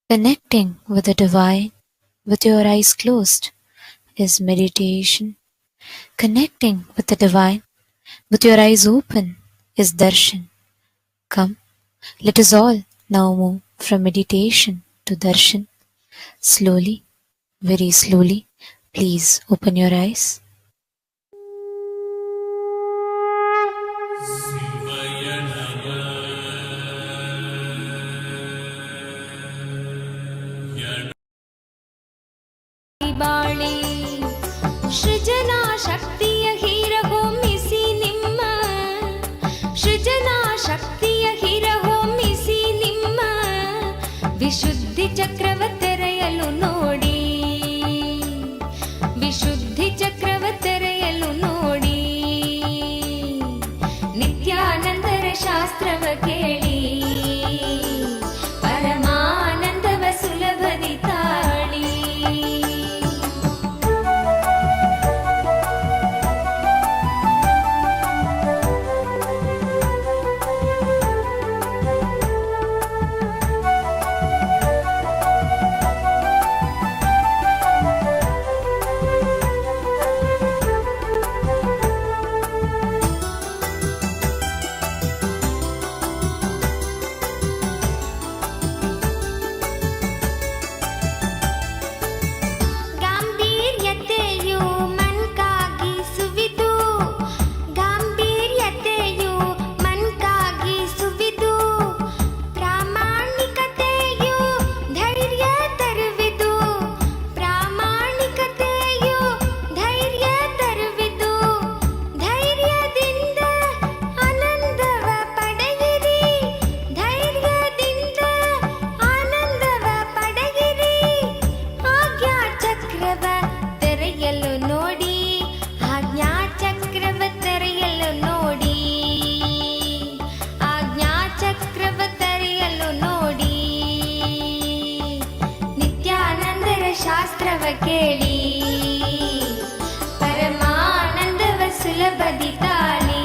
Connecting with the divine with your eyes closed is meditation. Connecting with the divine with your eyes open is darshan. Come, let us all now move from meditation to darshan. Slowly, very slowly, please open your eyes. ಬಾಳಿ ಸೃಜನಾ ಶಕ್ತಿಯ ಹೀರಹೊಮ್ಮಿಸಿ ನಿಮ್ಮ ಸೃಜನಾ ಶಕ್ತಿಯ ಹೀರಹೊಮ್ಮಿಸಿ ನಿಮ್ಮ ವಿಶುದ್ಧಿ ಚಕ್ರವ ತೆರೆಯಲು ನೋಡಿ ವಿಶುದ್ಧಿ ಚಕ್ರವ ತೆರೆಯಲು ನೋಡಿ ನಿತ್ಯಾನಂದರ ಶಾಸ್ತ್ರವ ಕೇಳಿ ಪರಮಾನಂದವ ಸುಲಭದಿ ತಾಳಿ ಶಾಸ್ತ್ರವ ಕೇಳಿ ಪರಮಾನಂದವ ಸುಲಭದಿ ತಾಳಿ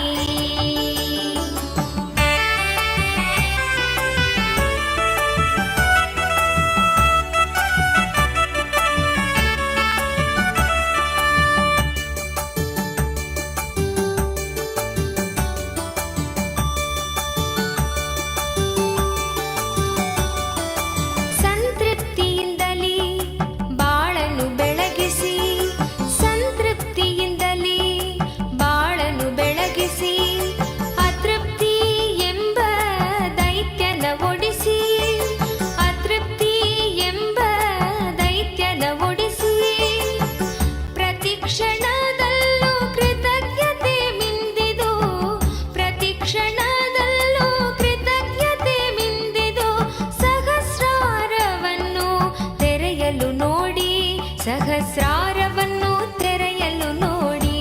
ಸಹಸ್ರಾರವನ್ನು ತೆರೆಯಲು ನೋಡಿ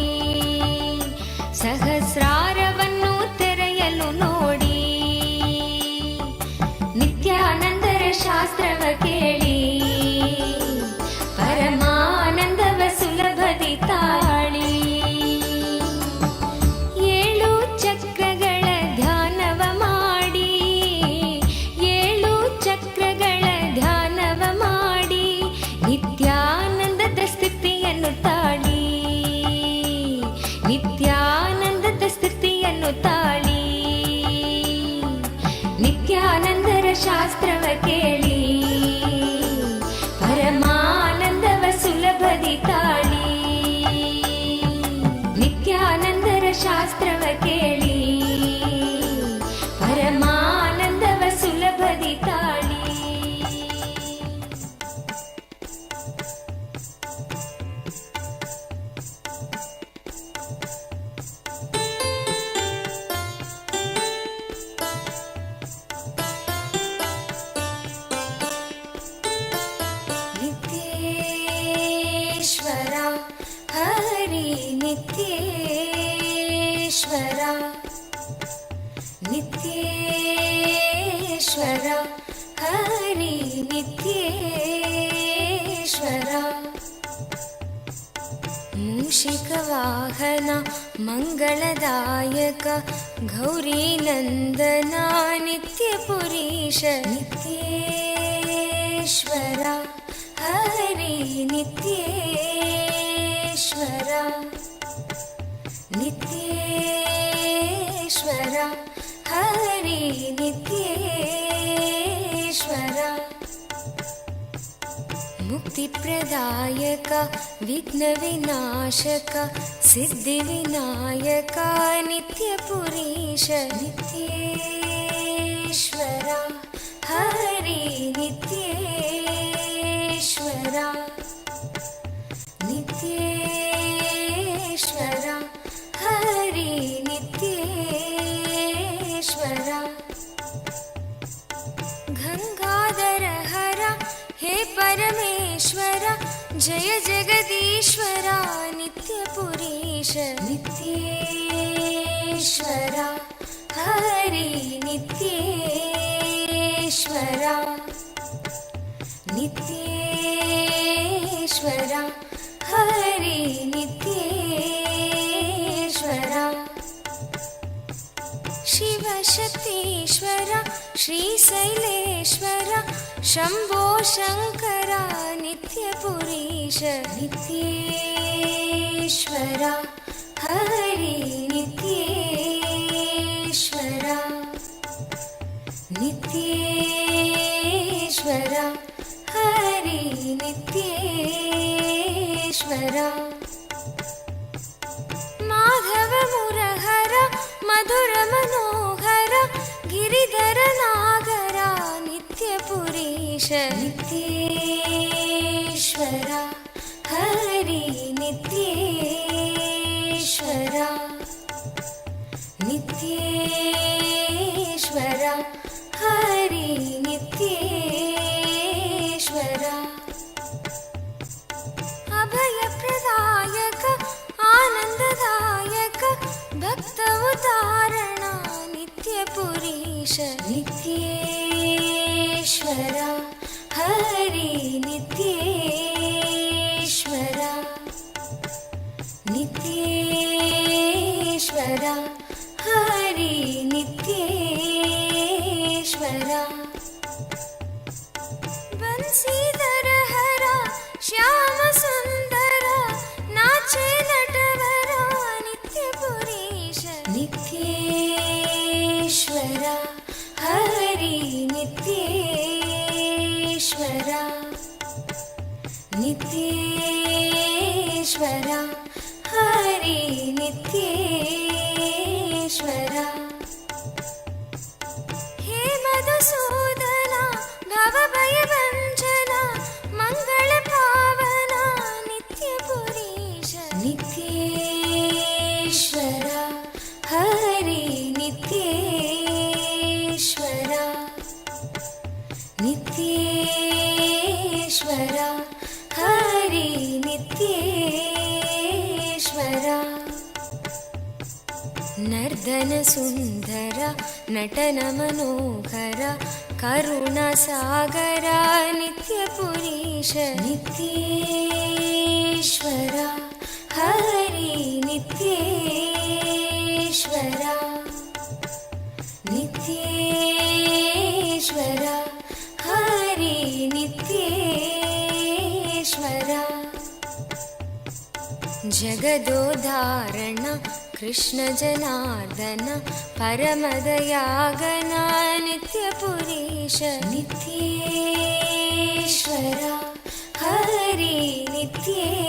ಸಹಸ್ರಾರವನ್ನು ತೆರೆಯಲು ನೋಡಿ ನಿತ್ಯಾನಂದರ ಶಾಸ್ತ್ರವ ಕೇಳಿ ಪರಮಾನಂದವ ಸುಲಭದಿ ತಾಳಿ ಏಳು ಚಕ್ರಗಳ ಧ್ಯಾನವ ಮಾಡಿ ಏಳು ಚಕ್ರಗಳ ಧ್ಯಾನವ ಮಾಡಿ ನಿತ್ಯಾನಂದದ ಸ್ಥಿತಿಯನ್ನು ತಾಳಿ ನಿತ್ಯಾನಂದದ ಸ್ಥಿತಿಯನ್ನು ತಾಳಿ ನಿತ್ಯಾನಂದರ ಶಾಸ್ತ್ರವ ಕೇಳಿ ಪರಮಾನಂದವ ಸುಲಭದಿ ತಾಳಿ ನಿತ್ಯಾನಂದರ ಶಾಸ್ತ್ರವ ಕೇಳಿ ಪರಮಾನಂದವ ಸುಲಭದಿ ತಾಳಿ ನಿತ್ಯೇಶ್ವರ ಹರಿ ನಿತ್ಯೇಶ್ವರ ನಿತ್ಯೇಶ್ವರ ಹರಿ ನಿತ್ಯೇಶ್ವರ ಮೂಷಿಕ ವಾಹನ ಮಂಗಳದಾಯಕ ಗೌರಿ ನಂದನ ನಿತ್ಯ ಪುರೀಶ ನಿತ್ಯೇಶ್ವರ हरि नित्येश्वरा नित्येश्वरा हरि नित्येश्वरा मुक्तिप्रदायक विघ्नविनाशक सिद्धिविनायक नित्यपुरीश नित्येश्वरा हरि नित्येश्वरा नित्येश्वरा हरि नित्येश्वरा गंगाधर हर हे परमेश्वर जय जगदीश्वरा नित्यपुरीश नित्येश्वरा हरि नित्येश्वरा नित्येश्वरा हरि नित्येश्वरा शिवशक्तीश्वर श्रीशैलेश्वर शम्भो शङ्कर नित्यपुरीश नित्येश्वरा हरि नित्येश्वरा नित्येश्वरा हरि नित्येश्वरा माधव मुरहर मधुर मनोहर गिरिधर नागर नित्यपुरीश नित्येश्वरा हरि नित्येश्वरा नित्येश्वरा हरि नित्येश्वरा अभयप्रदायक आनन्ददायक भक्त उदाहरण नित्यपुरीश नित्येश्वरा हरि नित्येश्वरा नित्येश्वरा हरि नित्येश्वरा बंसीधर हर श्याम सुंदर नाचे नटवर नित्यपुरीश नित्येश्वरा हरि नित्येश्वरा नित्येश्वरा हरि नित्येश्वरा हे मधुसूदना भवभयभञ्जना मंगल पावना नित्यपुरीश नित्येश्वरा हरि नित्येश्वरा नित्येश्वरा हरि नित्येश्वरा नर्दन सुंदर नटन मनोहर करुणा सागर नित्यपुरीश नित्येश्वरा हरि नित्येश्वरा नित्येश्वरा हरि नित्येश्वरा जगदोधारण कृष्ण जनार्दन परमदयागन नित्यपुरीश नित्येश्वरा हरि नित्येश्वरा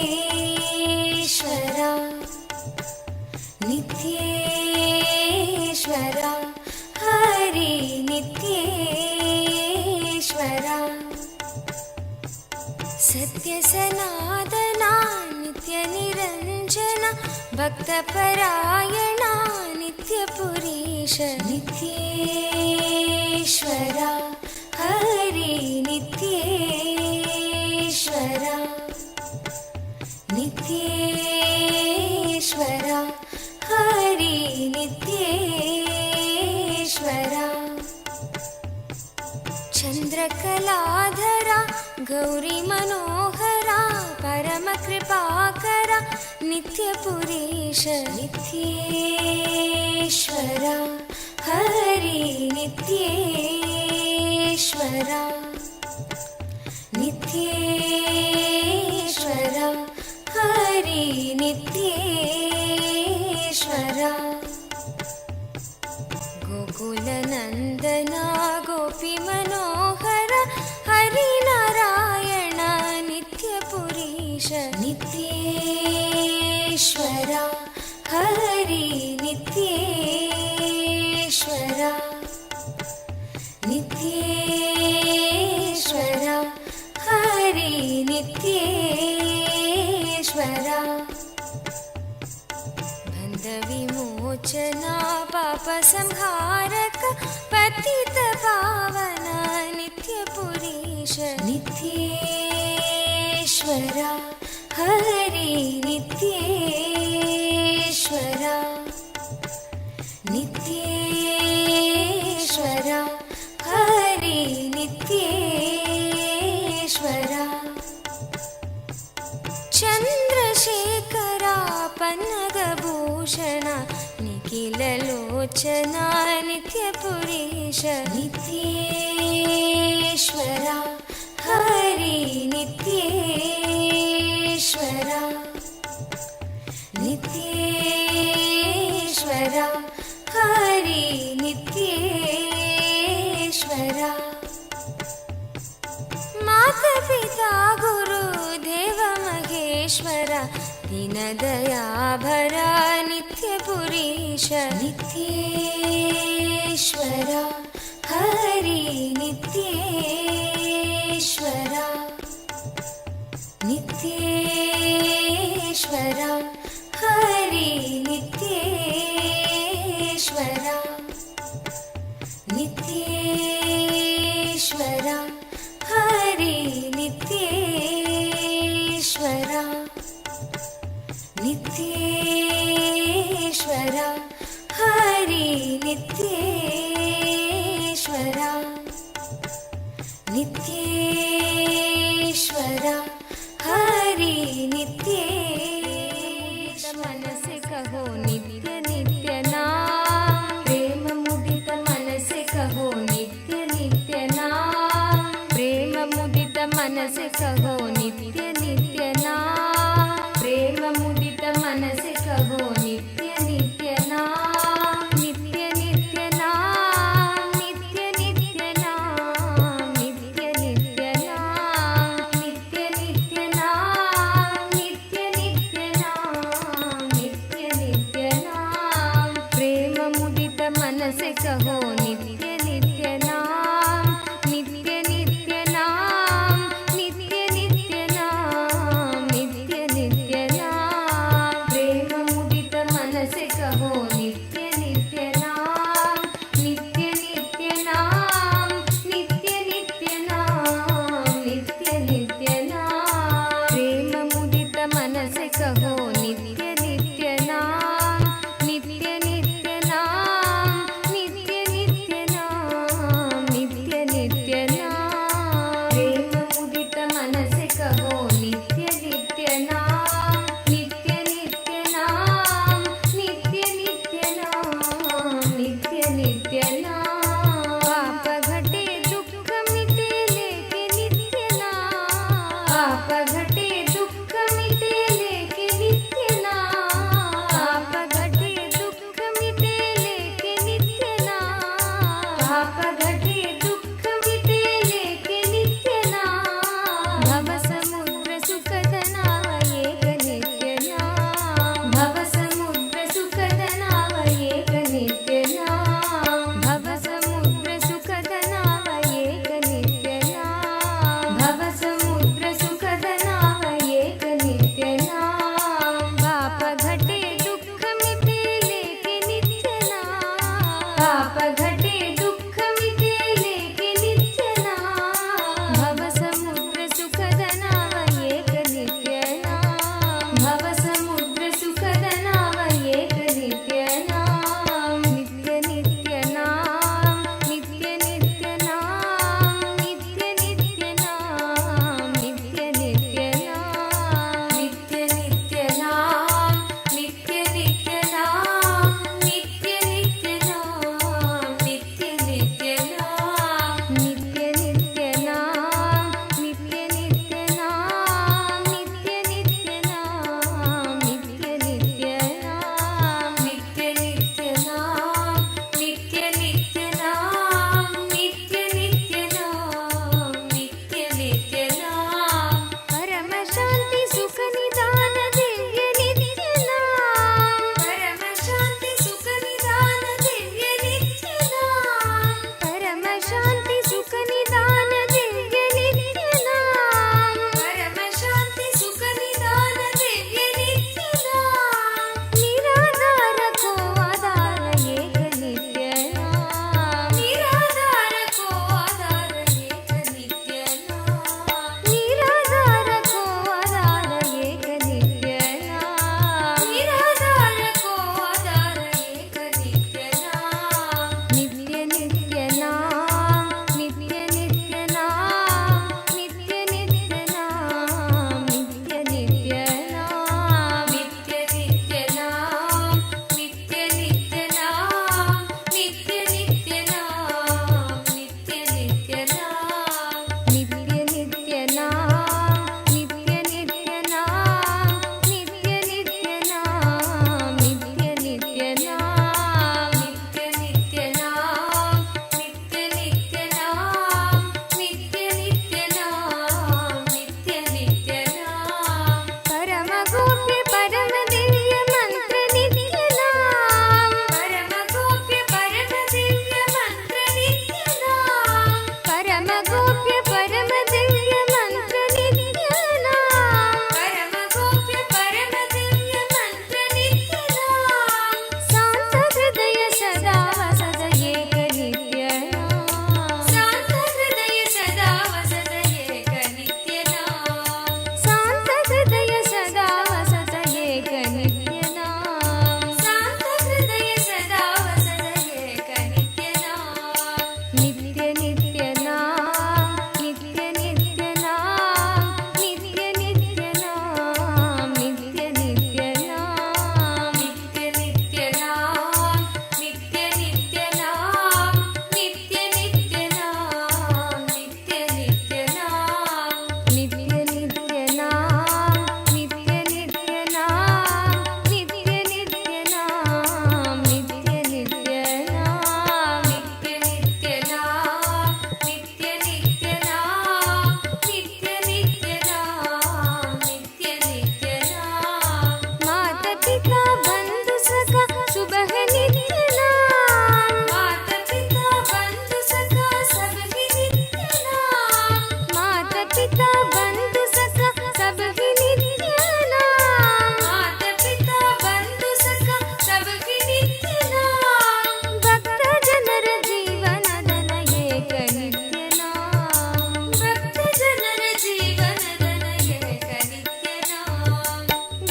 नित्येश्वरा हरि नित्येश्वरा सत्य सनातना नित्य निरंजन भक्तपरायणा नित्यपुरीश नित्येश्वरा हरि नित्येश्वरा नित्येश्वरा हरि नित्येश्वरा चंद्रकलाधरा गौरी मनोहरा परम कृपाकरा नित्यपुरीश नित्येश्वरा हरि नित्येश्वरा नित्येश्वरा हरि नित्येश्वरा नित्येश्वरा हरि नित्येश्वरा बन्धविमोचना पापसंहारक पतित पावना नित्यपुरीश नित्येश्वरा हरि नित्येश्वरा नित्येश्वरा हरि नित्येश्वरा चन्द्रशेखरा पन्नगभूषण निखिललोचना नित्यपुरीश नित्येश्वरा हरि नित्येश्वरा नित्येश्वरा हरि नित्येश्वरा मातापिता गुरुदेव महेश्वर दीनदयाभरा नित्यपुरीश नित्येश्वरा हरि नित्येश्वरा नित्येश्वरा हरि नित्येश्वरा नित्येश्वरा हरि नित्येश्वरा नित्येश्वरा हरि नित्येश्वरा नित्येश्वरा हरि नित्येश मन से कहो नित्य नित्य नाम प्रेम मुदित मन से कहो नित्य नित्य नाम प्रेम मुदित मन से कहो नित्य नित्य नाम प्रेम मुदित मन से कहो नित्य नित्य नाम नित्य नित्य नाम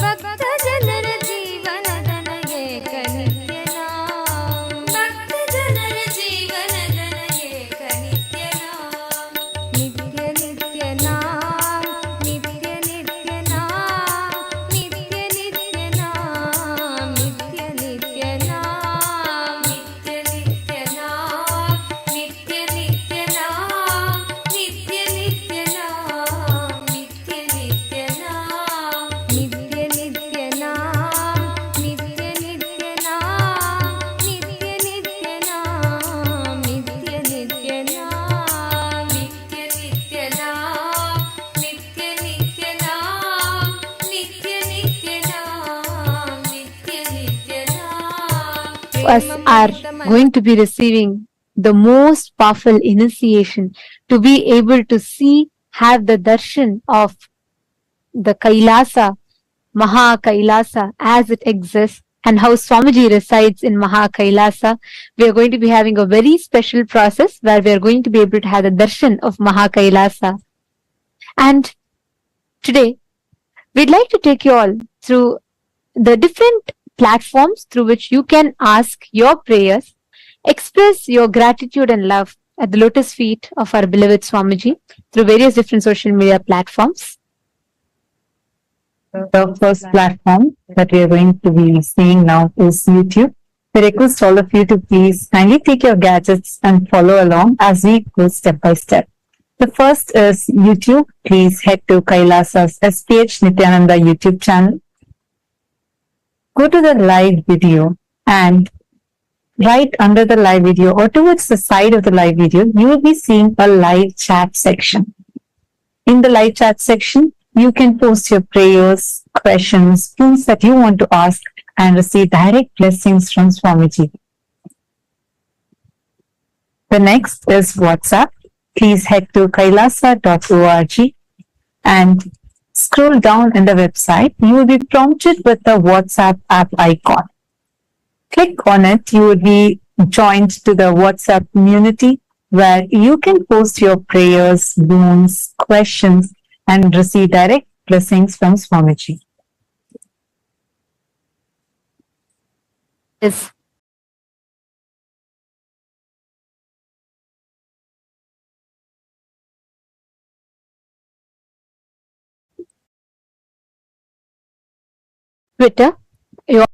ಭಕ್ತ ಜನರ ಜೀವನದನ ಏಕ ನಿತ್ಯನಾಂ ಭಕ್ತ ಜನರ ಜೀವನದನ ಏಕ ನಿತ್ಯನಾಂ ನಿತ್ಯ ನಿತ್ಯನಾಂ ನಿತ್ಯ ನಿತ್ಯನಾಂ ನಿತ್ಯ ನಿತ್ಯನಾಂ ನಿತ್ಯ ನಿತ್ಯನಾಂ ನಿತ್ಯ ನಿತ್ಯನಾಂ ನಿತ್ಯ ನಿತ್ಯನಾಂ ನಿತ್ಯ ನಿತ್ಯನಾಂ ನಿತ್ಯ ನಿತ್ಯನಾಂ ನಿತ್ಯ ನಿತ್ಯನಾಂ ನಿತ್ಯ ನಿತ್ಯನಾಂ ನಿತ್ಯ ನಿತ್ಯನಾಂ ನಿತ್ಯ ನಿತ್ಯನಾಂ ನಿತ್ಯ ನಿತ್ಯನಾಂ ನಿತ್ಯ ನಿತ್ಯನಾಂ ನಿತ್ಯ ನಿತ್ಯನಾಂ ನಿತ್ಯ ನಿತ್ಯನಾಂ Us are going to be receiving the most powerful initiation to be able to see, have the darshan of the Kailasa, Maha Kailasa as it exists, and how Swamiji resides in Maha Kailasa. We are going to be having a very special process where we are going to be able to have the darshan of Maha Kailasa. And today, we'd like to take you all through the different platforms through which you can ask your prayers, express your gratitude and love at the lotus feet of our beloved Swamiji through various different social media platforms. The first platform that we are going to be seeing now is YouTube. We request all of you to please kindly take your gadgets and follow along as we go step by step. The first is YouTube. Please head to Kailasa's SPH Nityananda YouTube channel. Go to the live video, and right under the live video or towards the side of the live video, you will be seeing a live chat section. In the live chat section, you can post your prayers, questions, things that you want to ask and receive direct blessings from Swamiji. The next is WhatsApp. Please head to kailasa.org and scroll down in the website. You will be prompted with the WhatsApp app icon. Click on it. You will be joined to the WhatsApp community where you can post your prayers, boons, questions, and receive direct blessings from Swamiji. Yes. Twitter. You all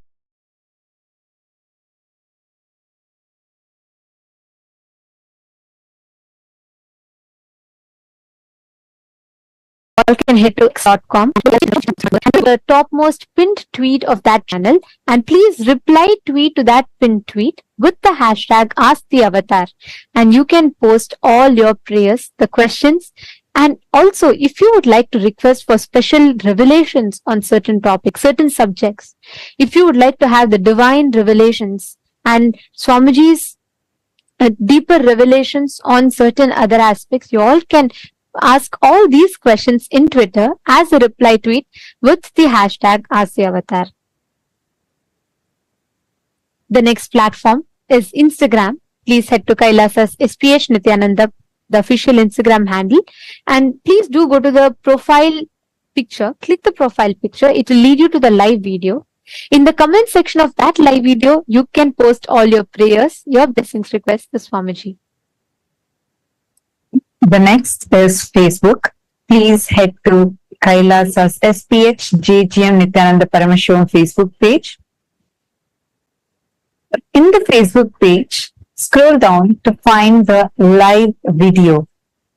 can head to x.com, the topmost pinned tweet of that channel, and please reply tweet to that pinned tweet with the hashtag #AskTheAvatar, and you can post all your prayers, the questions, and also if you would like to request for special revelations on certain topics, certain subjects, if you would like to have the divine revelations and Swamiji's deeper revelations on certain other aspects, you all can ask all these questions in Twitter as a reply tweet with the hashtag #AskTheAvatar. The next platform is Instagram. Please head to Kailasa's SPH Nityananda, the official Instagram handle, and please do go to the profile picture. Click the profile picture. It will lead you to the live video. In the comment section of that live video, you can post all your prayers, your blessings requests to Swamiji. The next is Facebook. Please head to Kailasa's SPH JGM Nityananda Paramashivam Facebook page. In the Facebook page, scroll down to find the live video,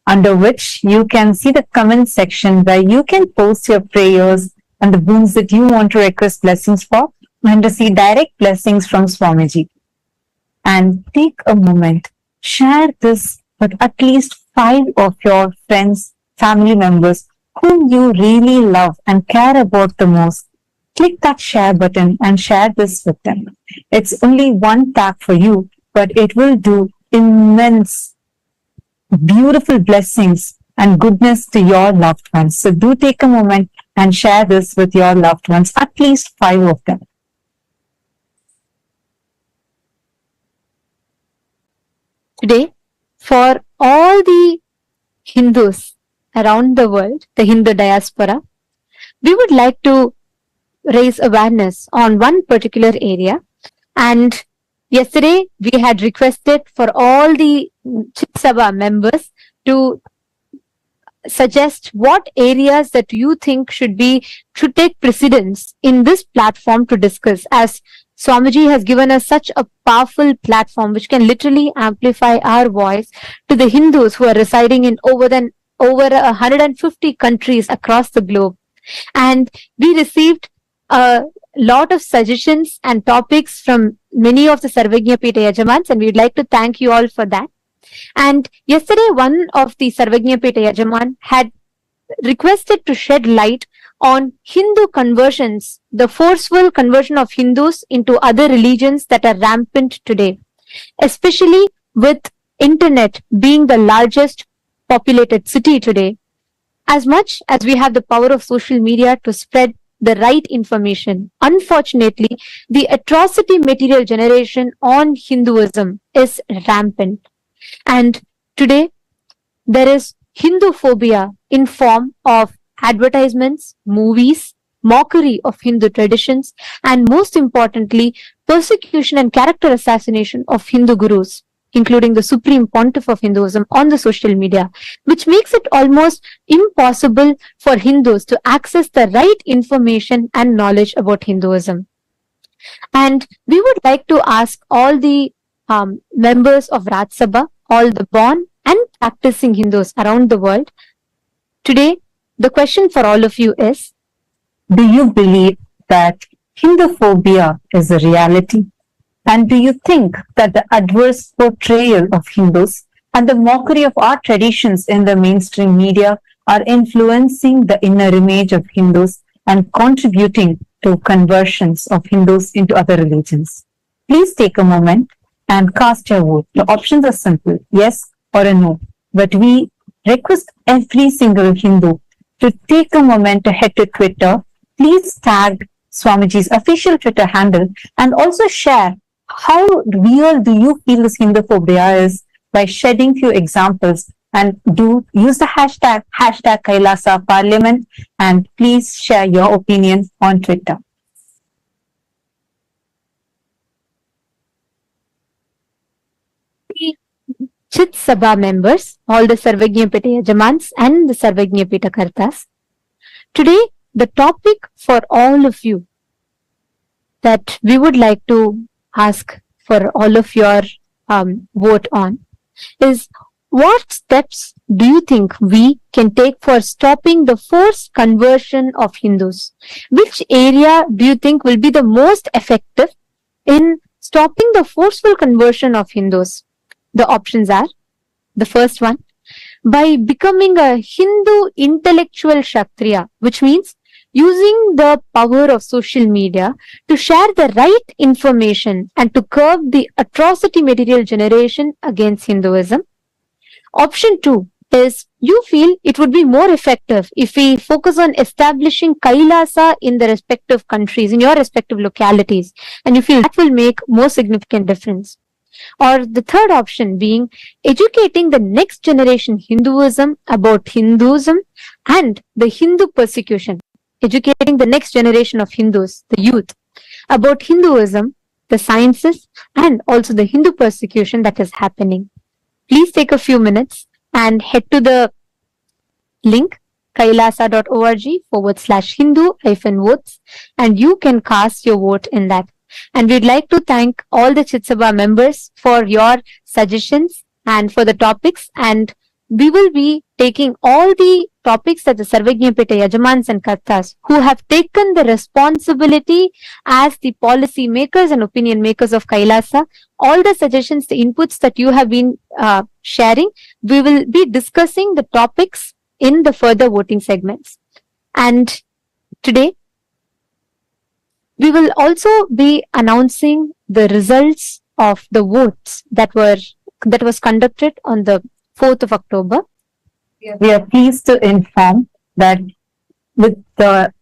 under which you can see the comment section where you can post your prayers and the boons that you want to request blessings for and receive direct blessings from Swamiji. And take a moment, share this with at least 5 of your friends, family members whom you really love and care about the most. Click that share button and share this with them. It's only one tap for you, but it will do immense, beautiful blessings and goodness to your loved ones. So do take a moment and share this with your loved ones, at least 5 of them. Today, for all the Hindus around the world, the Hindu diaspora, we would like to raise awareness on one particular area. And yesterday we had requested for all the Chit Sabha members to suggest what areas that you think should take precedence in this platform to discuss, as Swamiji has given us such a powerful platform which can literally amplify our voice to the Hindus who are residing in over 150 countries across the globe. And we received a lot of suggestions and topics from many of the Sarvagnya Pita Yajamans, and we'd like to thank you all for that. And yesterday, one of the Sarvagnya Pita Yajaman had requested to shed light on Hindu conversions, the forceful conversion of Hindus into other religions that are rampant today, especially with internet being the largest populated city today. As much as we have the power of social media to spread the right information, unfortunately, the atrocity material generation on Hinduism is rampant. And today, there is Hindu phobia in form of advertisements, movies, mockery of Hindu traditions, and most importantly, persecution and character assassination of Hindu gurus, including the supreme pontiff of Hinduism on the social media, which makes it almost impossible for Hindus to access the right information and knowledge about Hinduism. And we would like to ask all the members of Raj Sabha, all the born and practicing Hindus around the world. Today, the question for all of you is, Do you believe that Hinduphobia is a reality? And do you think that the adverse portrayal of Hindus and the mockery of our traditions in the mainstream media are influencing the inner image of Hindus and contributing to conversions of Hindus into other religions? Please take a moment and cast your vote. The options are simple, yes or a no. But we request every single Hindu to take a moment to head to Twitter. Please tag Swamiji's official Twitter handle and also share how real do you feel this Hinduphobia is by shedding few examples, and do use the hashtag Kailasa Parliament, and please share your opinion on Twitter. Chit Sabha members, all the Sarvagnya Pita Yajamans and the Sarvagnya Pita Kartas. Today, the topic for all of you that we would like to ask for all of your vote on is, what steps do you think we can take for stopping the forced conversion of Hindus? Which area do you think will be the most effective in stopping the forceful conversion of Hindus? The options are, the first one, by becoming a Hindu intellectual Kshatriya, which means using the power of social media to share the right information and to curb the atrocity material generation against Hinduism. Option 2 is, you feel it would be more effective if we focus on establishing Kailasa in the respective countries, in your respective localities, and you feel that will make more significant difference. Or the third option being educating the next generation Hinduism about Hinduism and the Hindu persecution. Educating the next generation of Hindus, the youth, about Hinduism, the sciences, and also the Hindu persecution that is happening. Please take a few minutes and head to the link kailasa.org/Hindu-votes, and you can cast your vote in that. And we'd like to thank all the Chit Sabha members for your suggestions and for the topics. And we will be taking all the topics that the Sarvagnya Pita Yajamans and Kartas, who have taken the responsibility as the policy makers and opinion makers of Kailasa, all the suggestions, the inputs that you have been sharing, we will be discussing the topics in the further voting segments. And today, we will also be announcing the results of the votes that was conducted on the 4th of October. We are pleased to inform that with the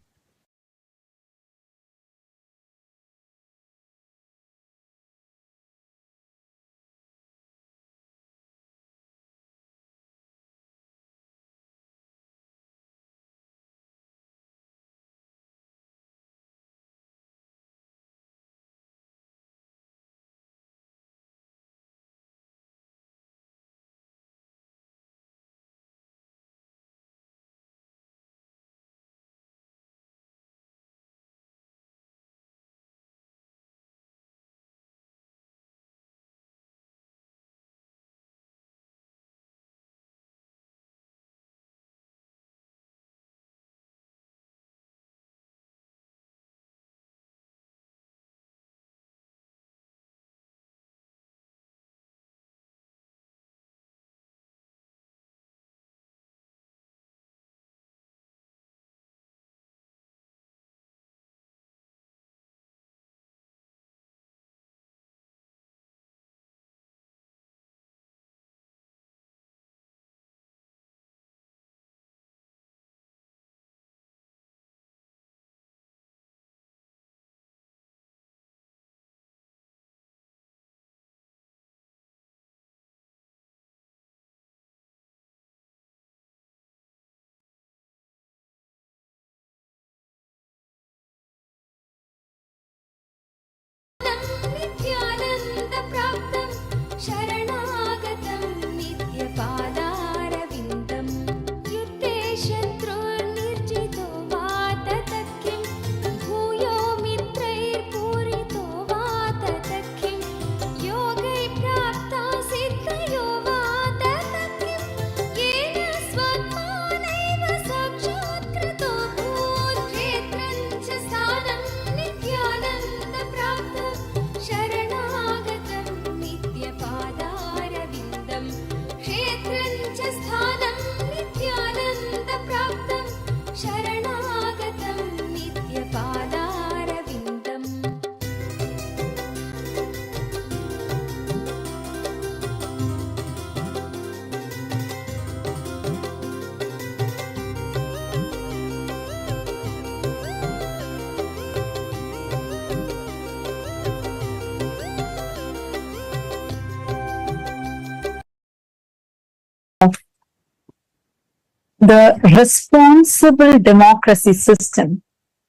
the responsible democracy system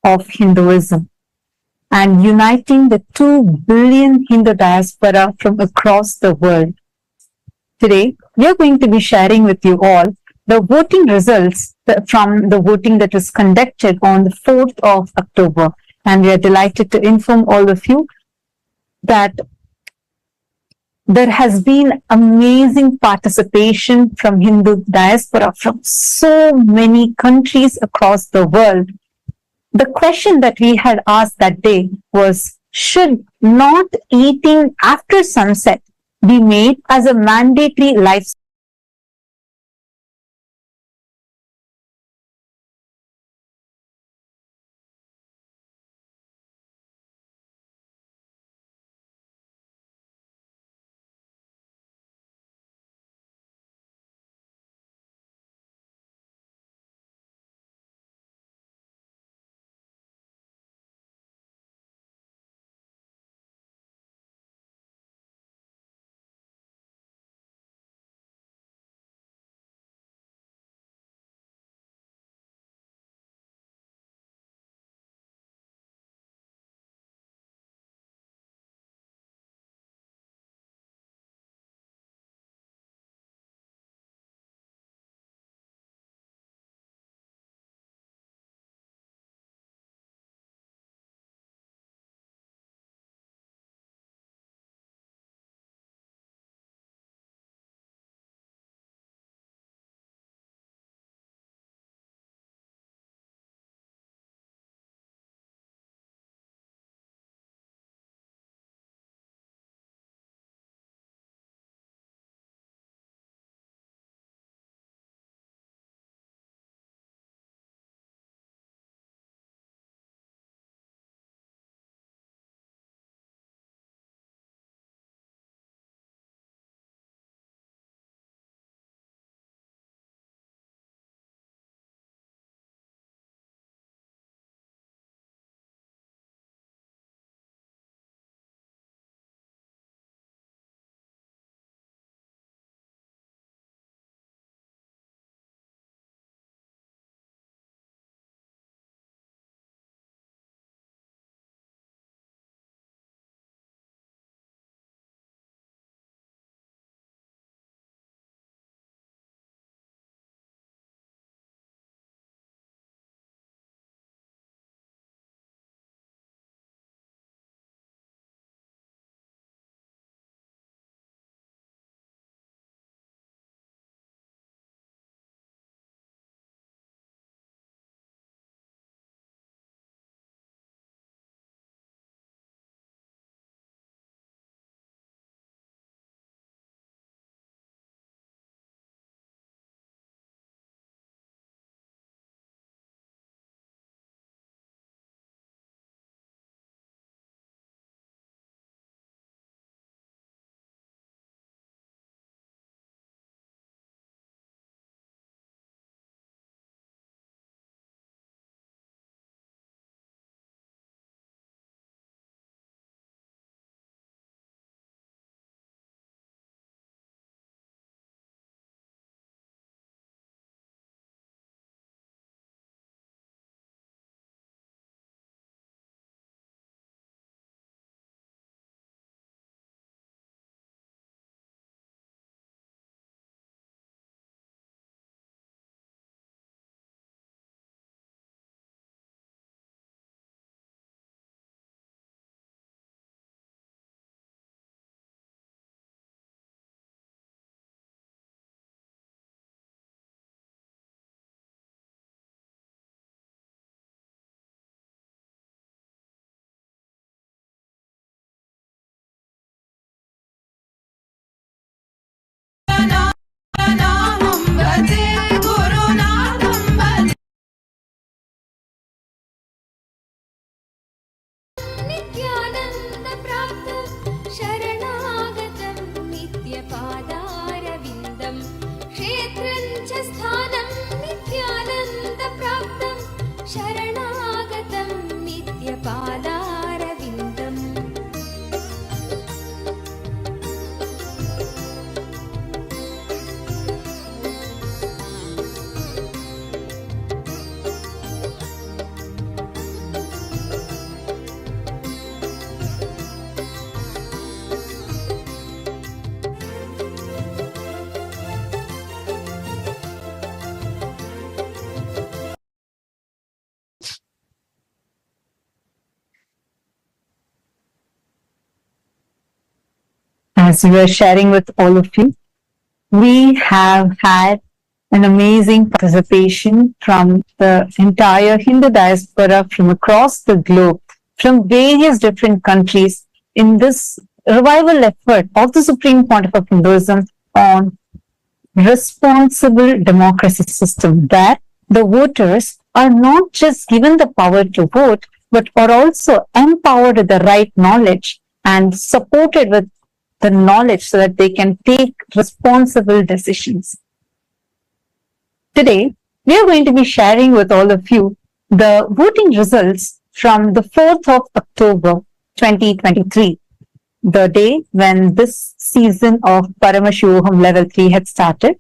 of Hinduism and uniting the 2 billion Hindu diaspora from across the world. Today, we are going to be sharing with you all the voting results from the voting that was conducted on the 4th of October. And we are delighted to inform all of you that there has been amazing participation from Hindu diaspora from so many countries across the world. The question that we had asked that day was, should not eating after sunset be made as a mandatory lifestyle? as we were sharing with all of you, we have had an amazing participation from the entire Hindu diaspora from across the globe, from various different countries in this revival effort of the Supreme Pontiff of Hinduism on responsible democracy system, where the voters are not just given the power to vote, but are also empowered with the right knowledge and supported with the knowledge so that they can take responsible decisions. Today, we are going to be sharing with all of you the voting results from the 4th of October 2023, the day when this season of Paramashivoham Level 3 had started.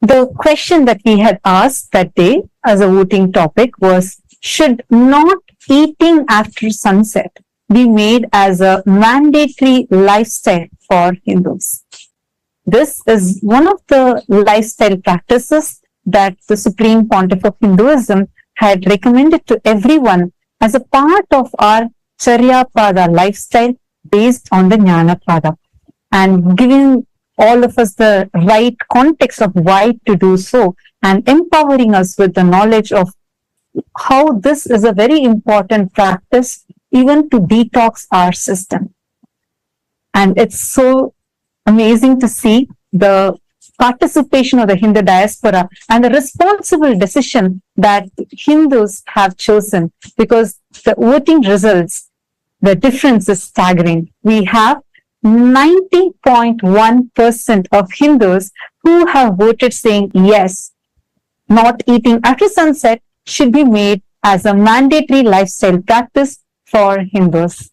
The question that we had asked that day as a voting topic was, should not eating after sunset be made as a mandatory lifestyle for Hindus? This is one of the lifestyle practices that the Supreme Pontiff of Hinduism had recommended to everyone as a part of our Charyapada lifestyle based on the Jnanapada, and giving all of us the right context of why to do so, and empowering us with the knowledge of how this is a very important practice even to detox our system. And it's so amazing to see the participation of the Hindu diaspora and the responsible decision that Hindus have chosen, because the voting results, the difference is staggering. We have 90.1% of Hindus who have voted saying yes, not eating after sunset should be made as a mandatory lifestyle practice for Hindus.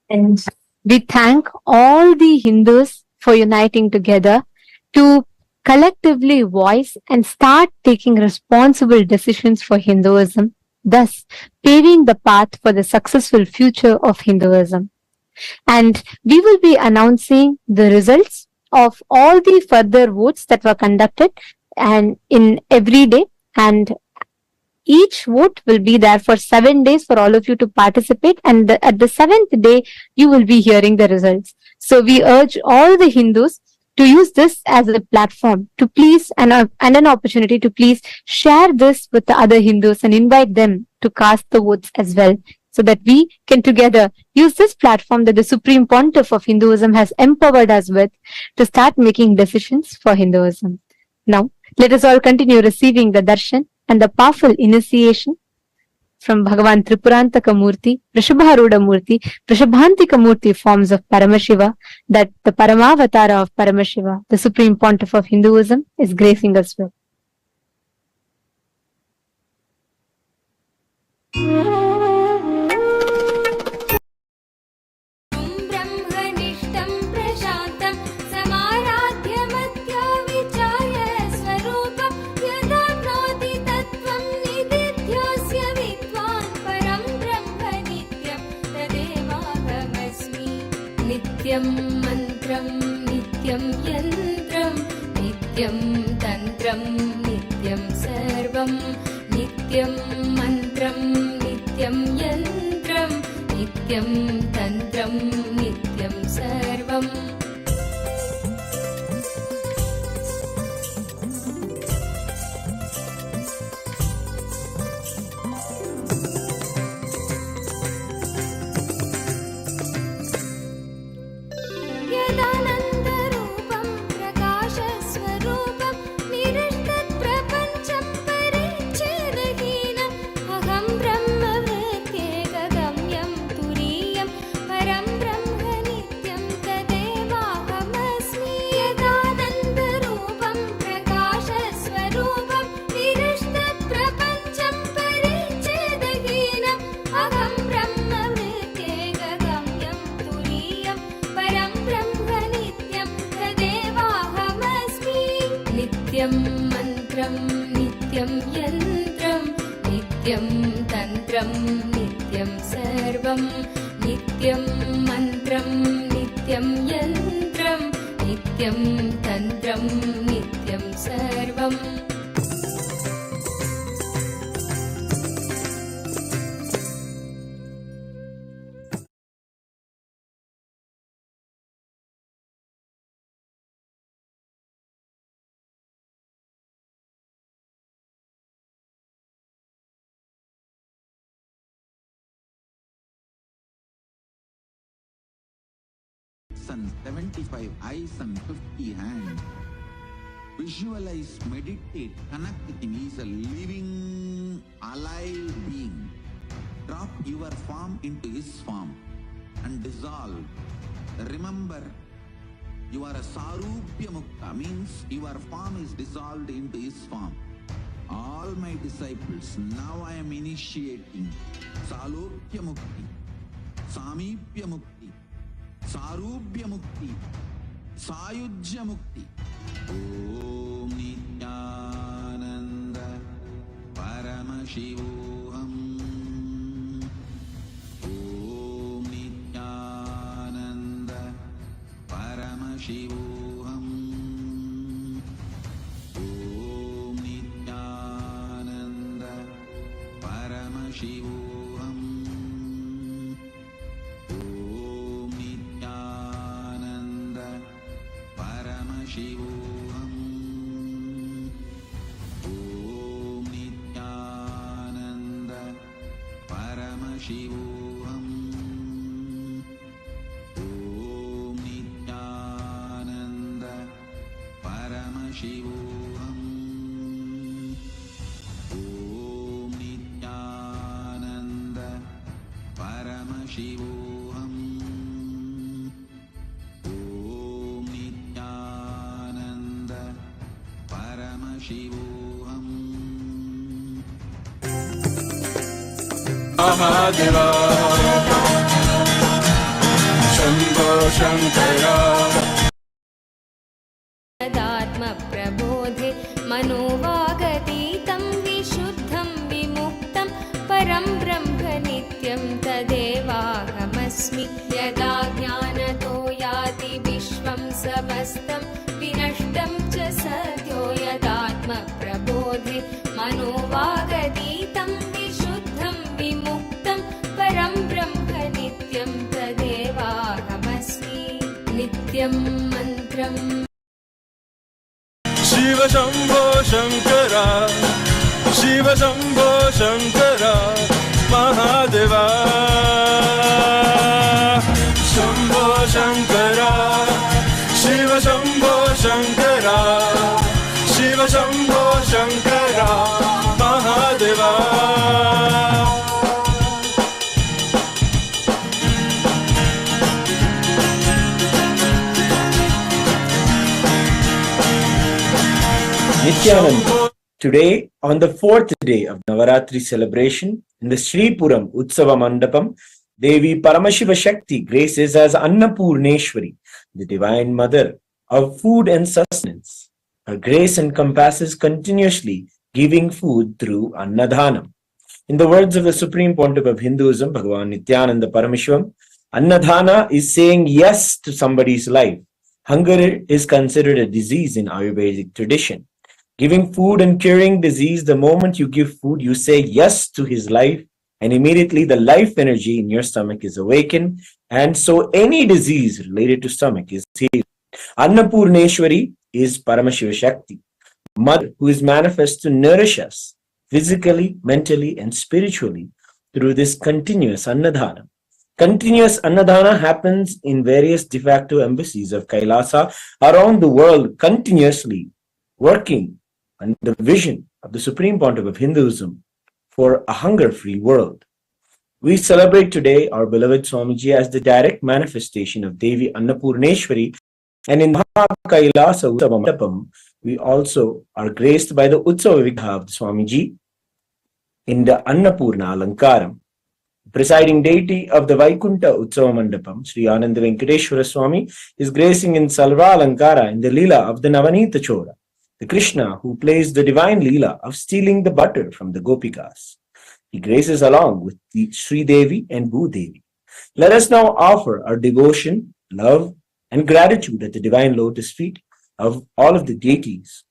And we thank all the Hindus for uniting together to collectively voice and start taking responsible decisions for Hinduism, thus paving the path for the successful future of Hinduism. And we will be announcing the results of all the further votes that were conducted and in every day, and each vote will be there for 7 days for all of you to participate, and at the 7th day you will be hearing the results. So we urge all the Hindus to use this as a platform to please and an opportunity to please share this with the other Hindus and invite them to cast the votes as well, so that we can together use this platform that the Supreme Pontiff of Hinduism has empowered us with to start making decisions for Hinduism. Now, let us all continue receiving the darshan and the powerful initiation from Bhagavan Tripurantaka Murthy, Vrishabharuda Murthy, Vrishabhantika Murthy forms of Paramashiva, that the Paramavatara of Paramashiva, the Supreme Pontiff of Hinduism, is gracing us with. ब्रह्मनिष्ठं प्रशान्तं समाराध्यमत्या विचार्य स्वरूपं यदाप्नोति तत्त्वं निदिध्योऽस्य विद्वान् परं ब्रह्म नित्यं तदेवाहमस्मि। नित्यं मन्त्रं नित्यं यन्त्रं नित्यं तन्त्रं नित्यं सर्वं नित्यं मन्त्रं नित्यं यन्त्रं नित्यं तन्त्रं नित्यं सर्वम्। यदानन्दरूपं प्रकाशस्वरूपं निरस्तत्प्रपञ्चं परिच्छेदहीनम् अहं ब्रह्मवृत्त्येकगम्यं तुरीयं परं ब्रह्म नित्यं तदेवाहमस्मि। यदानन्दरूपं प्रकाशस्वरूपं निरस्तत्प्रपञ्चं परिच्छेदहीनम् अहं ब्रह्मवृत्त्येकगम्यं तुरीयं परं ब्रह्म नित्यं तदेवाहमस्मि। नित्यं मन्त्रं नित्यं यन्त्रं नित्यं तन्त्रं नित्यं सर्वं नित्यं मन्त्रं नित्यं यन्त्रं नित्यं तन्त्रं नित्यं सर्वम्। and 75 eyes and 50 hands. Visualize, meditate, connect with him. He is a living, alive being. Drop your form into his form and dissolve. Remember, you are a Sarupya Mukta, means your form is dissolved into his form. All my disciples, now I am initiating Salokya Mukti, Samipya Mukti, Sarupya Mukti, Sayujya Mukti. Om Nityananda Paramashivoham. Om Nityananda Paramashivoham. Om Nityananda Paramashivoham. Om Nityananda Paramashivoham. Om Nityananda Paramashivoham. Om Nityananda Paramashivoham. Om Nityananda Paramashivoham. Om Nityananda Paramashivoham. Mahadeva Shambho Shankara तदात्मप्रबोधे मनोवागतीतं विशुद्धं विमुक्तं परं ब्रह्म नित्यं तदेवाहमस्मि यदा ज्ञानतो याति विश्वं समस्तं विनष्टं च सद्यो यदात्मप्रबोधे मनोवागतीतं विशुद्धं विमुक्तं परं ब्रह्म नित्यं तदेवाहमस्मि नित्यं मन्त्रम् Shiva Shambho Shankara Shiva Shambho Shankara Mahadeva Shambho Shankara Shiva Shambho Shankara Shiva Shambho Shankara Mahadeva Nityananda. Today, on the fourth day of Navaratri celebration, in the Sripuram Utsava Mandapam, Devi Paramashiva Shakti graces as Annapurneshwari, the Divine Mother of food and sustenance. Her grace encompasses continuously giving food through Annadhanam. In the words of the Supreme Pontiff of Hinduism, Bhagavan Nityananda Parameshwaram, Annadhana is saying yes to somebody's life. Hunger is considered a disease in Ayurvedic tradition. Giving food and curing disease, the moment you give food, you say yes to his life, and immediately the life energy in your stomach is awakened, and so any disease related to stomach is healed. Annapurneshwari is Paramashiva Shakti, Mother who is manifest to nourish us physically, mentally, and spiritually through this continuous Annadhana. Continuous Annadhana happens in various de facto embassies of Kailasa around the world, continuously working on the vision of the Supreme Pontiff of Hinduism for a hunger-free world. We celebrate today our beloved Swamiji as the direct manifestation of Devi Annapurneshwari, and in Kailasa Utsava Mandapam, we also are graced by the Utsava Vigha of the Swamiji in the Annapurna Alankaram. Presiding deity of the Vaikunta Utsava Mandapam, Sri Ananda Venkateshwara Swami, is gracing in Salva Alankara in the Leela of the Navanita Chora, the Krishna who plays the divine Leela of stealing the butter from the Gopikas. He graces along with the Sri Devi and Bhu Devi. Let us now offer our devotion, love, and gratitude at the divine lotus feet of all of the deities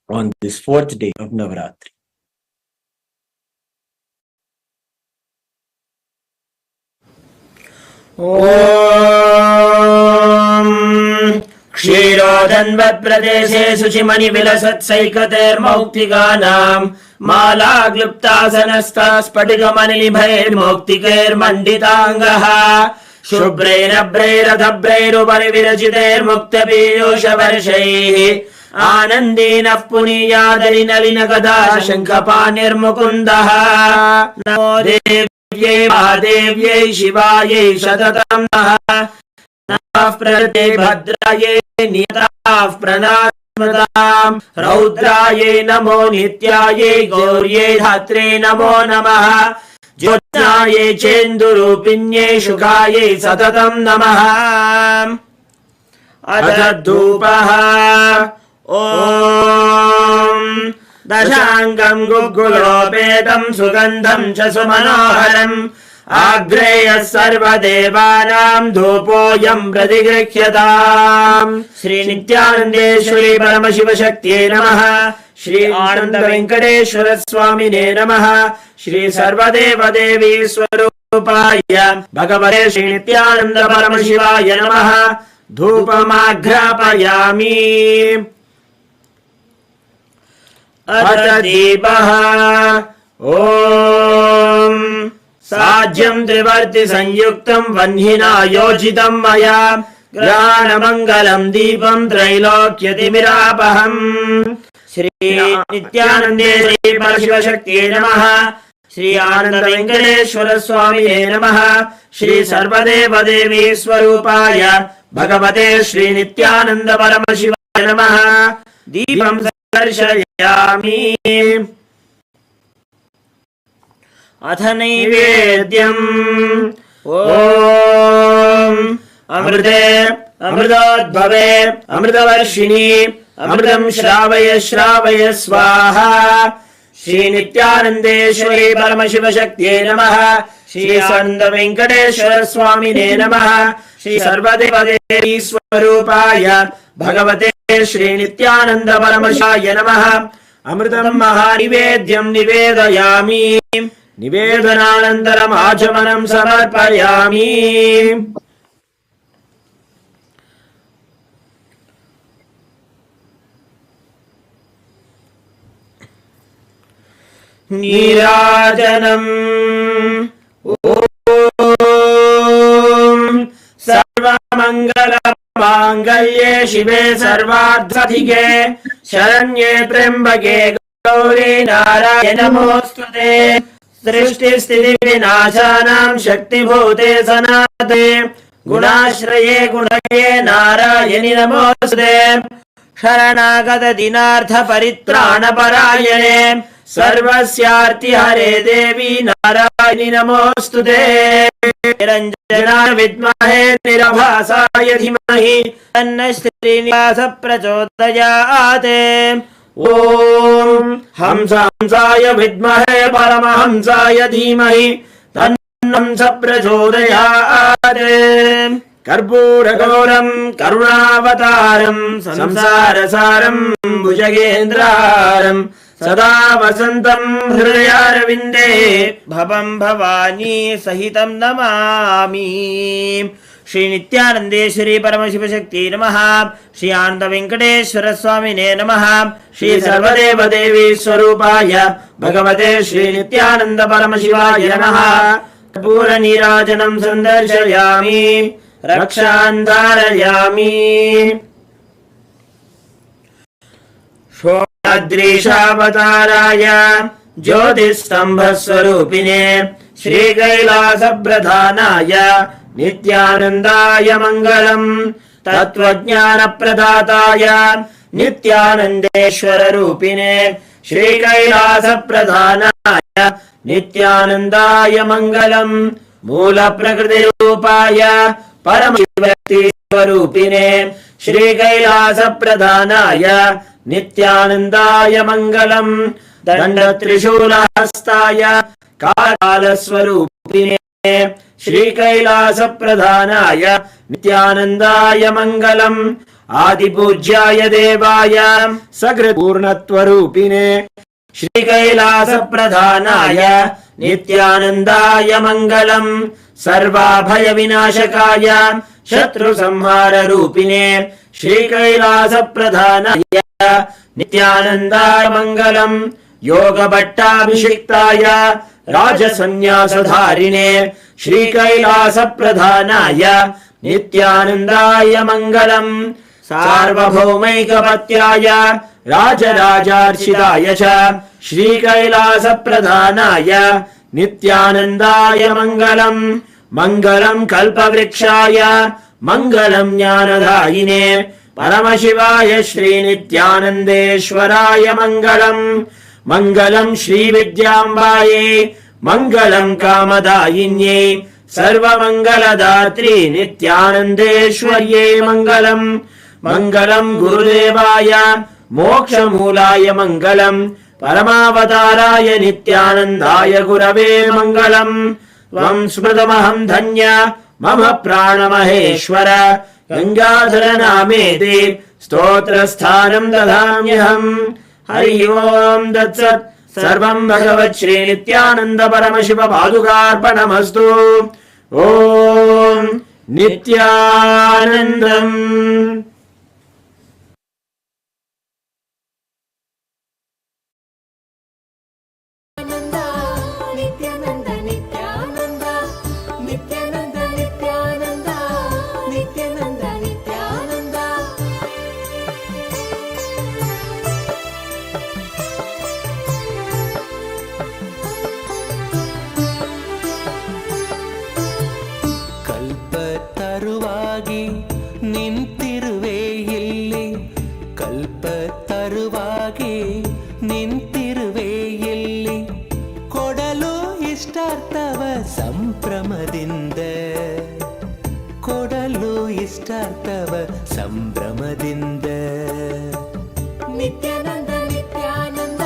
on this fourth day of Navaratri. ॐ क्षीरोदन्वत्प्रदेशे शुचिमणिविलसत्सैकतेर्मौक्तिकानाम् मालाग्लुप्तासनस्ता स्फटिकमणिनिभैर्मौक्तिकैर्मण्डिताङ्गः शुभ्रैरभ्रैरधभ्रैरुपरि विरचितैर्मुक्तपीयूषवर्षैः आनन्देनः पुनीयादरिनलिनगदा शङ्खपाणिर्मुकुन्दः नमो देव्यै महादेव्यै शिवायै सततं नमः प्रकृते भद्रायै नियताः प्रणामताम् रौद्रायै नमो नित्यायै गौर्यै धात्रे नमो नमः ज्योत्स्नायै चेन्दुरूपिण्यै शुकायै सततं नमः अथ धूपः ॐ दशाङ्गम् गुग्गुलोपेतं सुगन्धं च सुमनोहरम् आग्रेयः सर्वदेवानां धूपोऽयं प्रतिगृह्यताम् श्री नित्यानन्देश्वरी परमशिवशक्त्यै नमः श्री आनन्द वेङ्कटेश्वर स्वामिने नमः श्री सर्वदेवदेवी स्वरूपाय भगवते श्री नित्यानन्द परमशिवाय नमः धूपमाघ्रापयामि अथ दीपः ॐ साज्यं त्रिवर्ति संयुक्तं वह्निना योजितं मया ग्रहाणमङ्गलं दीपं त्रैलोक्यतिमिरापहम् श्री नित्यानन्देश्वरी परमशिवशक्त्यै नमः श्री आनन्द वेङ्कटेश्वर स्वामिने नमः श्री सर्वदेवदेवी स्वरूपाय भगवते श्री नित्यानन्द परमशिवाय नमः दीपं दर्शयामि अथ नैवेद्यम् ॐ अमृते अमृतोद्भवे अमृतवर्षिणि अमृतं श्रावय श्रावय स्वाहा श्री नित्यानन्देश्वरी परमशिवशक्त्यै नमः श्री आनन्द वेङ्कटेश्वर स्वामिने नमः श्री सर्वदेवदेवी स्वरूपाय भगवते श्री नित्यानन्द परमशिवाय नमः अमृतं महानिवेद्यं निवेदयामि निवेदनानन्तरम् आचमनं समर्पयामि नीराजनम् ॐ सर्वमङ्गलमाङ्गल्ये शिवे सर्वार्थसाधिके शरण्ये त्र्यम्बके गौरी नारायणि नमोऽस्तुते सृष्टिस्थितिविनाशानां शक्तिभूते सनातने गुणाश्रये गुणये नारायणि नमोऽस्तुते शरणागत दिनार्थ परित्राणपरायणे सर्वस्यार्तिहरे देवी नारायणि नमोऽस्तुते निरञ्जनाय विद्महे निरभासाय धीमहि तन्नः श्रीनिवास प्रचोदयात् ॐ हंसाय विद्महे परमहंसाय धीमहि तन्नः प्रचोदयात् कर्पूरगौरं करुणावतारं संसारसारं भुजगेन्द्रहारं सदा वसन्तं हृदयारविन्दे भवं भवानी सहितं नमामि श्री नित्यानन्देश्वरी परमशिवशक्त्यै नमः श्री आनन्द वेङ्कटेश्वर स्वामिने नमः श्री सर्वदेवदेवी स्वरूपाय भगवते श्री नित्यानन्द परमशिवाय नमः कर्पूरनीराजनं सन्दर्शयामि रक्षान् धारयामि षोडद्रीशावताराय ज्योतिस्तम्भस्वरूपिणे श्रीकैलासप्रधानाय नित्यानन्दाय मङ्गलम् तत्त्वज्ञानप्रदाताय नित्यानन्देश्वररूपिणे श्रीकैलासप्रधानाय नित्यानन्दाय मङ्गलम् मूलप्रकृतिरूपाय परमशिवशक्तिस्वरूपिणे श्रीकैलासप्रधानाय नित्यानन्दाय मङ्गलम् दण्डत्रिशूलहस्ताय कालस्वरूपिणे श्रीकैलासप्रधानाय नित्यानन्दाय मङ्गलम् आदिपूज्याय देवाय सकृत्पूर्णत्वरूपिणे श्रीकैलासप्रधानाय नित्यानन्दाय मङ्गलम् सर्वाभयविनाशकाय शत्रुसंहाररूपिणे श्रीकैलासप्रधानाय नित्यानन्दाय मङ्गलम् योगभट्टाभिषिक्ताय राजसन्न्यासधारिणे श्रीकैलासप्रधानाय नित्यानन्दाय मङ्गलम् सार्वभौमैकपत्याय राजराजार्चिताय च श्रीकैलासप्रधानाय नित्यानन्दाय मङ्गलम् मङ्गलम् कल्पवृक्षाय मङ्गलम् ज्ञानदायिने परमशिवाय श्रीनित्यानन्देश्वराय मङ्गलम् मङ्गलम् श्रीविद्याम्बायै मङ्गलम् कामदायिन्यै सर्वमङ्गलदात्री नित्यानन्देश्वर्यै मङ्गलम् मङ्गलम् गुरुदेवाय मोक्षमूलाय मङ्गलम् परमावताराय नित्यानन्दाय गुरवे मङ्गलम् त्वम् स्मृतमहम् धन्य मम प्राणमहेश्वर गङ्गाधर नामेति स्तोत्रस्थानम् ददाम्यहम् हरि ओम् तत्सत् सर्वम् भगवत् श्री नित्यानन्द परमशिव पादुकार्पणमस्तु ओम् नित्यानन्दम् ಕಲ್ಪತರುವಾಗಿ ನಿಂತಿರುವೆ ಇಲ್ಲಿ ಕಲ್ಪತರುವಾಗಿ ನಿಂತಿರುವೆ ಇಲ್ಲಿ ಕೊಡಲು ಇಷ್ಟಾರ್ಥವ ಸಂಭ್ರಮದಿಂದ ಕೊಡಲು ಇಷ್ಟಾರ್ಥವ ಸಂಭ್ರಮದಿಂದ ನಿತ್ಯಾನಂದ ನಿತ್ಯಾನಂದ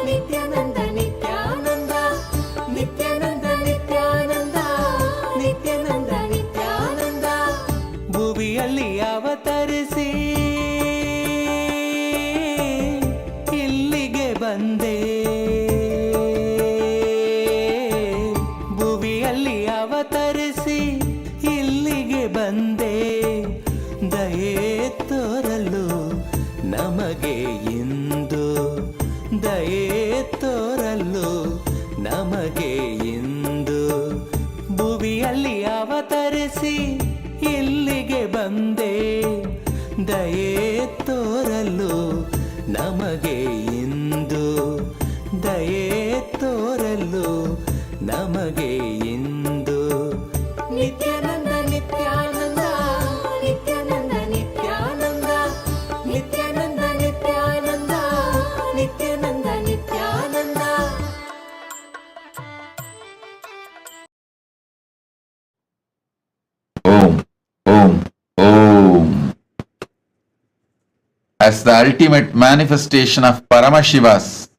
ನಿತ್ಯಾನಂದ ನಿತ್ಯಾನಂದ ನಿತ್ಯಾನಂದ ನಿತ್ಯಾನಂದ ನಿತ್ಯಾನಂದ ನಿತ್ಯಾನಂದ ಭುವಿಯಲ್ಲಿ ಅವತರಿಸಿ ಇಲ್ಲಿಗೆ ಬಂದೆ ಭುವಿಯಲ್ಲಿ ಅವತರಿಸಿ ಇಲ್ಲಿಗೆ ಬಂದೆ ದಯೆ ತೋರಲು ನಮಗೆ ಇಂದು ದಯೆ ತೋರಲು ನಮಗೆ ಇಂದು ಭುವಿಯಲ್ಲಿ ಅವತರಿಸಿ ಇಲ್ಲಿಗೆ ಬಂದೆ ದಯೆ ತೋರಲು ನಮಗೆ ಇಂದು ದಯೆ ತೋರಲು ನಮಗೆ ಇಂದು Nithyananda Nithyananda Nithyananda Nithyananda Nithyananda Nithyananda Nithyananda Nithyananda Om, Om, Om. As the ultimate manifestation of Paramashiva's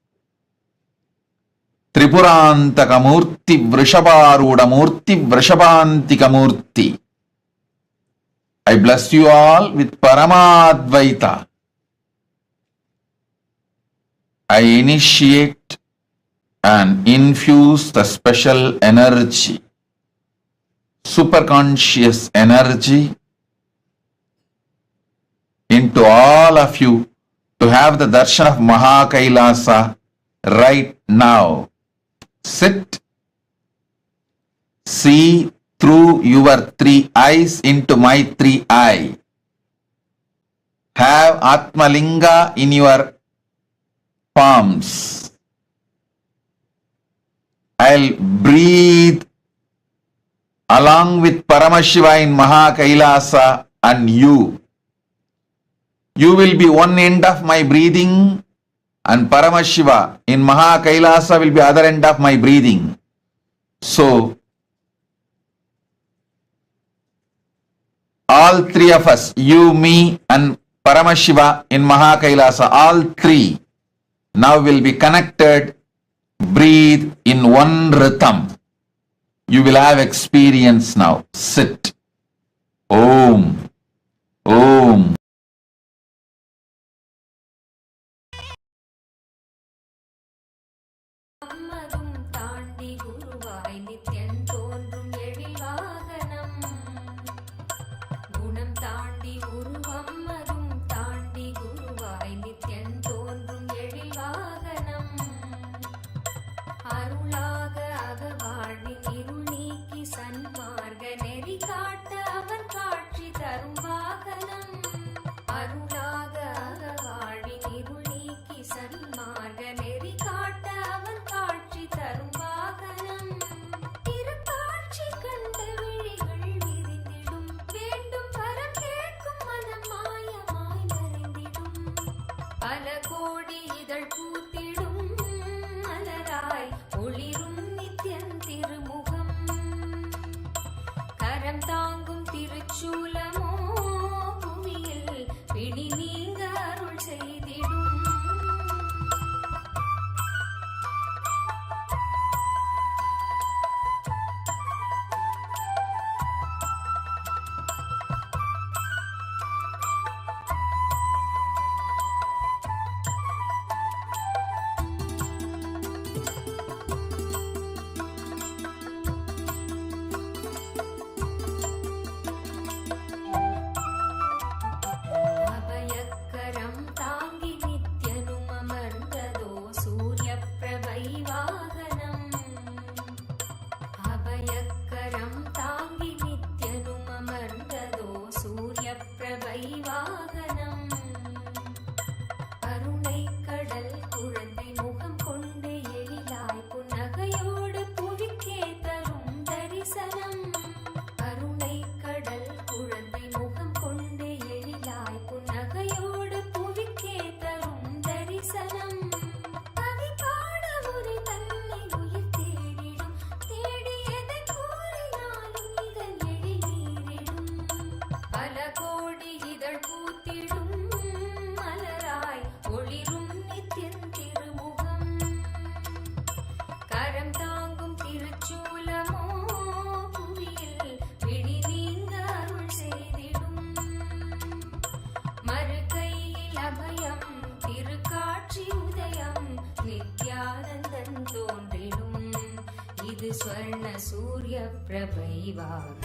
Tripurantaka Murthy Vrishabharuda Murthy Vrishabhantika Murthy, I bless you all with Paramadvaita. I initiate and infuse the special energy, superconscious energy, into all of you to have the darshan of Mahakailasa right now. Sit, see through your three eyes into my three eyes. Have Atmalinga in your palms. I'll breathe along with Paramashiva in Mahakailasa and you. You will be one end of my breathing and Paramashiva in Mahakailasa will be other end of my breathing. So, all three of us, you, me and Paramashiva in Mahakailasa, all three now will be connected, breathe in one rhythm. You will have experience now. Sit. Om. Om. அம்மரும் தாண்டி குருவாய் நித்யன் தோன்றும் எழில் வாகனம் குணம் தாண்டி உருவம்மரும் தாண்டி குருவாய் நித்யன் தோன்றும் எழில் வாகனம் கரம் தாங்கும் திருச்சூலமோ புவியில் பிடி நீங்க அருள் செய்திடும். அபயக்கரம் தாங்கி நித்யனும் அமர்ந்ததோ சூரிய பிரபை வாகனம். அபயக்கரம் தாங்கி நித்யனும் அமர்ந்ததோ சூரிய பிரபை வாகனம். கருணை கடல் குழந்தை முகம் கொண்டு எழிலாய் புன்னகையோடு புவிக்கே தரும் தரிசனம். கருணை கடல் குழந்தை முகம் கொண்டு எழிலாய் புன்னகையோடு புவிக்கே தரும் தரிசனம். கவி பாட உரை தன்னை உயிர் தேடிடும், தேடியதை கூறினாலும் இதழ் எழிலீரிடும். பல கோடி இதழ் பூத்திடும் மலராய் ஒளிரும் நித்தியன் திருமுகம். கரம் தாங்கும் திருச்சூலமோ புவியில் பிடி நீங்க அருள் செய்திடும். மறுகையில் அபயம் திருக்காட்சி உதயம் நித்யானந்தன் தோன்றிடும். இது ஸ்வர்ண சூரிய பிரபை வாகனம்.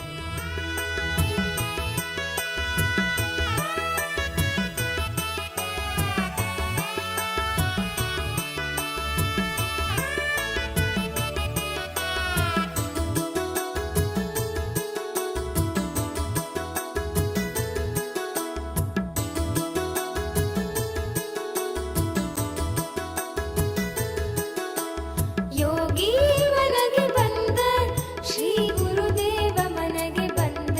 ಯೋಗಿ ಮನಗೆ ಬಂದ ಶ್ರೀ ಗುರುದೇವ ಮನಗೆ ಬಂದ.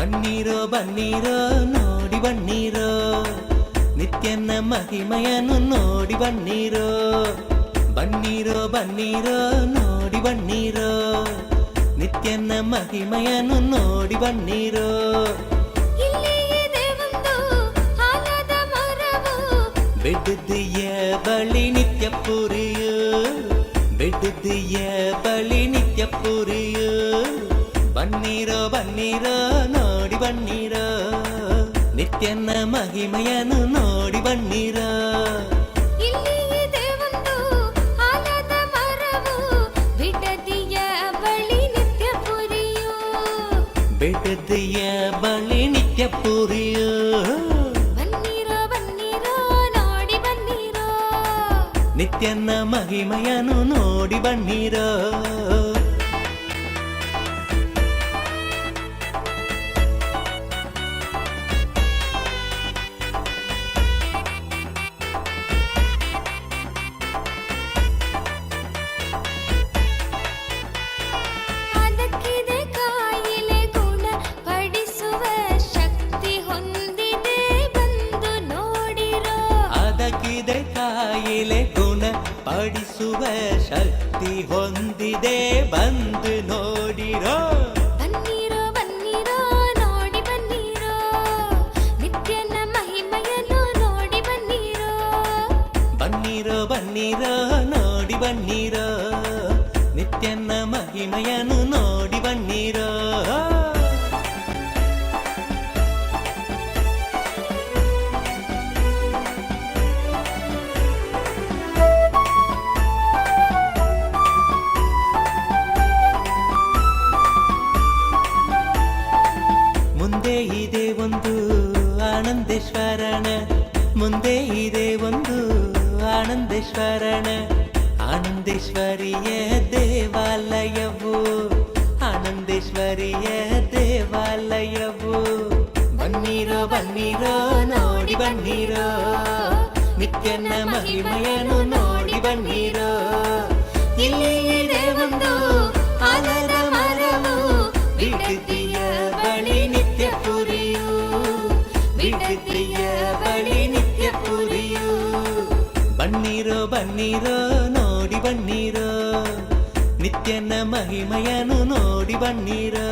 ಬನ್ನೀರೋ ಬನ್ನೀರೋ ನೋಡಿ ಬನ್ನೀರೋ ನಿತ್ಯನ ಮಹಿಮೆಯನ್ನು ನೋಡಿ ಬನ್ನೀರೋ ಬನ್ನೀರೋ ಬನ್ನೀರೋ ನೋಡಿ ಬನ್ನೀರೋ ನಿತ್ಯನ ಮಹಿಮೆಯನ್ನು ನೋಡಿ ಬನ್ನೀರೋ ಬೆಟ್ಟದಿಯ ಬಳಿ ನಿತ್ಯ ಪುರಿಯು ಬೆಟ್ಟದಿಯ ಬಳಿ ನಿತ್ಯ ಪುರಿಯು ಬನ್ನೀರೋ ಬನ್ನೀರೋ ನೋಡಿ ಬನ್ನೀರೋ ನಿತ್ಯನ ಮಹಿಮೆಯನ್ನು ನೋಡಿ ಬನ್ನೀರೋ ಬೆಟ್ಟದಿಯ ಬಳಿ ನಿತ್ಯ ಪುರಿಯು ನಿತ್ಯನ ಮಹಿಮೆಯನ್ನು ನೋಡಿ ಬನ್ನೀರೋ ಕಾಯಿಲೆ ಗುಣ ಪಡಿಸುವ ಶಕ್ತಿ ಹೊಂದಿದೆ ಬಂದು ನೋಡಿರೋ ಬನ್ನೀರೋ ಬನ್ನೀರೋ ನೋಡಿ ಬನ್ನೀರೋ ನಿತ್ಯನ ಮಹಿಮೆಯನ್ನು ನೋಡಿ ಬನ್ನೀರೋ ಬನ್ನೀರೋ ಬನ್ನೀರೋ ನೋಡಿ ಬನ್ನೀರೋ ನಿತ್ಯನ ಮಹಿಮೆಯನ್ನು ನೋಡಿ ಬನ್ನೀರೋ ಮುಂದೆ ಇದೆ ಒಂದು ಆನಂದೇಶ್ವರನ ಮುಂದೆ ಇದೆ ಒಂದು ಆನಂದೇಶ್ವರನ ಆನಂದೇಶ್ವರಿಯ ದೇವಾಲಯವು ಆನಂದೇಶ್ವರಿಯ ದೇವಾಲಯವು ಬನ್ನೀರೋ ಬನ್ನೀರೋ ನೋಡಿ ಬನ್ನೀರೋ ನಿತ್ಯನ ಮಹಿಮೆಯನ್ನು ನೋಡಿ ಬನ್ನೀರೋ ಇಲ್ಲಿ ಇದೆ ಒಂದು ಆಲದ ಮರವು ಬಿಡದಿಯ ಬಳಿ ನಿತ್ಯ ಪುರಿಯು ಬಿಡದಿಯ ಬಳಿ ನಿತ್ಯ ಪುರಿಯು ಬನ್ನೀರೋ ಬನ್ನೀರೋ ನೋಡಿ ಬನ್ನೀರೋ ನಿತ್ಯನ ಮಹಿಮೆಯನ್ನು ನೋಡಿ ಬನ್ನೀರೋ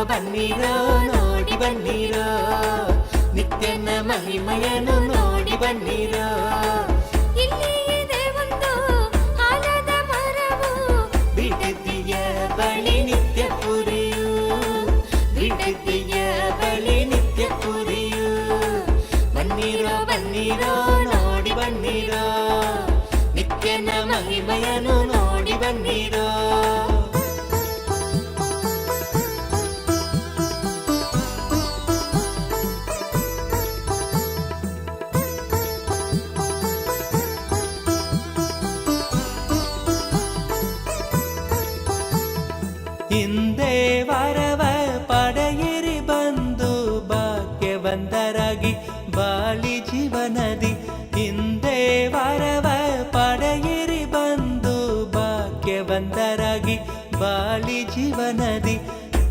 ಬನ್ನೀರೋ ನೋಡಿ ಬನ್ನೀರೋ ನಿತ್ಯನ ಮಹಿಮೆಯನ್ನು ನೋಡಿ ಬನ್ನೀರೋ ಇಲ್ಲಿ ಇದೆ ಒಂದು ಆಲದ ಮರವು ಬಿಡದಿಯ ಬಳಿ ನಿತ್ಯ ಪುರಿಯು ಬಿಡದಿಯ ಬಳಿ ನಿತ್ಯ ಪುರಿಯು ಬನ್ನೀರೋ ಬನ್ನೀರೋ ನೋಡಿ ಬನ್ನೀರೋ ನಿತ್ಯನ ಮಹಿಮೆಯನ್ನು ನೋಡಿ ಬನ್ನೀರೋ ಹಿಂದೆ ವರವ ಪಡೆಯಿರಿ ಬಂದು ಭಾಗ್ಯವಂತರಾಗಿ ಬಾಳಿ ಜೀವನದಿ ಹಿಂದೆ ವರವ ಪಡೆಯಿರಿ ಬಂದು ಭಾಗ್ಯವಂತರಾಗಿ ಬಾಳಿ ಜೀವನದಿ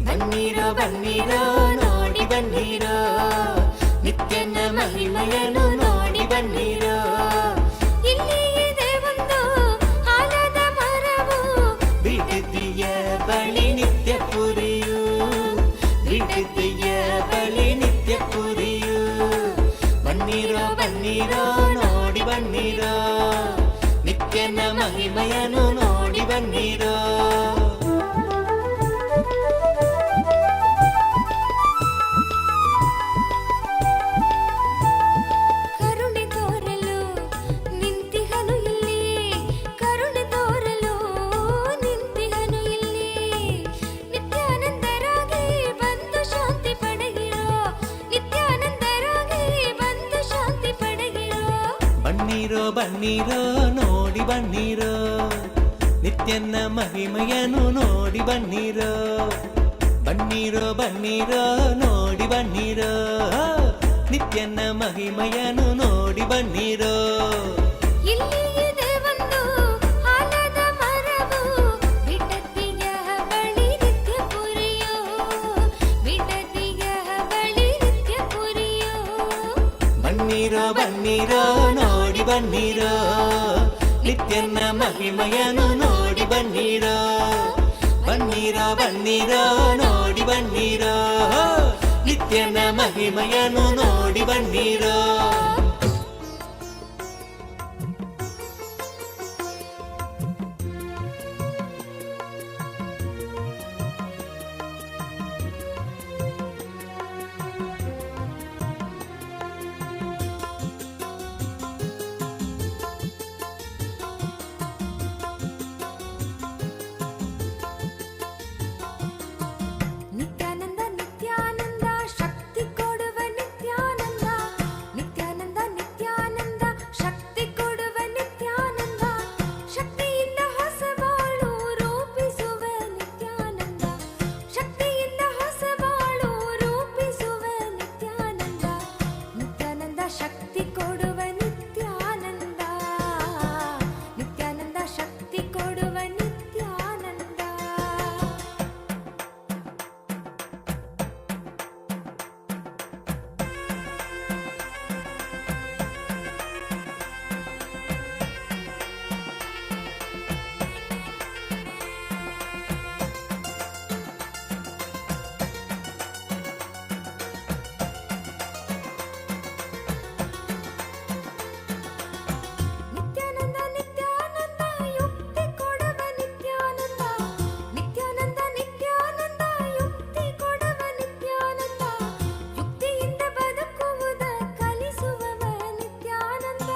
ಬನ್ನೀರೋ ಬನ್ನೀರೋ ನೋಡಿ ಬನ್ನೀರೋ ನಿತ್ಯನ ಮಹಿಮೆಯನ್ನು ನೋಡಿ ಬನ್ನೀರೋ ಇಲ್ಲಿ ಇದೆ ಒಂದು ಆಲದ ಮರವು ಬಿಡದಿಯ ಬಳಿ ನಿತ್ಯ ಪುರಿಯು ಬಿಡದಿಯ ಬಳಿ ನಿತ್ಯ ಪುರಿಯು ಬನ್ನೀರೋ ಬನ್ನೀರೋ ನೋಡಿ ಬನ್ನೀರೋ ನಿತ್ಯನ ಮಹಿಮೆಯನ್ನು ನೋಡಿ ಬನ್ನೀರೋ ಕರುಣೆ ತೋರಲು ನಿಂತಿಹನು ಇಲ್ಲಿ ಕರುಣೆ ಬನ್ನಿರೋ ನೋಡಿ ಬನ್ನಿರೋ ನಿತ್ಯನ ಮಹಿಮೆಯನ್ನು ನೋಡಿ ಬನ್ನಿರೋ ಬನ್ನಿರೋ ಬನ್ನಿರೋ ನೋಡಿ ಬನ್ನಿರೋ ನಿತ್ಯನ ಮಹಿಮೆಯನ್ನು ನೋಡಿ ಬನ್ನಿರೋ ಇಲ್ಲಿ ಇದೆ ಒಂದು ಆಲದ ಮರವು ಬಿಡದಿಯ ಬಳಿ ನಿತ್ಯ ಪುರಿಯೋ ಬಿಡದಿಯ ಬಳಿ ನಿತ್ಯ ಪುರಿಯೋ ಬನ್ನಿರೋ ಬನ್ನಿರೋ ನೋಡಿ ಬನ್ನಿರೋ ನಿತ್ಯನ ಮಹಿಮೆಯನ್ನು ನೋಡಿ ಬನ್ನಿರೋ ಬನ್ನಿರೋ ಬನ್ನಿರೋ ನೋಡಿ ಬನ್ನಿರೋ ನಿತ್ಯನ ಮಹಿಮೆಯನ್ನು ನೋಡಿ ಬನ್ನಿರೋ ನಿತ್ಯಾನಂದ ನಿತ್ಯಾನಂದ ಶಕ್ತಿ ಕೊಡುವ ನಿತ್ಯಾನಂದ ನಿತ್ಯಾನಂದ ನಿತ್ಯಾನಂದ ಶಕ್ತಿ ಕೊಡುವ ನಿತ್ಯಾನಂದ ಶಕ್ತಿಯಿಂದ ಹೊಸ ಬಾಳು ರೂಪಿಸುವ ನಿತ್ಯಾನಂದ ಶಕ್ತಿಯಿಂದ ಹೊಸ ಬಾಳು ರೂಪಿಸುವ ನಿತ್ಯಾನಂದ ನಿತ್ಯಾನಂದ ಶಕ್ತಿ ಕೊಡುವ ನಿತ್ಯಾನಂದ ನಿತ್ಯಾನಂದ ಶಕ್ತಿ ಕೊಡುವ ನಿತ್ಯಾನಂದ ನಿತ್ಯಾನಂದ ನಿತ್ಯಾನಂದ ಯುಕ್ತಿ ಕೊಡುವ ನಿತ್ಯಾನಂದ ನಿತ್ಯಾನಂದ ನಿತ್ಯಾನಂದ ಯುಕ್ತಿ ಕೊಡುವ ನಿತ್ಯಾನಂದ ಯುಕ್ತಿಯಿಂದ ಬದುಕುವುದ ಕಲಿಸುವವ ನಿತ್ಯಾನಂದ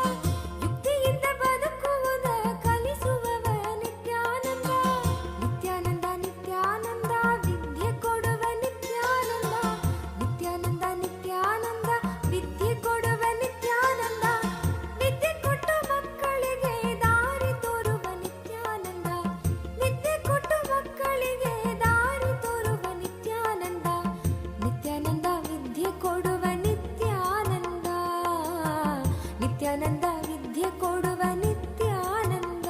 ಯುಕ್ತಿಯಿಂದ ಬದುಕುವುದ ಕಲಿಸುವವ ನಿತ್ಯಾನಂದ ನಿತ್ಯಾನಂದ ನಿತ್ಯಾನಂದ ವಿದ್ಯೆ ಕೊಡುವ ನಿತ್ಯಾನಂದ ನಿತ್ಯಾನಂದ ನಿತ್ಯಾನಂದ ವಿದ್ಯೆ ಕೊಡುವ ನಿತ್ಯಾನಂದ ವಿದ್ಯೆ ಕೊಟ್ಟು ಮಕ್ಕಳಿಗೆ ದಾರಿ ತೋರುವ ನಿತ್ಯಾನಂದ ವಿದ್ಯೆ ಕೊಟ್ಟು ಮಕ್ಕಳಿಗೆ ದಾರಿ ತೋರುವ ನಿತ್ಯಾನಂದ ನಿತ್ಯಾನಂದ ವಿದ್ಯೆ ಕೊಡುವ ನಿತ್ಯಾನಂದ ನಿತ್ಯಾನಂದ ವಿದ್ಯೆ ಕೊಡುವ ನಿತ್ಯಾನಂದ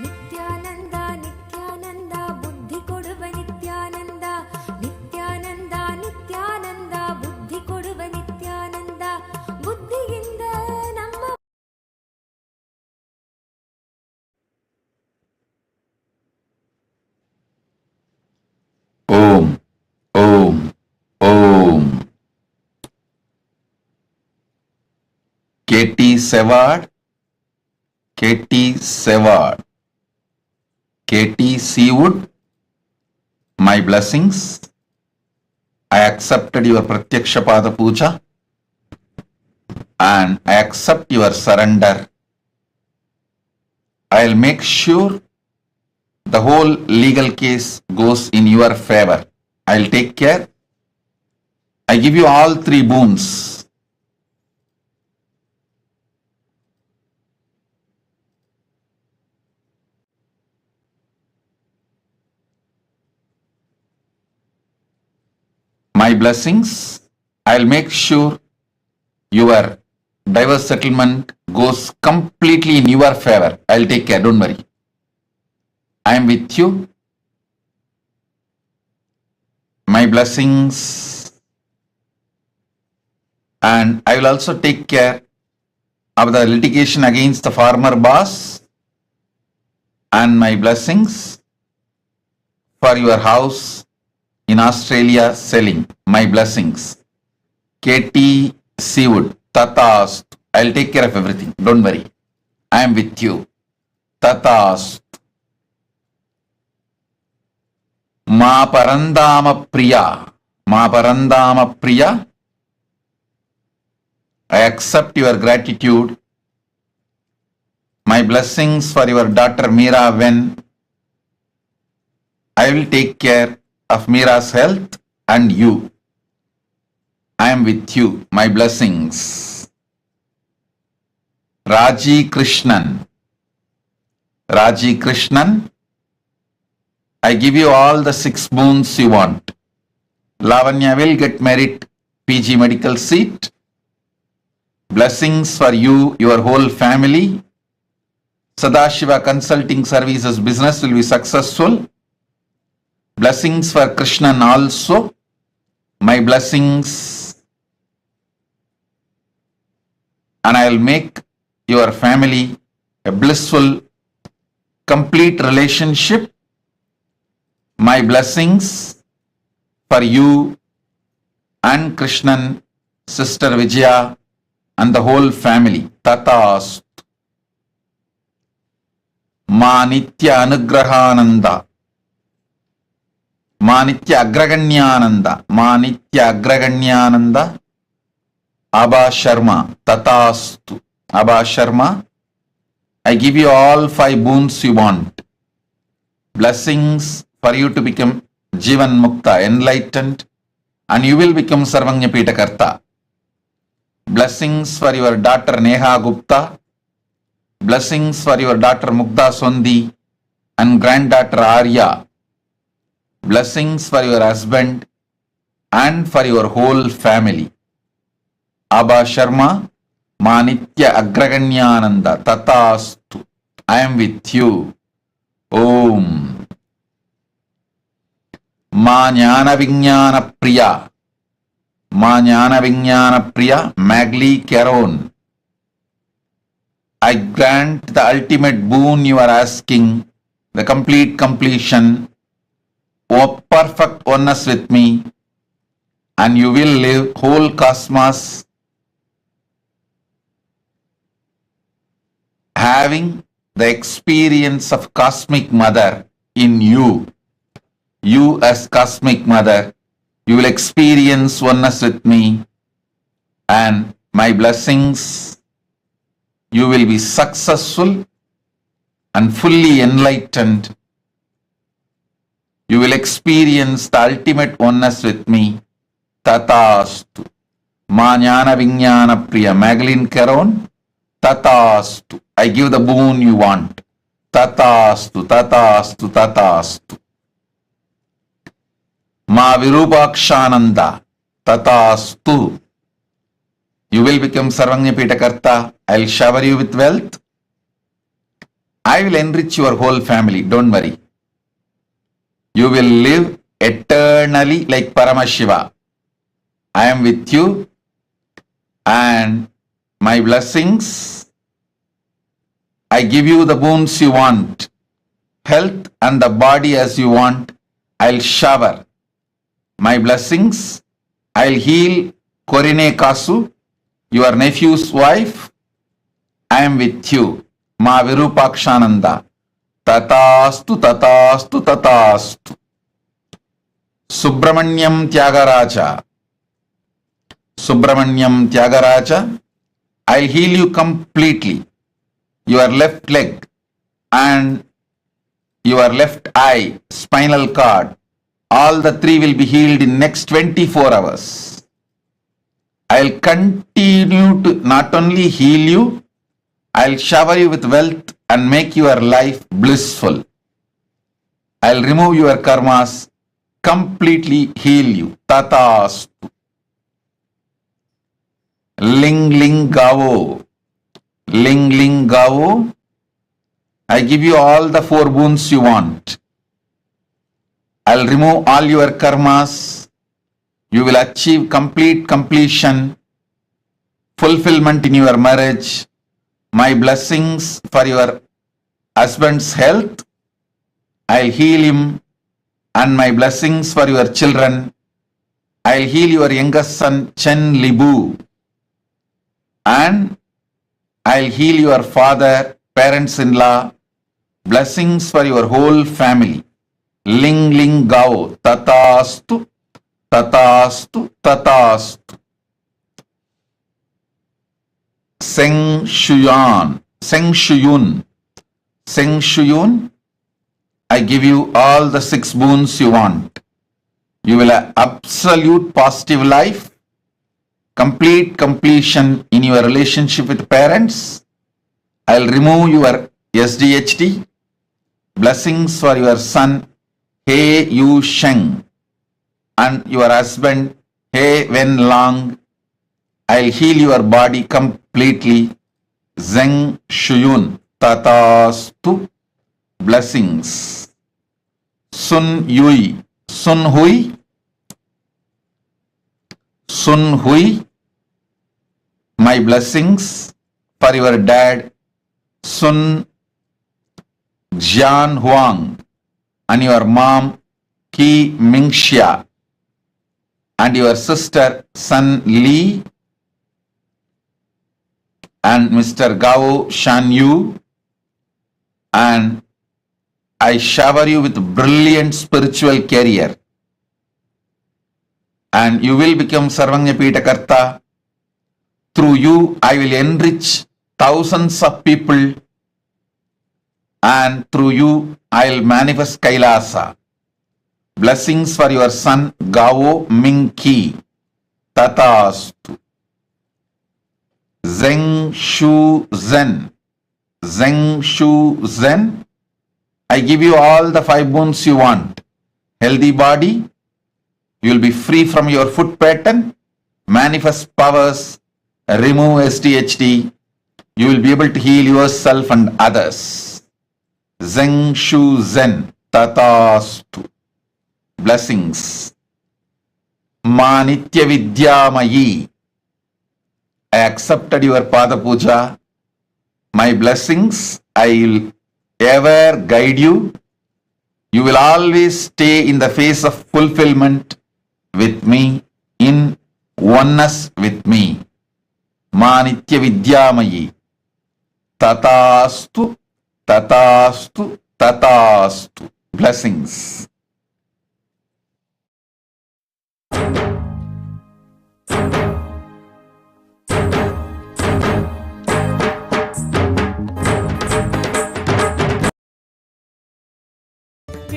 ನಿತ್ಯಾನಂದ ನಿತ್ಯಾನಂದ ಬುದ್ಧಿ ಕೊಡುವ ನಿತ್ಯಾನಂದ ನಿತ್ಯಾನಂದ ನಿತ್ಯಾನಂದ ಬುದ್ಧಿ ಕೊಡುವ ನಿತ್ಯಾನಂದ ಬುದ್ಧಿಯಿಂದ ನಮ್ಮ ಓಂ ಓಂ ಓಂ KT Sevard, KT Sevard, KT Seawood, my blessings. I accepted your Pratyaksha Pada Puja and I accept your surrender. I'll make sure the whole legal case goes in your favor. I'll take care. I give you all three boons. My blessings, I'll make sure your divorce settlement goes completely in your favor. I'll take care, don't worry. I am with you. My blessings, and I will also take care of the litigation against the former boss, and my blessings for your house in Australia selling. My blessings. KT Seawood, Tatast. I'll take care of everything. Don't worry. I am with you. Tatast. Ma Parandama Priya. Ma Parandama Priya. accept your gratitude. My blessings for your daughter Meera when I will take care of Meera's health and you. I am with you. My blessings. Raji Krishnan. Raji Krishnan, I give you all the 6 boons you want. Lavanya will get merit PG medical seat. Blessings for you, your whole family. Sadashiva Consulting Services business will be successful. Blessings for Krishnan also. My blessings. And I will make your family a blissful, complete relationship. My blessings for you and Krishnan, Sister Vijaya, and the whole family. Tatast. Ma Nitya Anugrahananda. Ma Nitya Agraganyananda. Ma Nitya Agraganyananda. Abha Sharma. Tatastu. Abha Sharma, I give you all 5 boons you want. Blessings for you to become Jivan Mukta, enlightened, and you will become Sarvanya Pitakarta. Blessings for your daughter Neha Gupta. Blessings for your daughter Mukta Sondi and granddaughter Arya. Blessings for your husband and for your whole family. Abha Sharma, Ma Nitya Agraganyananda Tatastu. I am with you. Om. Ma Jnana Vijnana Priya. Ma Jnana Vijnana Priya Magli Caron. I grant the ultimate boon you are asking, the complete completion, O perfect oneness with me, and you will live whole cosmos having the experience of Cosmic Mother in you. You as Cosmic Mother, you will experience oneness with me and my blessings. You will be successful and fully enlightened. You will experience the ultimate oneness with me. Tatastu. Ma Jnana Vijnana Priya Magdalene Caron. Tatastu. I give the boon you want. Tatastu, Tatastu, Tatastu. Ma Virupakshananda. Tatastu. You will become Sarvanya Pitakarta. I will shower you with wealth. I will enrich your whole family. Don't worry. You will live eternally like Paramashiva. I am with you and my blessings. I give you the boons you want, health and the body as you want. I'll shower my blessings. I'll heal Korine Kasu, your nephew's wife. I am with you. Ma Virupakshananda. Tatastu, Tatastu, Tatastu. Subramanyam Tyagaraja. Subramanyam Tyagaraja. I'll heal you completely. Your left leg and your left eye, spinal cord, all the 3 will be healed in next 24 hours. I'll continue to not only heal you, I'll shower you with wealth and make your life blissful. I'll remove your karmas, completely heal you. Tatastu. Ling Ling Gavo. Ling Ling Gavo. I give you all the 4 boons you want. I'll remove all your karmas. You will achieve complete completion, fulfillment in your marriage. My blessings for your husband's health. I'll heal him. And my blessings for your children. I'll heal your youngest son Chen Libu. And I'll heal your father, parents-in-law. Blessings for your whole family. Ling Ling Gao. Tatastu, Tatastu, Tatastu. Seng Shuyun. Seng Shuyun. Seng Shuyun. I give you all the 6 boons you want. You will have absolute positive life, complete completion in your relationship with parents. I'll remove your SDHD. Blessings for your son, He Yu Sheng, and your husband, He Wen Long. I'll heal your body completely. Zeng Shuyun. Tatastu. Blessings. Sun Yui. Sun Hui. Sun Hui. My blessings for your dad, Sun Jian Huang, and your mom, Ki Mingxia, and your sister, Sun Li, and Mr. Gao Shan Yu, and I shower you with brilliant spiritual career, and you will become Sarvanyapita Karta. Through you, I will enrich thousands of people, and through you, I will manifest Kailasa. Blessings for your son, Gao Mingki. Tatastu. Zeng Shu Zen. Zeng Shu Zen. I give you all the 5 boons you want. Healthy body. You will be free from your foot pattern. Manifest powers. Remove SDHD. You will be able to heal yourself and others. Zeng Shu Zen. Tatastu. Blessings. Ma Nitya Vidyamayi. I accepted your Pada Puja. My blessings, I will ever guide you. You will always stay in the phase of fulfillment with me, in oneness with me. Ma Nitya Vidyamayi. Tatastu, Tatastu, Tatastu. Blessings.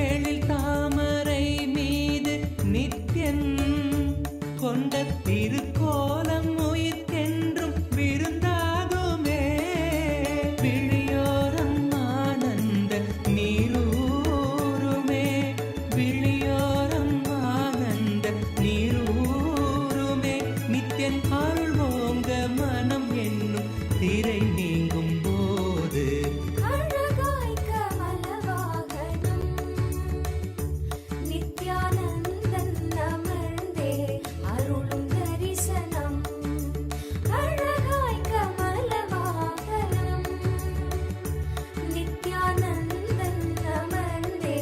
எழில் தாமரை மீது நித்யன் கொண்ட திருக்கோலம் உயிர்க்கென்றும் விருந்தாகுமே. விழியோரம் ஆனந்த நீரூருமே. விழியோரம் ஆனந்த நீரூருமே. நித்யன் அருள் ஓங்க மனம் என்னும் திரை நீங்கும் போது அழகாய் கமலவாகனம் நித்யானந்தன் அமர்ந்தே அருளும் தரிசனம். அழகாய் கமலவாகனம் நித்யானந்தன் அமர்ந்தே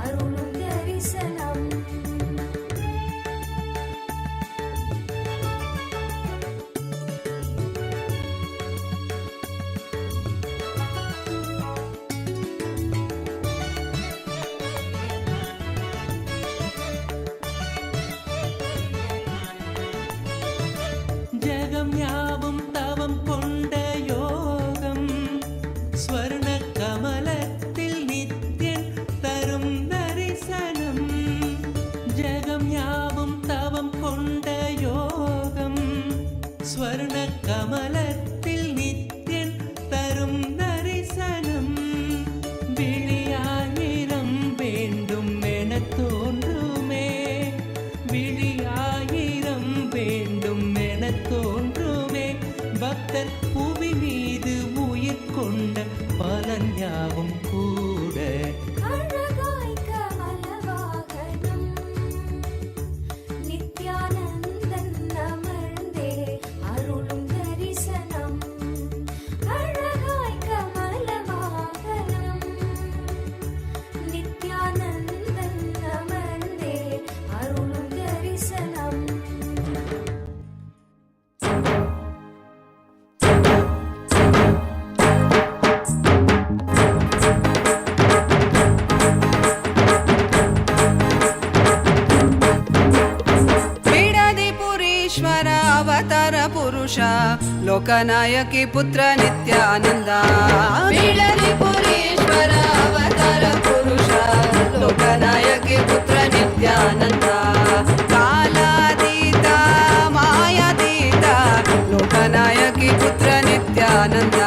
அருளும் தரிசனம். ஜகம் யாவும் தவம் கொண்ட யோகம் ஸ்வர்ண கமலத்தில் நித்யன் தரும் தரிசனம். ஜகம் யாவும் தவம் கொண்ட யோகம் ஸ்வர்ண கமலத்தில் நித்யன் தரும் தரிசனம். விழியாயிரம் வேண்டும் என தோன்றுமே. விழியாயிரம் வேண்டும் என தோன்றுமே. பக்தர் புவி மீது உயிர் கொண்ட பலன் யாவும் கூட அழகாய் கமலவாகனம் நித்யானந்தன் அமர்ந்தே அருளும் தரிசனம். அழகாய் கமலவாகனம் நித்யானந்தன் அமர்ந்தே அருளும் தரிசனம். लोकनायकी पुत्र नित्यानंद बिडलिपुरीश्वर अवतार पुरुष लोकनायकी पुत्र नित्यानंद कालातीत मायातीत लोकनायकी पुत्र नित्यानंद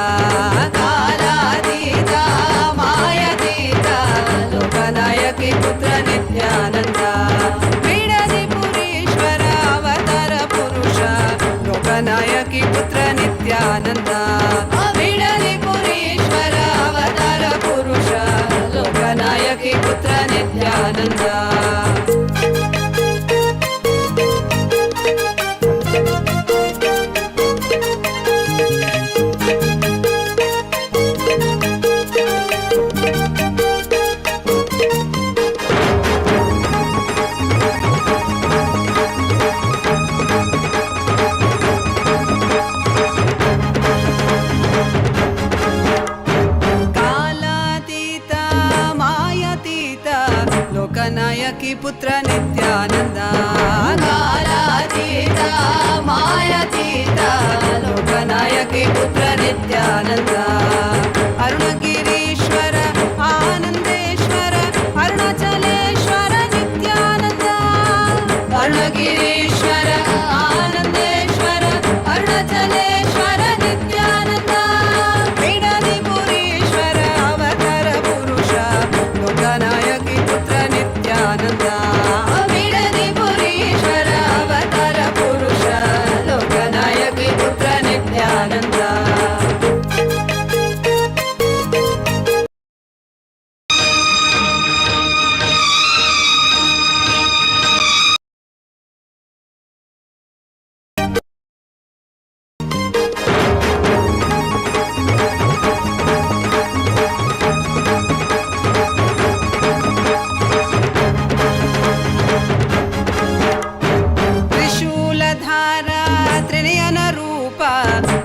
कालातीत मायातीत लोकनायकी पुत्र नित्यानंद बिडलिपुरीश्वर अवतार पुरुष लोकनायकी पुत्र नित्यानंद बिडलिपुरीश्वर अवतार पुरुष लोकनायकी पुत्र नित्यानंद लोकनायकी पुत्र नित्यानंद कालातीत मायातीत लोकनायकी पुत्र नित्यानंद अरुणगिरीश्वर आनंदेश्वर अरुणाचलेश्वर नित्यानंद अरुणगिरीश्वर आनंदेश्वर अरुणाचलेश्वर नित्यानंद बिडलिपुरीश्वर अवतार पुरुष लोकनायकी पुत्र नित्यानंद बिडलिपुरीश्वर अवतार पुरुष लोकनायकी पुत्र नित्यानंद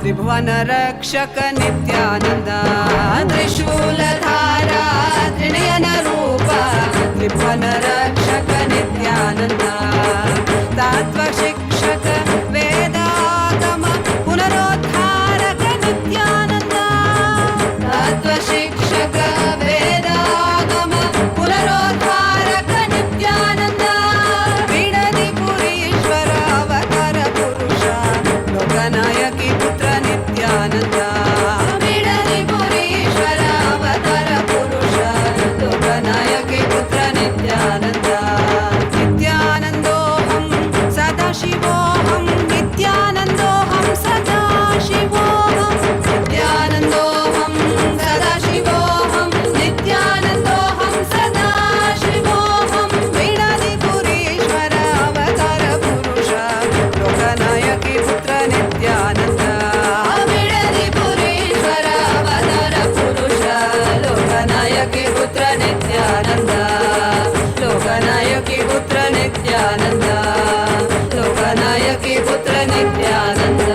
त्रिभुवन रक्षक नित्यानंद त्रिशूलधारा त्रिनयन रूप त्रिभुवन रक्षक नित्यानंद तत्व शिक्षक वेदागम पुनरोद्धारक नित्यानंद तत्व शिक्षक वेदागम पुनरोद्धारक नित्यानंद बिडलिपुरीश्वर अवतार पुरुष लोकनायकी पुत्र नित्यानंद बिडलिपुरीश्वर अवतार पुरुष लोकनायकी पुत्र नित्यानंद नित्यानंदोऽहं सदाशिवोऽहं नित्यानंदोऽहं सदाशिवोऽहं नित्यानंदोऽहं सदाशिवोऽहं नित्यानंदोऽहं सदाशिवोऽहं बिडलिपुरीश्वर अवतार पुरुष लोकनायकी पुत्र नित्यानंद बिडलिपुरीश्वर अवतार पुरुष लोकनायकी पुत्र नित्यानंद लोकनायकी पुत्र नित्यानंद लोकनायकी पुत्र नित्यानंद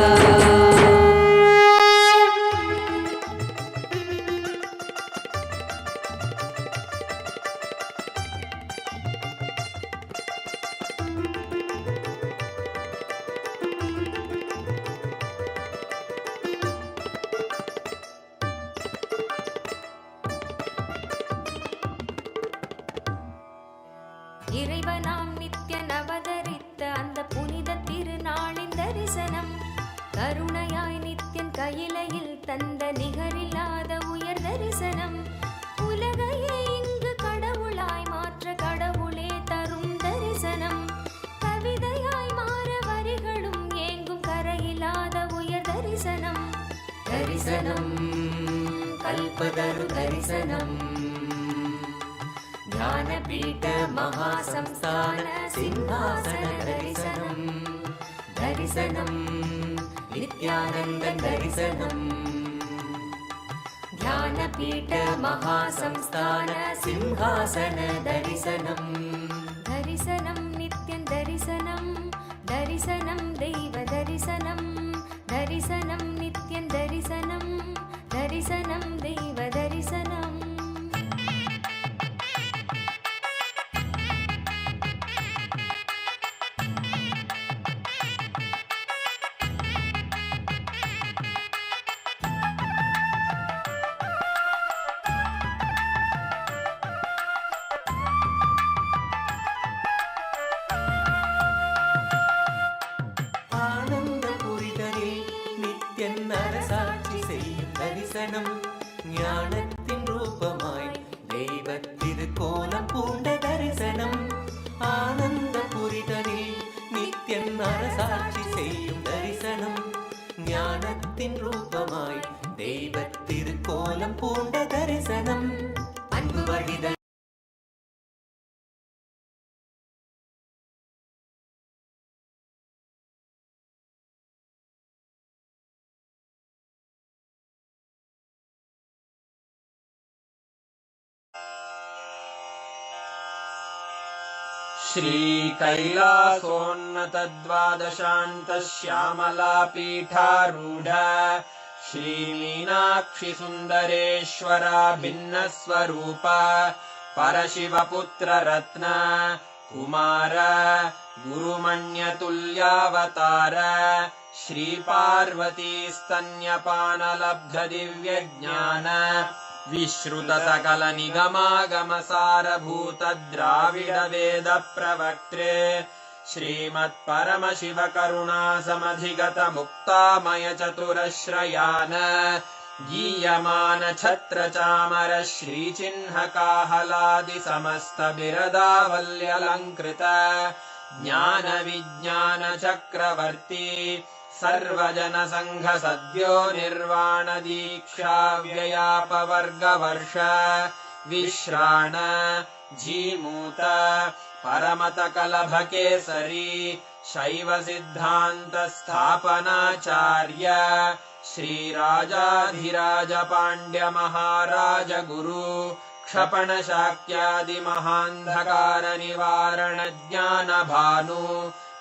இறைவனாம் நித்யன் அவதரித்த அந்த புனித திருநாளின் தரிசனம் கருணையாய் நித்யன் கையிலையில் தந்த நிகரில்லாத உயர் தரிசனம் உலகையே இங்கு கடவுளாய் மாற்ற கடவுளே தரும் தரிசனம் கவிதையாய் மாற வரிகளும் ஏங்கும் கரையில்லாத உயர் தரிசனம் தரிசனம் கல்பதரு தரிசனம் ஞானபீட மகாசம்ஸ்தான சிம்ஹாசன தரிசனம் தரிசனம் நித்யானந்த தரிசனம் ஞானபீட மகாசம்ஸ்தான சிம்ஹாசன தரிசனம் தரிசனம் நித்யன் தரிசனம் தரிசனம் தெய்வ தரிசனம் தரிசனம் நித்யன் தரிசனம் தரிசனம் தெய்வ தரிசனம் அரசாட்சி செய்யும் தரிசனம் ஞானத்தின் ரூபமாய் தெய்வ திருக்கோலம் பூண்ட தரிசனம் ஆனந்த புரிதனில் நித்தியன் அரசாட்சி செய்யும் தரிசனம் ஞானத்தின் ரூபமாய் தெய்வ திருக்கோலம் பூண்ட தரிசனம் அன்பு வழித श्रीकैलासोन्नतद्वादशान्तश्यामलापीठारूढ श्रीमीनाक्षिसुन्दरेश्वरा भिन्नस्वरूप परशिवपुत्ररत्न कुमार गुरुमण्यतुल्यावतार श्रीपार्वतीस्तन्यपानलब्धदिव्यज्ञान विश्रुत सकल निगमागमसारभूत द्राविड वेद प्रवक्त्रे श्रीमत्परमशिव करुणा समधिगत मुक्तामय चतुरश्रयान गीयमान छत्र चामर श्रीचिह्न काहलादि समस्त बिरदावल्यलङ्कृत ज्ञान विज्ञान चक्रवर्ती सर्वजन संघ सद्यो निर्वाण दीक्षा व्ययापवर्गवर्ष विश्राण जीमूत परमत कलभ केसरी शैव सिद्धांत स्थापनाचार्य श्रीराजाधिराज पाण्ड्य महाराज गुरु क्षपण शाक्यादि महान्धकार निवारण ज्ञान भानु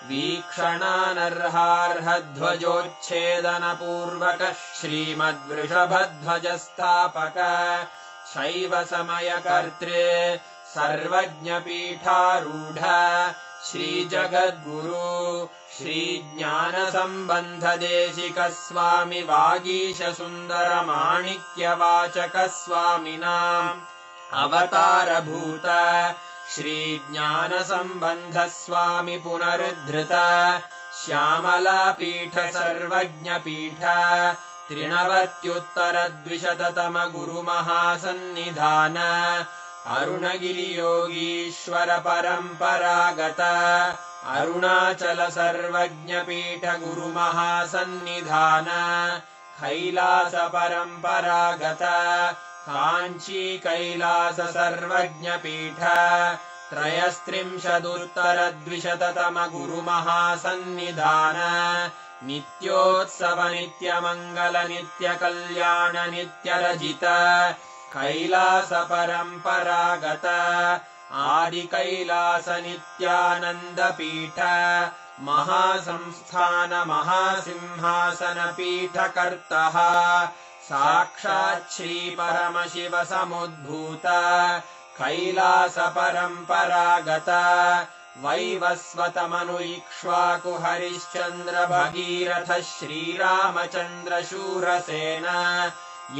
वीक्षणानर्हार्हध्वजोच्छेदन पूर्वक श्रीमद्वृषभध्वज स्थापक शैव समय कर्त्रे सर्वज्ञ पीठारूढ श्री जगद्गुरु श्री ज्ञान संबंध देशिक स्वामी वागीश सुंदर माणिक्य वाचक स्वामिनाम् अवतार भूत श्री ज्ञान संबंध स्वामी पुनरुद्धृत श्यामला पीठ सर्वज्ञ पीठ त्रिनवत्युत्तर द्विशततम गुरु महासन्निधान अरुणगिरि योगीश्वर परंपरागत अरुणाचल सर्वज्ञ पीठ गुरु महासन्निधान कैलास परंपरागत कांची कैलास सर्वज्ञ पीठ त्रयस्त्रिंशदुत्तर द्विशततम गुरु महासन्निधान नित्योत्सव नित्य मंगल नित्य कल्याण नित्य रजित कैलास परंपरागत आदि कैलास नित्यानंद पीठ महासंस्थान महासिंहासन पीठ कर्तः साक्षात् श्री परमशिव समुद्भूत कैलास परंपरागत वैवस्वत मनु इक्ष्वाकु हरिश्चंद्र भगीरथ श्रीरामचंद्र शूरसेन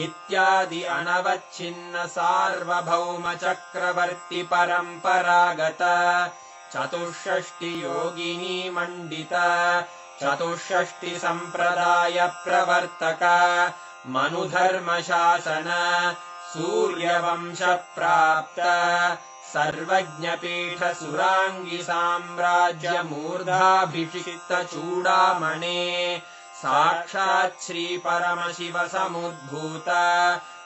इत्यादि अनवच्छिन्न सार्वभौम चक्रवर्ति परंपरागत चतुष्षष्टि योगिनी मंडित चतुष्षष्टि संप्रदाय प्रवर्तक मनुधर्म शासन सूर्यवंश प्राप्त सर्वज्ञ पीठ सुरांगी साम्राज्य मूर्धाभिषिक्त चूड़ामणे साक्षात् श्री परमशिव समुद्भूत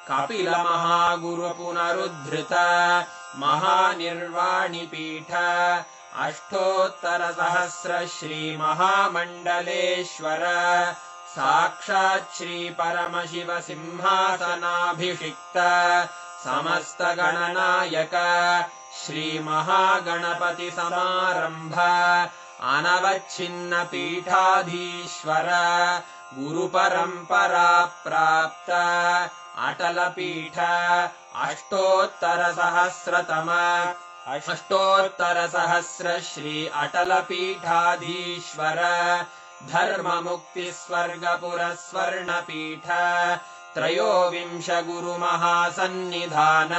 कपिल महागुरु पुनरुद्धृत महानिर्वाणि पीठ अष्टोत्तर सहस्र श्री महामंडलेश्वर साक्षात् श्री परमशिव सिंहासनाभिषिक्त समस्त गणनायक श्री महागणपति समारंभ अनवच्छिन्न पीठाधीश्वर गुरु परंपरा प्राप्त अटल पीठ अष्टोत्तर सहस्र श्री अटल पीठाधीश्वर धर्म मुक्ति स्वर्गपुर स्वर्ण पीठ त्रयोविंश गुरु महासन्निधान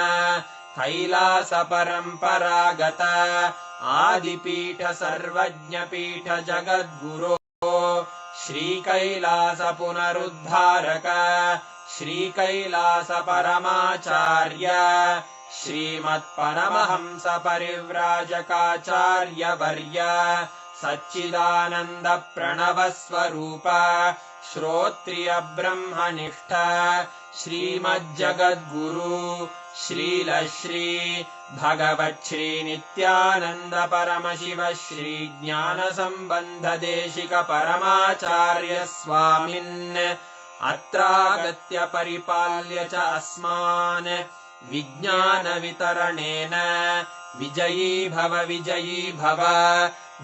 कैलास परंपरागत आदिपीठ सर्वज्ञ पीठ जगद्गुरो श्रीकैलास पुनरुद्धारक श्रीकैलास परमाचार्य श्रीमत्परमहंस परिव्राजकाचार्यवर्य सच्चिदानन्द प्रणव स्वरूप श्रोत्रिय ब्रह्मनिष्ठ श्रीमज्जगद्गुरु श्रील श्री भगवच्छ्री नित्यानन्द परमशिव श्री ज्ञान सम्बन्ध देशिक परमाचार्य स्वामिन् अत्रागत्य परिपाल्य च अस्मान् विज्ञान वितरणेन विजयी भव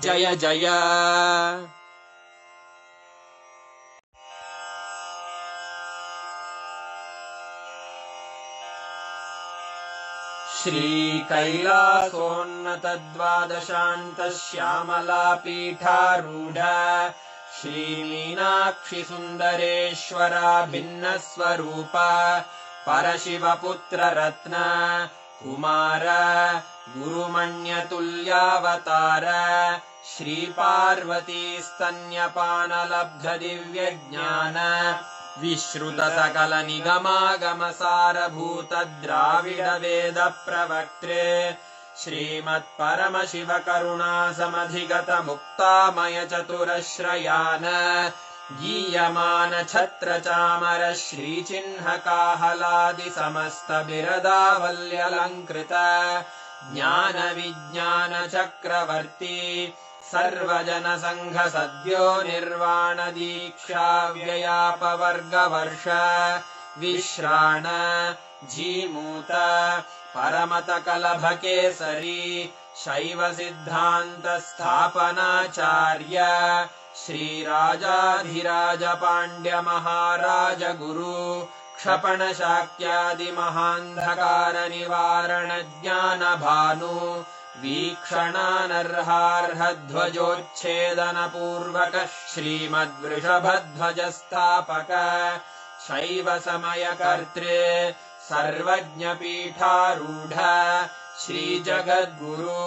जय जय। श्रीकैलासोन्नतद्वादशान्तश्यामलापीठारूढ श्रीमीनाक्षिसुन्दरेश्वरा भिन्नस्वरूप परशिवपुत्ररत्न कुमार गुरुमण्यतुल्यावतार श्रीपार्वतीस्तन्यपानलब्धदिव्यज्ञान विश्रुत सकल निगमागमसारभूत द्राविड वेद प्रवक्त्रे श्रीमत्परमशिव करुणा समधिगत मुक्तामय चतुरश्रयान गीयमान छत्र चामर श्रीचिह्न काहलादि समस्त बिरदावल्यलङ्कृत ज्ञान विज्ञान चक्रवर्ती सर्वजन संघ सद्यो निर्वाण दीक्षा व्ययापवर्गवर्ष विश्राण जीमूत परमत कलभ केसरी शैव सिद्धान्त स्थापनाचार्य श्रीराजाधिराज पाण्ड्य महाराज गुरु क्षपण शाक्यादि महान्धकार निवारण ज्ञान भानु वीक्षणानर्हार्हध्वजोच्छेदन पूर्वक श्रीमद्वृषभध्वज स्थापक शैव समय कर्त्रे सर्वज्ञ पीठारूढ श्री जगद्गुरु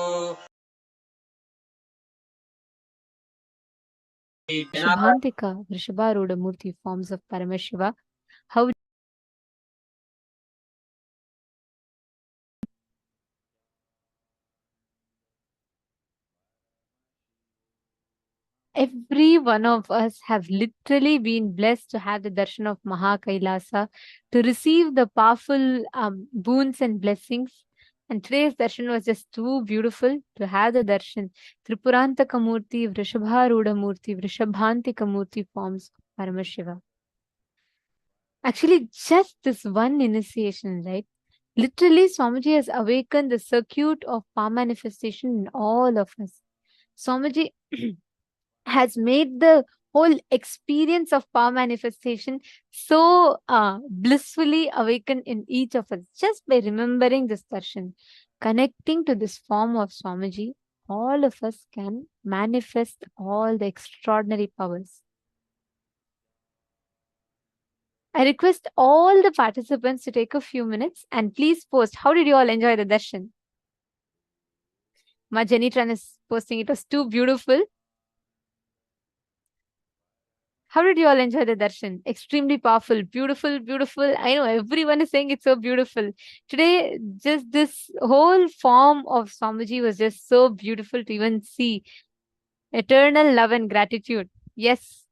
Shubhantika, Vrishabharuda Murthy, forms of Paramashiva. How every one of us have literally been blessed to have the darshan of Mahakailasa, to receive the powerful boons and blessings. And today's darshan was just too beautiful to have the darshan. Tripurantaka Murthy, Vrishabharuda Murthy, Vrishabhantika Murthy forms of Paramashiva. Actually, just this one initiation, right? Literally, Swamiji has awakened the circuit of power manifestation in all of us. Swamiji has made the whole experience of power manifestation so blissfully awakened in each of us. Just by remembering this darshan, connecting to this form of Swamiji, all of us can manifest all the extraordinary powers. I request all the participants to take a few minutes and please post, how did you all enjoy the darshan? Ma Janitran is posting, it was too beautiful. How did you all enjoy the darshan? Extremely powerful, beautiful, beautiful. I know everyone is saying it's so beautiful. Today, just this whole form of Swamiji was just so beautiful to even see. Eternal love and gratitude. Yes.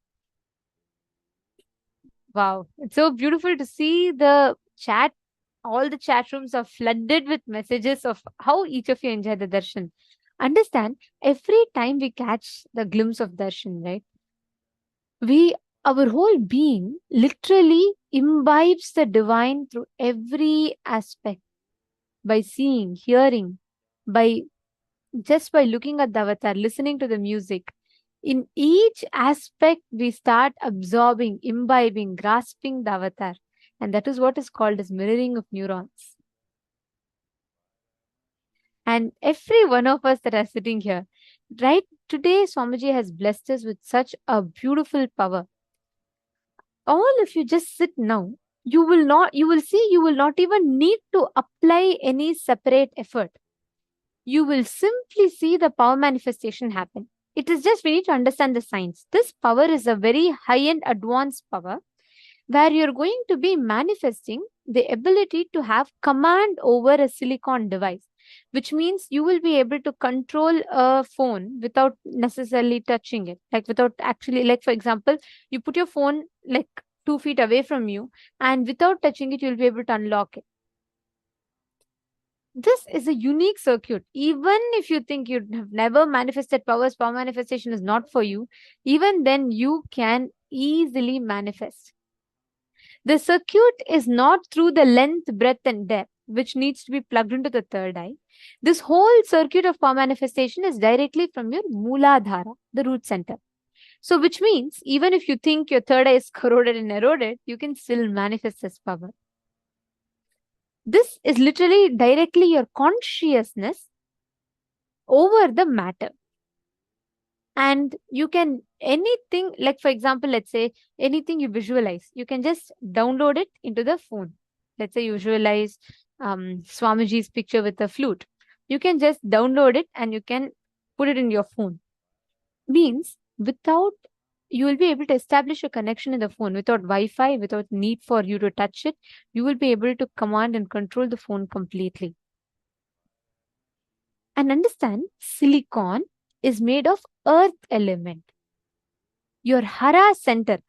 Wow. It's so beautiful to see the chat. All the chat rooms are flooded with messages of how each of you enjoy the darshan. Understand, every time we catch the glimpse of darshan, right? Our whole being literally imbibes the divine through every aspect, by seeing, hearing, just by looking at the avatar, listening to the music. In each aspect, we start absorbing, imbibing, grasping the avatar. And that is what is called as mirroring of neurons. And every one of us that are sitting here, right today, Swamiji has blessed us with such a beautiful power. All of you just sit now. You will not even need to apply any separate effort. You will simply see the power manifestation happen. It is just we need to understand the science. This power is a very high-end advanced power where you're going to be manifesting the ability to have command over a silicon device, which means you will be able to control a phone without necessarily touching it. Like without actually, like for example, you put your phone like 2 feet away from you, and without touching it, you'll be able to unlock it. This is a unique circuit. Even if you think you have never manifested powers, power manifestation is not for you, even then you can easily manifest. The circuit is not through the length, breadth, and depth, which needs to be plugged into the third eye. This whole circuit of power manifestation is directly from your Mooladhara, the root center. So, which means even if you think your third eye is corroded and eroded, you can still manifest this power. This is literally directly your consciousness over the matter. And you can, anything, like for example, let's say anything you visualize, you can just download it into the phone. Let's say you visualize Swamiji's picture with a flute. You can just download it and you can put it in your phone. Means without, you will be able to establish a connection in the phone without Wi-Fi, without need for you to touch it. You will be able to command and control the phone completely. And understand, silicon is made of earth element. Your Hara center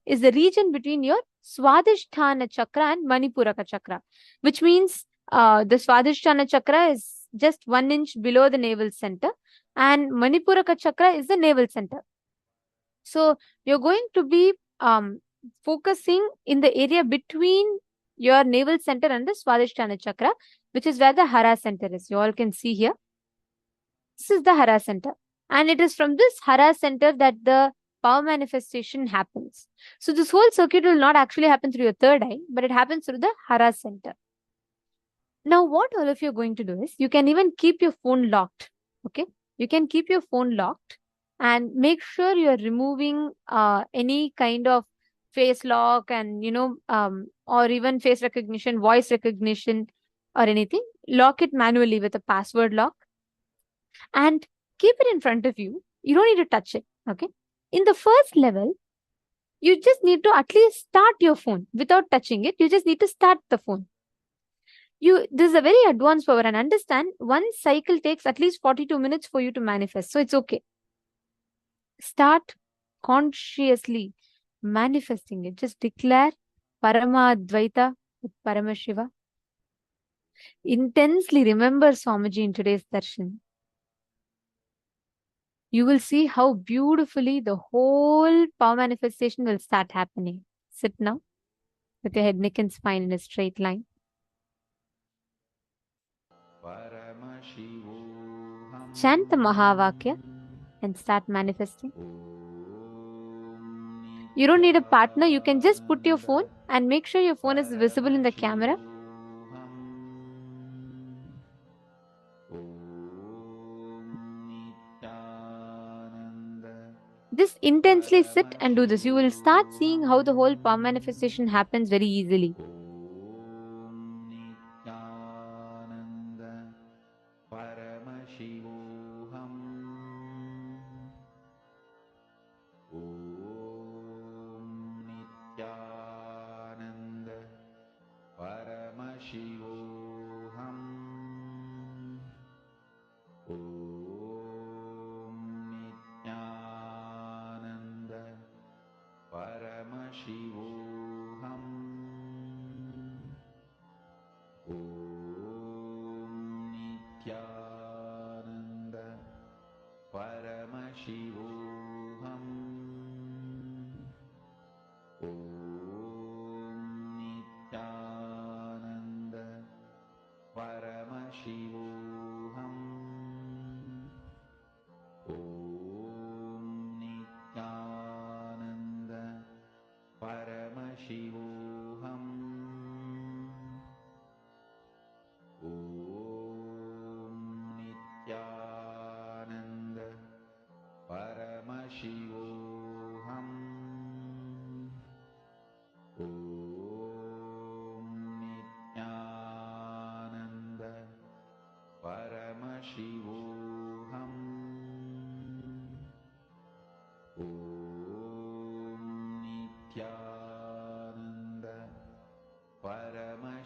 is the region between your Swadhisthana chakra and Manipuraka chakra, which means the Swadhisthana chakra is just 1 inch below the navel center, and Manipuraka chakra is the navel center. So you're going to be focusing in the area between your navel center and the Swadhisthana chakra, which is where the Hara center is. You all can see here. This is the Hara center. And it is from this Hara center that the power manifestation happens. So this whole circuit will not actually happen through your third eye, but it happens through the Hara center. Now, what all of you are going to do is, you can even keep your phone locked. Okay. You can keep your phone locked and make sure you're removing any kind of face lock and, or even face recognition, voice recognition or anything. Lock it manually with a password lock and keep it in front of you. You don't need to touch it. Okay. In the first level, you just need to at least start your phone without touching it. You just need to start the phone. This is a very advanced power, and understand, one cycle takes at least 42 minutes for you to manifest. So it's okay. Start consciously manifesting it. Just declare Parama Advaita with Paramashiva. Intensely remember Swamiji in today's darshan. You will see how beautifully the whole power manifestation will start happening. Sit now with your head, neck, and spine in a straight line. Chant the Mahavakya and start manifesting. You don't need a partner. You can just put your phone and make sure your phone is visible in the camera. Just intensely sit and do this. You will start seeing how the whole power manifestation happens very easily.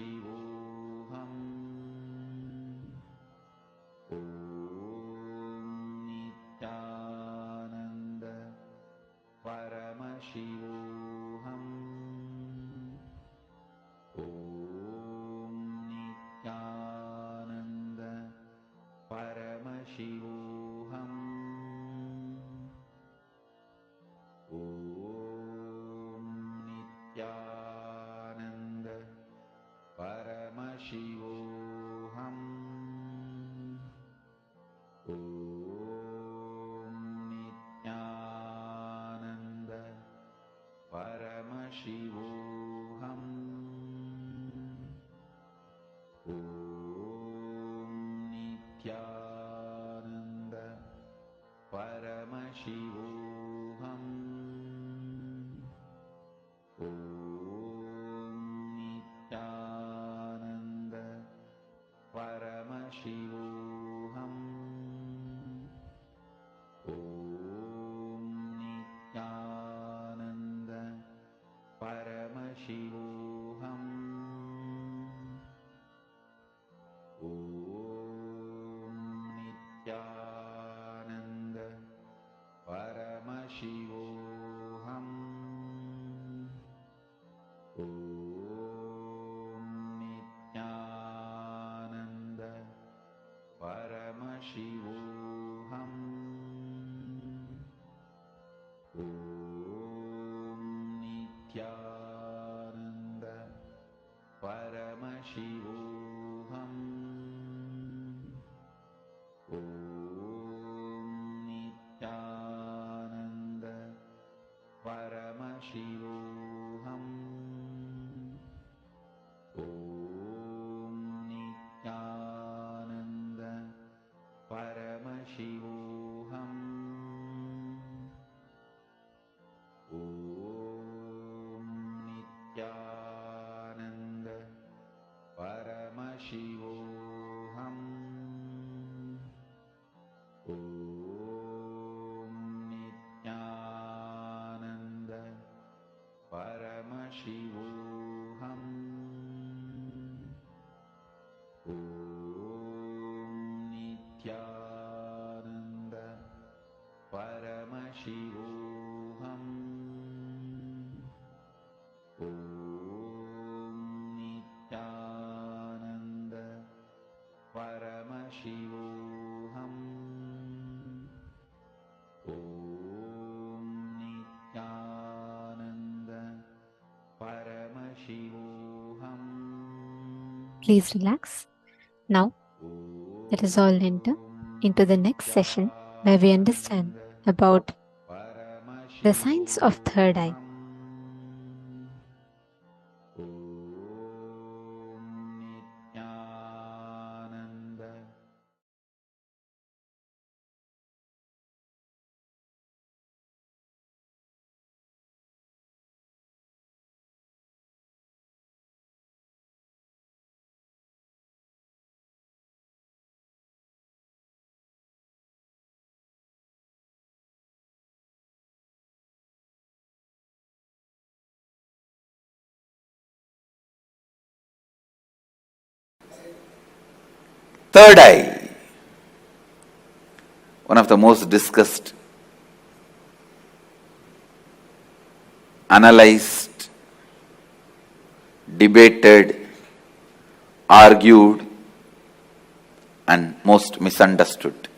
Shivoham. Om Nityananda Paramashivoham. Om Nityananda Paramashivoham. Om Nityananda Paramashivoham. Om Nityananda Paramashivoham. Om Nityananda Paramashivoham. Om Nityananda Paramashivoham. Om Nityananda Paramashivoham. Om Nityananda Paramashivoham. Om Nityananda Paramashivoham. Om Nityananda Paramashivoham. Om Nityananda Paramashivoham. Om Nityananda Paramashivoham. Om Nityananda Paramashivoham. Om Nityananda Paramashivoham. Om Nityananda Paramashivoham. Om Nityananda Paramashivoham. Om Nityananda Paramashivoham. Please relax. Now, let us all enter into the next session where we understand about the science of third eye. Third eye, one of the most discussed, analyzed, debated, argued, and most misunderstood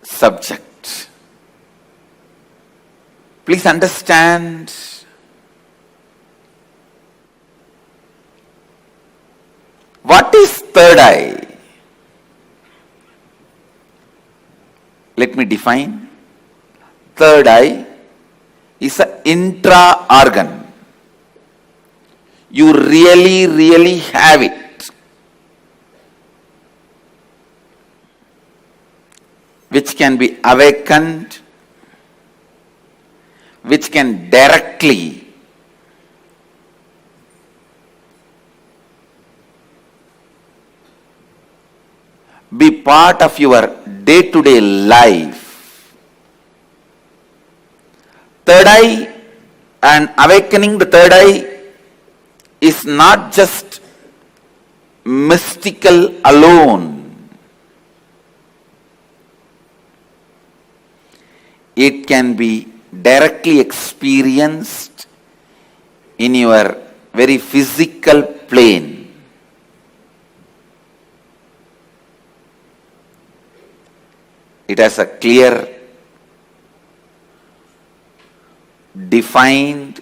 subject. Please understand, what is third eye? Let me define. Third eye is an intra-organ. You really have it, which can be awakened, which can directly be part of your day-to-day life. Third eye and awakening the third eye is not just mystical alone. It can be directly experienced in your very physical plane. It has a clear, defined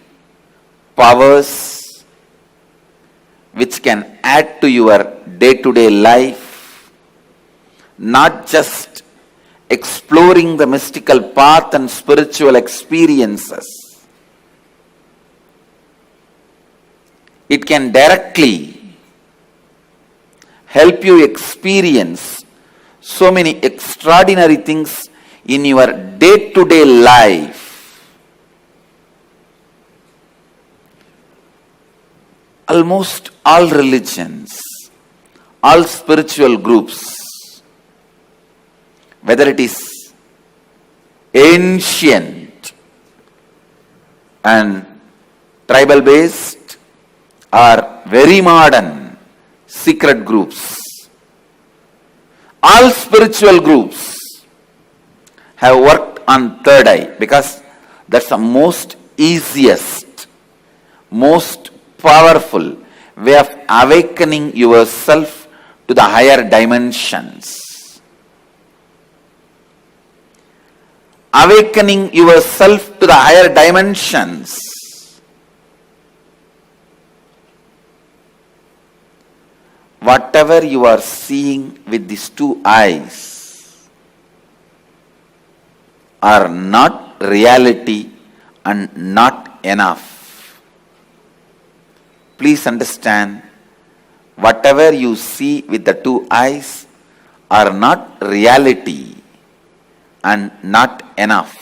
powers which can add to your day-to-day life, not just exploring the mystical path and spiritual experiences. It can directly help you experience so many extraordinary things in your day-to-day life. Almost all religions, all spiritual groups, whether it is ancient and tribal based or very modern secret groups, all spiritual groups have worked on third eye because that's the most easiest, most powerful way of awakening yourself to the higher dimensions. Awakening yourself to the higher dimensions. Whatever you are seeing with these two eyes are not reality and not enough. Please understand, whatever you see with the two eyes are not reality and not enough.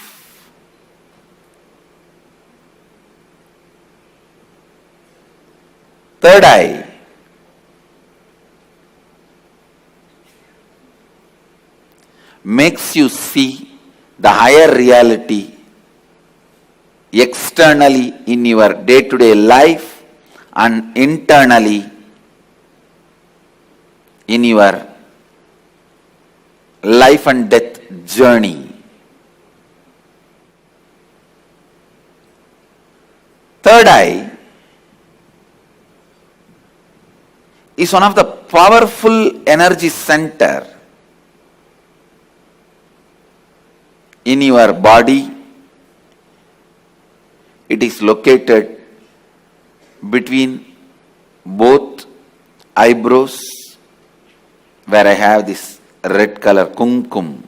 Third eye makes you see the higher reality externally in your day-to-day life and internally in your life and death journey. Third eye is one of the powerful energy center in your body. It is located between both eyebrows, where I have this red color kumkum.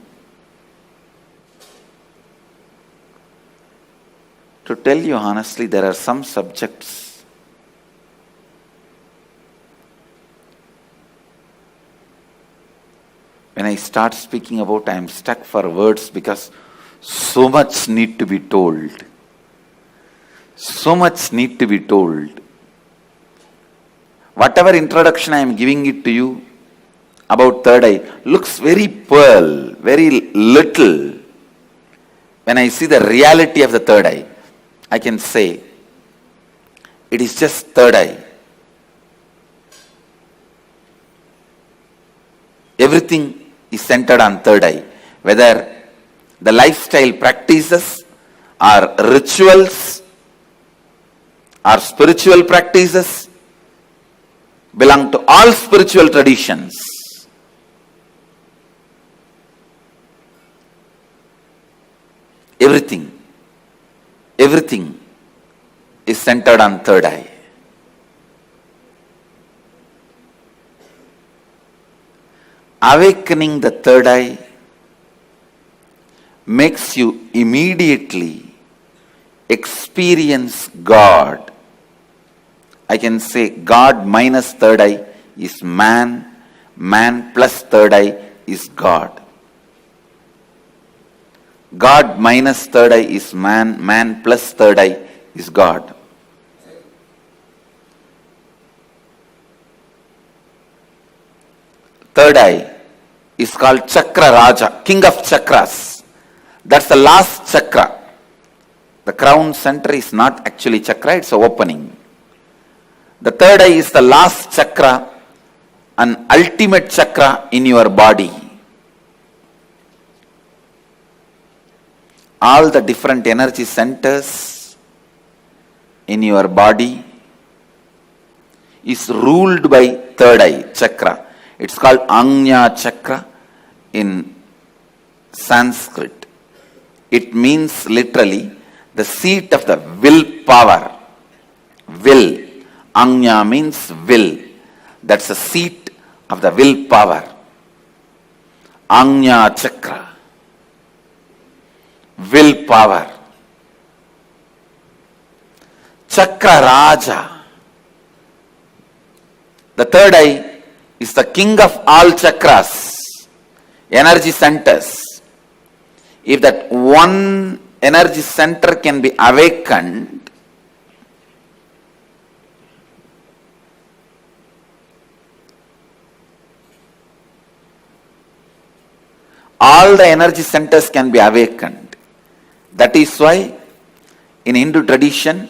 To tell you honestly, there are some subjects when I start speaking about, I am stuck for words because so much need to be told. So much need to be told. Whatever introduction I am giving it to you about third eye looks very pearl, very little. When I see the reality of the third eye, I can say it is just third eye. Everything is centered on third eye. Whether the lifestyle practices or rituals or spiritual practices belong to all spiritual traditions. Everything is centered on third eye. Awakening the third eye makes you immediately experience God. I can say God minus third eye is man, man plus third eye is God. God minus third eye is man, man plus third eye is God. Third eye is called Chakra Raja, king of chakras. That's the last chakra. The crown center is not actually chakra, it's an opening. The third eye is the last chakra, an ultimate chakra in your body. All the different energy centers in your body is ruled by third eye chakra. It's called Ajna chakra in Sanskrit. It means literally the seat of the will power. Will. Ajna means will. That's the seat of the will power. Ajna chakra. Will power. Chakra Raja. The third eye is the king of all chakras, energy centers. If that one energy center can be awakened, all the energy centers can be awakened. That is why in Hindu tradition,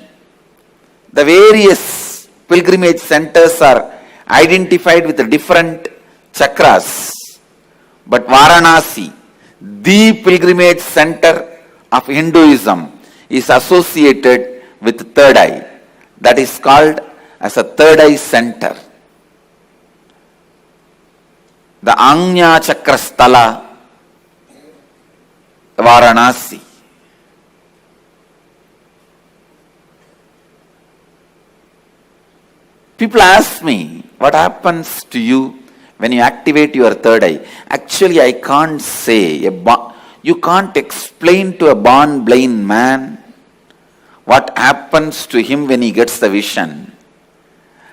the various pilgrimage centers are identified with the different chakras. But Varanasi, the pilgrimage center of Hinduism, is associated with third eye. That is called as a third eye center. The Ajna Chakra Sthala, Varanasi. People ask me, what happens to you when you activate your third eye? Actually, I can't say. You can't explain to a born blind man what happens to him when he gets the vision.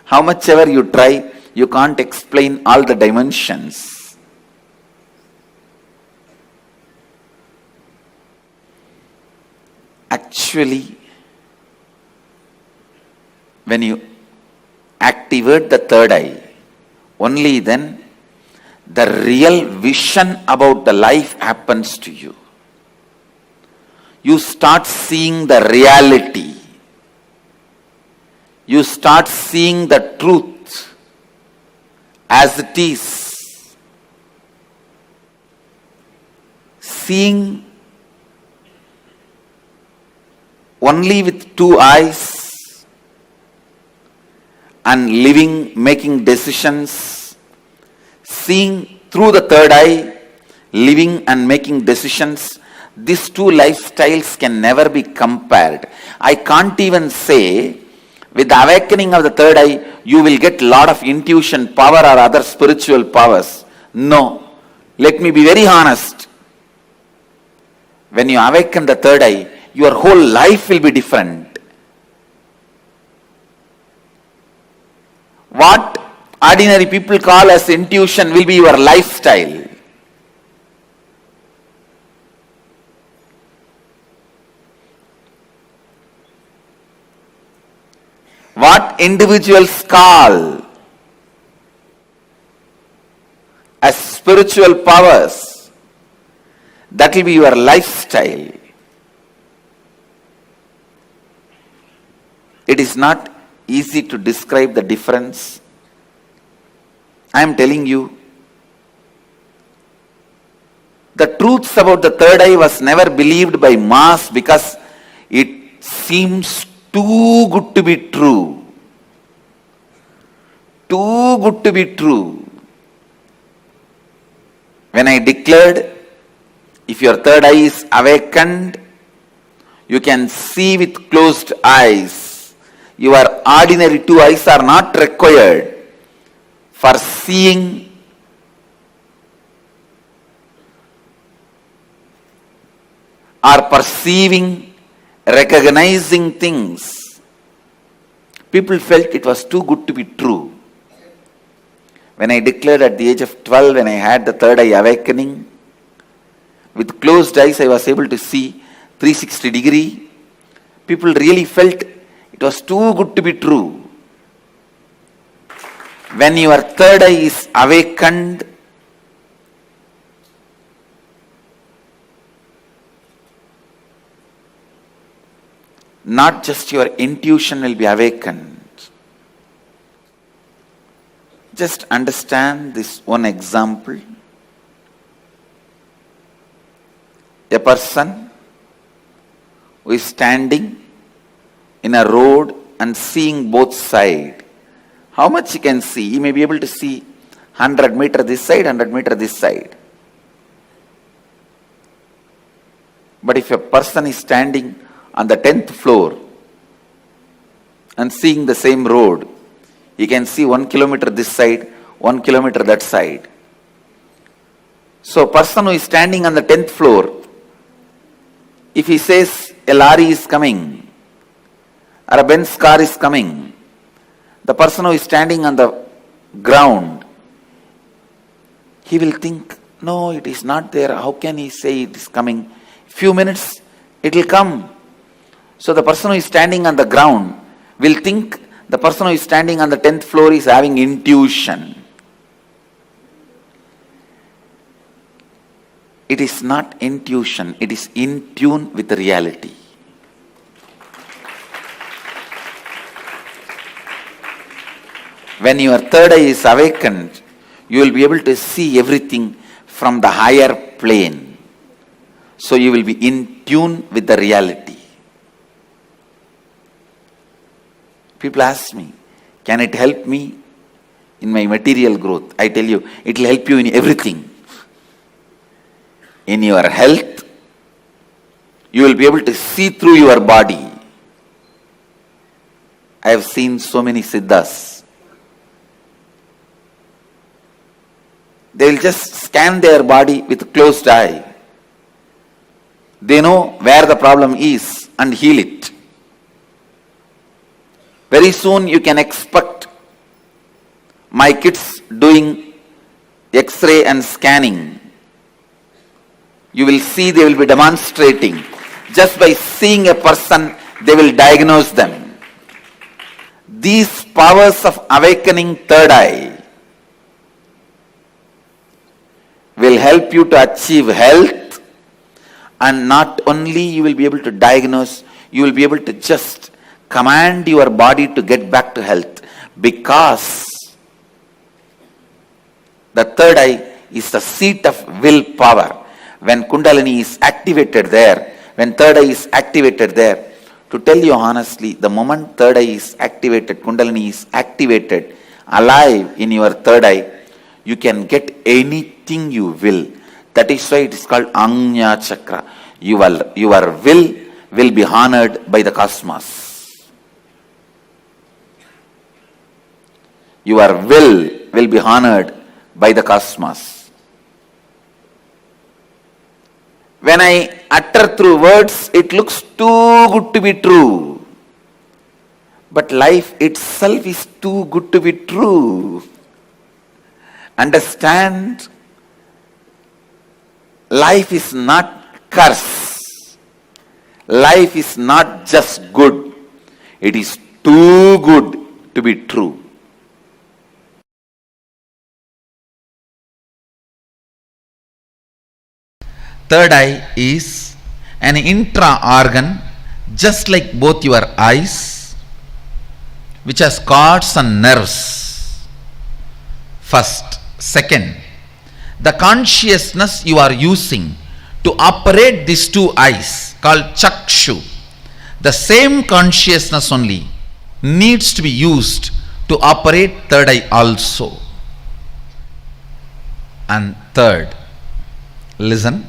How much ever you try, you can't explain all the dimensions. Actually, when you activate the third eye, only then the real vision about the life happens to you. You start seeing the reality. You start seeing the truth as it is. Seeing only with two eyes and living, making decisions, seeing through the third eye, living and making decisions, these two lifestyles can never be compared. I can't even say, with the awakening of the third eye, you will get a lot of intuition power or other spiritual powers. No. Let me be very honest. When you awaken the third eye, your whole life will be different. What ordinary people call as intuition will be your lifestyle. What individuals call as spiritual powers, that will be your lifestyle. It is not easy to describe the difference. I am telling you, the truths about the third eye was never believed by mass because it seems too good to be true. Too good to be true. When I declared, if your third eye is awakened, you can see with closed eyes. Your ordinary two eyes are not required for seeing or perceiving, recognizing things. People felt it was too good to be true. When I declared at the age of 12, when I had the third eye awakening, with closed eyes I was able to see 360 degree. People really felt it was too good to be true. When your third eye is awakened, not just your intuition will be awakened. Just understand this one example. A person who is standing in a road and seeing both sides. How much he can see? He may be able to see 100 meter this side, 100 meter this side. But if a person is standing on the 10th floor and seeing the same road, he can see 1 kilometer this side, 1 kilometer that side. So a person who is standing on the 10th floor, if he says a lorry is coming or a Benz car is coming, the person who is standing on the ground, he will think, no, it is not there. How can he say it is coming? Few minutes, it will come. So the person who is standing on the ground will think the person who is standing on the 10th floor is having intuition. It is not intuition, it is in tune with the reality. When your third eye is awakened, you will be able to see everything from the higher plane. So you will be in tune with the reality. People ask me, can it help me in my material growth? I tell you, it will help you in everything. In your health, you will be able to see through your body. I have seen so many siddhas. They will just scan their body with closed eye. They know where the problem is and heal it. Very soon you can expect my kids doing X-ray and scanning. You will see they will be demonstrating. Just by seeing a person, they will diagnose them. These powers of awakening third eye will help you to achieve health, and not only you will be able to diagnose, you will be able to just command your body to get back to health, because the third eye is the seat of willpower. When Kundalini is activated there, when third eye is activated there, to tell you honestly, the moment third eye is activated, Kundalini is activated, alive in your third eye, you can get anything you will. That is why it is called Anya Chakra. Your will be honored by the cosmos. Your will be honored by the cosmos. When I utter through words, it looks too good to be true. But life itself is too good to be true. Understand, life is not curse. Life is not just good. It is too good to be true. Third eye is an intra-organ, just like both your eyes, which has cords and nerves. First. Second, the consciousness you are using to operate these two eyes, called chakshu, the same consciousness only needs to be used to operate third eye also. And third, listen,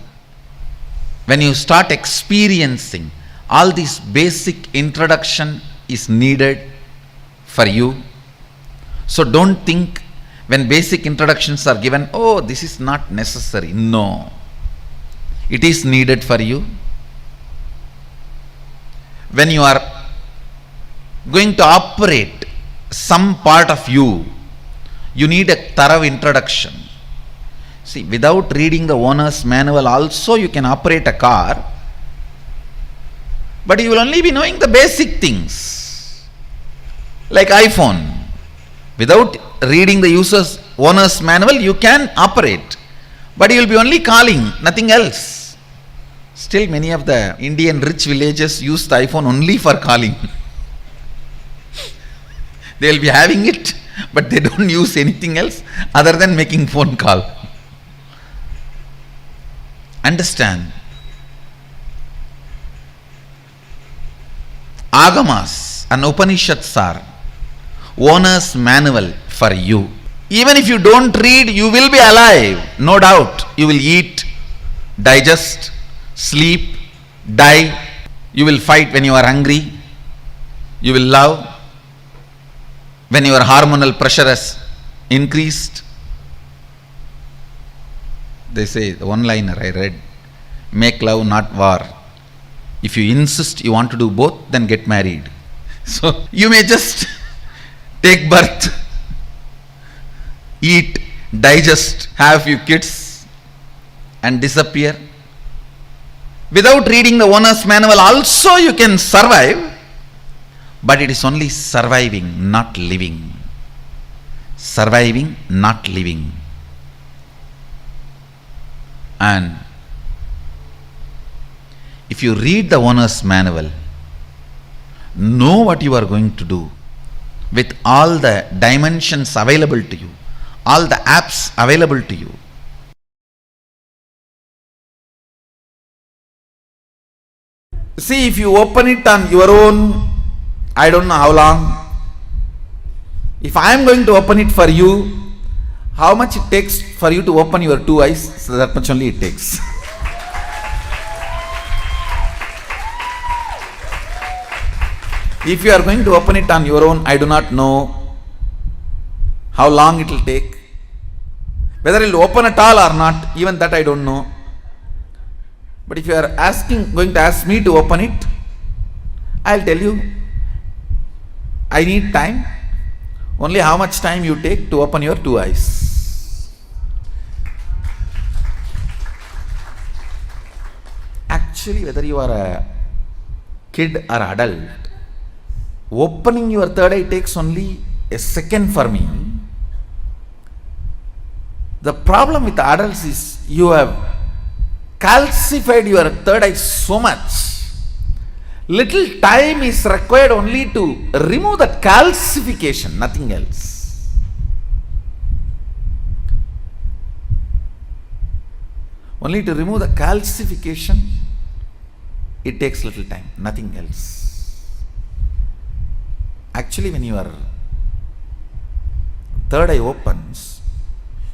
when you start experiencing, all this basic introduction is needed for you. So don't think when basic introductions are given, oh, this is not necessary. No, it is needed for you. When you are going to operate some part of you, you need a thorough introduction. See, without reading the owner's manual also you can operate a car, but you will only be knowing the basic things, like iPhone. Without reading the owner's manual, you can operate, but you will be only calling, nothing else. Still, many of the Indian rich villages use the iPhone only for calling. They will be having it, but they don't use anything else other than making phone call. Understand? Agamas and Upanishads are owner's manual for you. Even if you don't read, you will be alive, no doubt. You will eat, digest, sleep, die. You will fight when you are hungry. You will love when your hormonal pressure has increased. They say, the one-liner I read, make love, not war. If you insist you want to do both, then get married. So you may just take birth, eat, digest, have few kids and disappear. Without reading the owner's manual also you can survive, but it is only surviving, not living. Surviving, not living. And if you read the owner's manual, know what you are going to do with all the dimensions available to you, all the apps available to you. See, if you open it on your own, I don't know how long. If I am going to open it for you, how much it takes for you to open your two eyes? So that much only it takes. If you are going to open it on your own, I do not know how long it will take. Whether it will open at all or not, even that I don't know. But if you are going to ask me to open it, I will tell you, I need time. Only how much time you take to open your two eyes. Actually, whether you are a kid or adult, opening your third eye takes only a second for me. The problem with adults is you have calcified your third eye so much. Little time is required only to remove that calcification, nothing else. Only to remove the calcification, it takes little time, nothing else. Actually, when your third eye opens,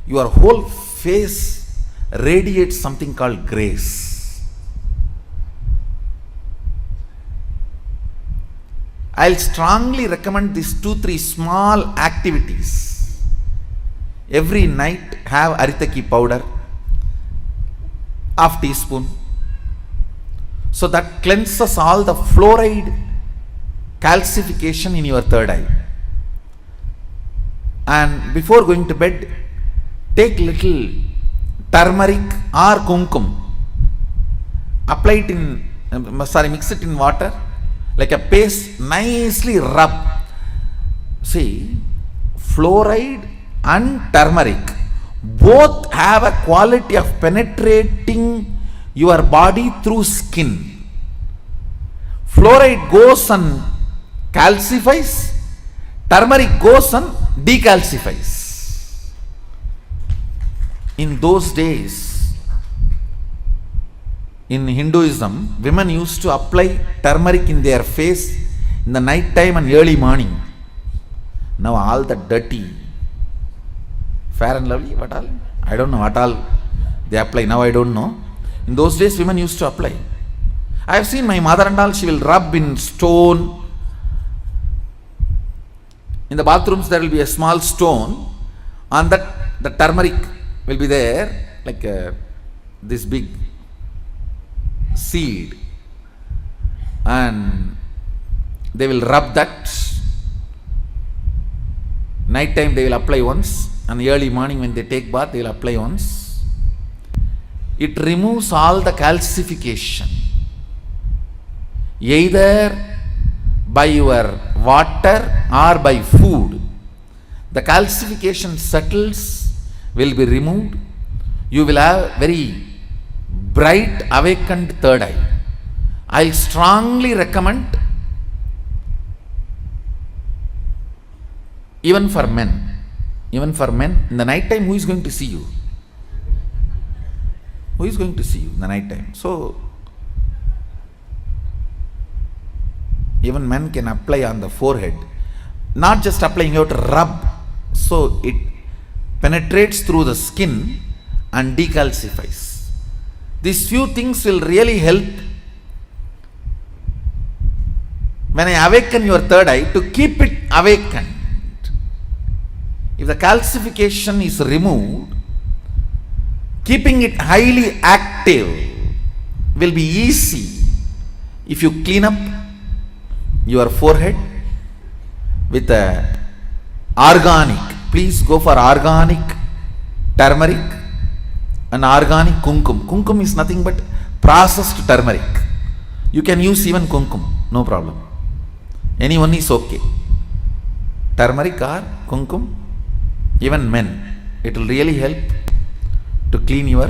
your whole face radiates something called grace. I'll strongly recommend these 2-3 small activities. Every night have aritaki powder, half teaspoon, so that cleanses all the fluoride calcification in your third eye. And before going to bed, take little turmeric or kumkum, apply it in, mix it in water like a paste, nicely rub. See, fluoride and turmeric both have a quality of penetrating your body through skin. Fluoride goes and calcifies, turmeric goes and decalcifies. In those days, in Hinduism, women used to apply turmeric in their face in the night time and early morning. Now all the dirty, Fair and Lovely, what all? I don't know what all they apply. Now I don't know. In those days, women used to apply. I have seen my mother and all, she will rub in stone. In the bathrooms, there will be a small stone. On that, the turmeric will be there, like this big seed, and they will rub that. Night time they will apply once, and early morning when they take bath they will apply once. It removes all the calcification, either by your water or by food. The calcification settles, will be removed. You will have very bright awakened third eye. I strongly recommend, even for men, Even for men, in the night time, who is going to see you? Who is going to see you in the night time? So, even men can apply on the forehead. Not just applying, you have to rub. So, it penetrates through the skin and decalcifies. These few things will really help when I awaken your third eye to keep it awakened. If the calcification is removed, keeping it highly active will be easy if you clean up your forehead with a organic. Please go for organic turmeric and organic kumkum. Kumkum is nothing but processed turmeric. You can use even kumkum, no problem. Anyone is okay. Turmeric or kumkum, even men, it will really help to clean your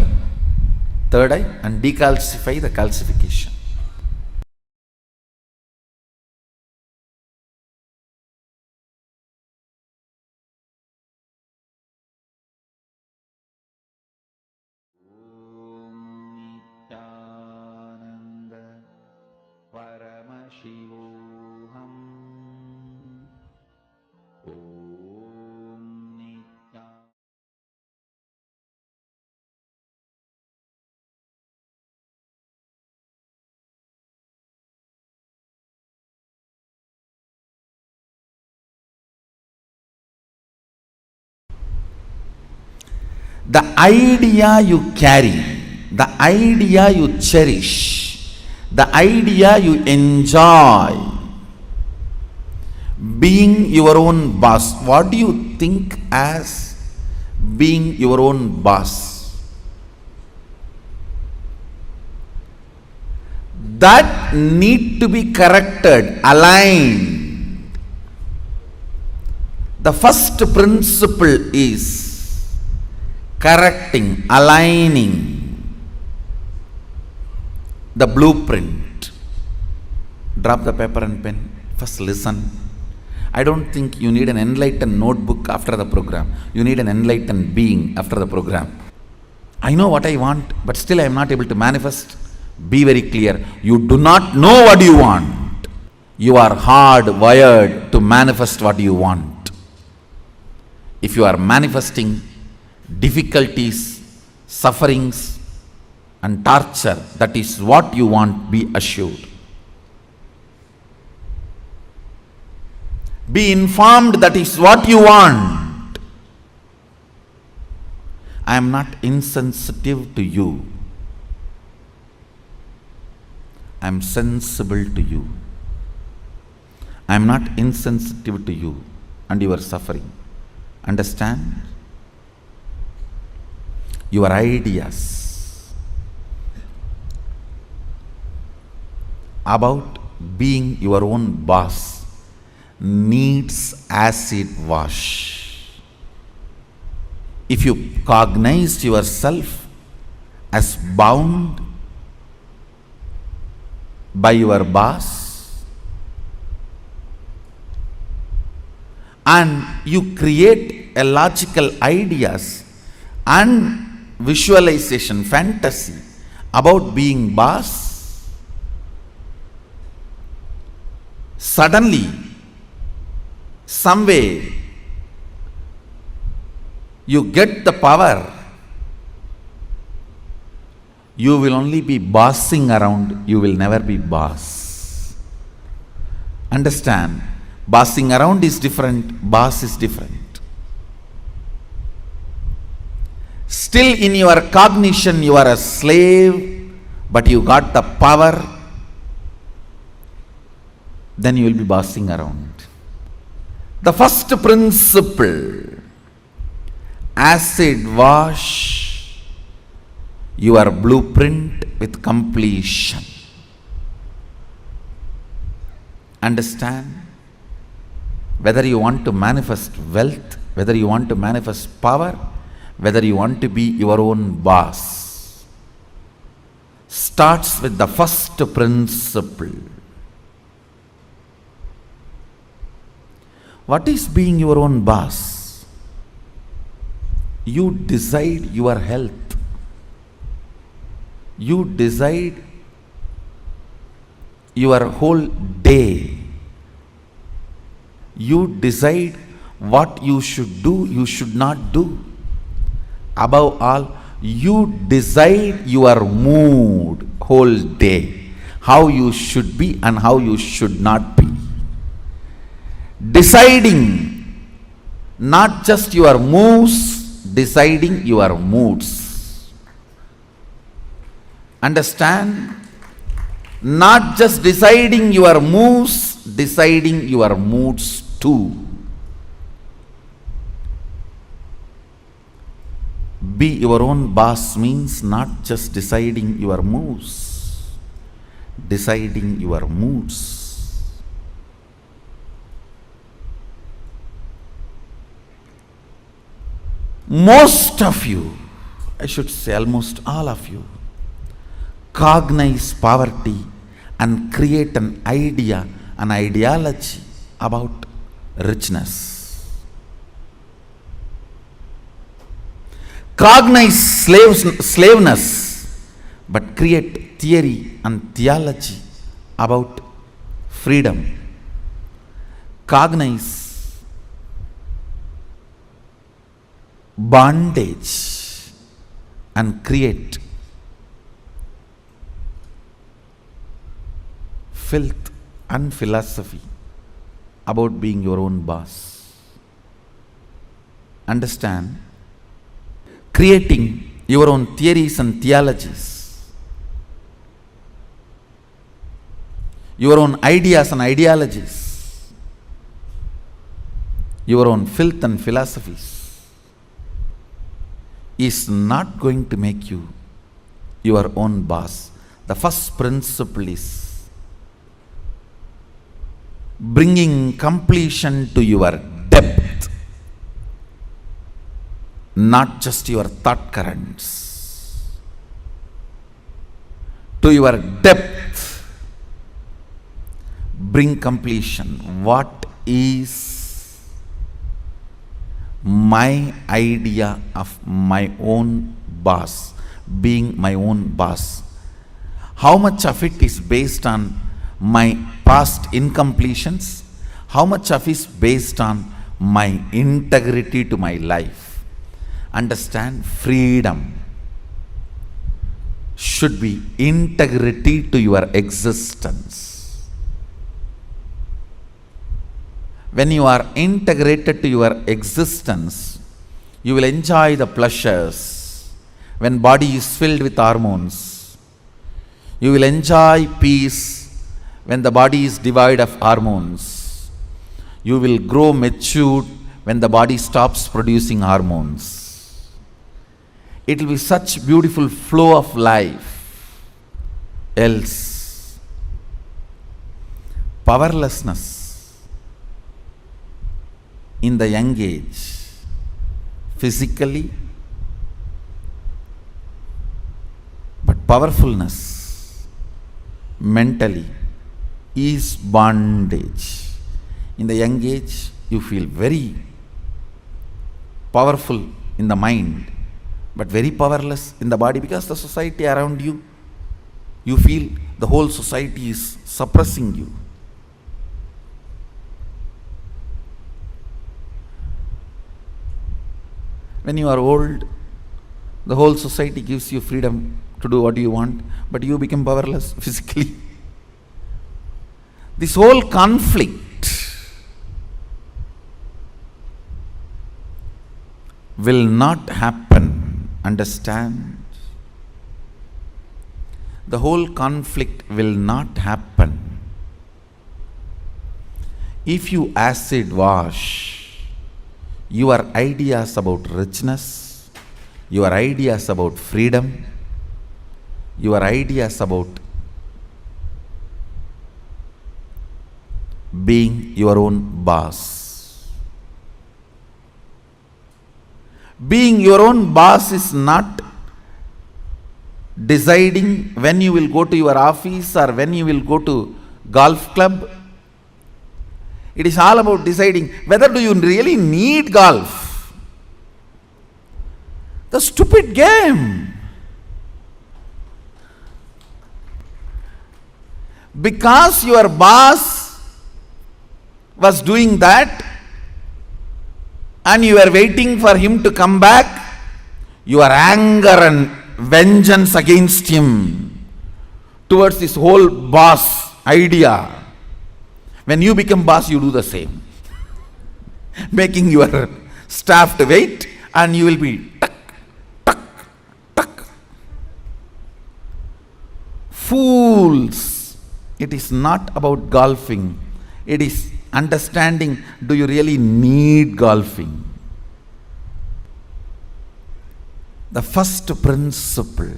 third eye and decalcify the calcification. The idea you carry, the idea you cherish, the idea you enjoy, being your own boss. What do you think as being your own boss? That need to be corrected, aligned. The first principle is correcting, aligning the blueprint. Drop the paper and pen. First listen. I don't think you need an enlightened notebook after the program. You need an enlightened being after the program. I know what I want, but still I am not able to manifest. Be very clear. You do not know what you want. You are hardwired to manifest what you want. If you are manifesting difficulties, sufferings and torture, that is what you want, be assured. Be informed that is what you want. I am not insensitive to you. I am sensible to you. I am not insensitive to you and your suffering. Understand? Your ideas about being your own boss needs acid wash. If you cognize yourself as bound by your boss and you create a logical ideas and visualization, fantasy about being boss, suddenly, some way, you get the power, you will only be bossing around, you will never be boss. Understand? Bossing around is different, boss is different. Still in your cognition you are a slave, but you got the power, then you will be bossing around. The first principle, acid wash your blueprint with completion. Understand? Whether you want to manifest wealth, whether you want to manifest power, whether you want to be your own boss, starts with the first principle. What is being your own boss? You decide your health. You decide your whole day. You decide what you should do, you should not do. Above all, you decide your mood whole day, how you should be and how you should not be. Deciding not just your moves, deciding your moods. Understand? Not just deciding your moves, deciding your moods too. Be your own boss means not just deciding your moves, deciding your moods. Most of you, I should say almost all of you, cognize poverty and create an idea, an ideology about richness. Cognize slaveness, but create theory and theology about freedom. Cognize bondage and create filth and philosophy about being your own boss. Understand? Creating your own theories and theologies, your own ideas and ideologies, your own filth and philosophies is not going to make you your own boss. The first principle is bringing completion to your depth, not just your thought currents. To your depth, bring completion. What is my idea of my own boss, being my own boss? How much of it is based on my past incompletions? How much of it is based on my integrity to my life? Understand, freedom should be integrity to your existence. When you are integrated to your existence, you will enjoy the pleasures. When body is filled with hormones, you will enjoy peace. When the body is devoid of hormones, you will grow matured when the body stops producing hormones. It will be such beautiful flow of life. Else, powerlessness in the young age, physically, but powerfulness mentally is bondage. In the young age, you feel very powerful in the mind, but very powerless in the body, because the society around you, you feel the whole society is suppressing you. When you are old, the whole society gives you freedom to do what you want, but you become powerless physically. This whole conflict will not happen. Understand? The whole conflict will not happen if you acid wash your ideas about richness, your ideas about freedom, your ideas about being your own boss. Being your own boss is not deciding when you will go to your office or when you will go to golf club. It is all about deciding whether do you really need golf. The stupid game. Because your boss was doing that and you were waiting for him to come back, your anger and vengeance against him towards this whole boss idea. When you become boss, you do the same. Making your staff to wait, and you will be tuck, tuck, tuck. Fools. It is not about golfing. It is understanding, do you really need golfing? The first principle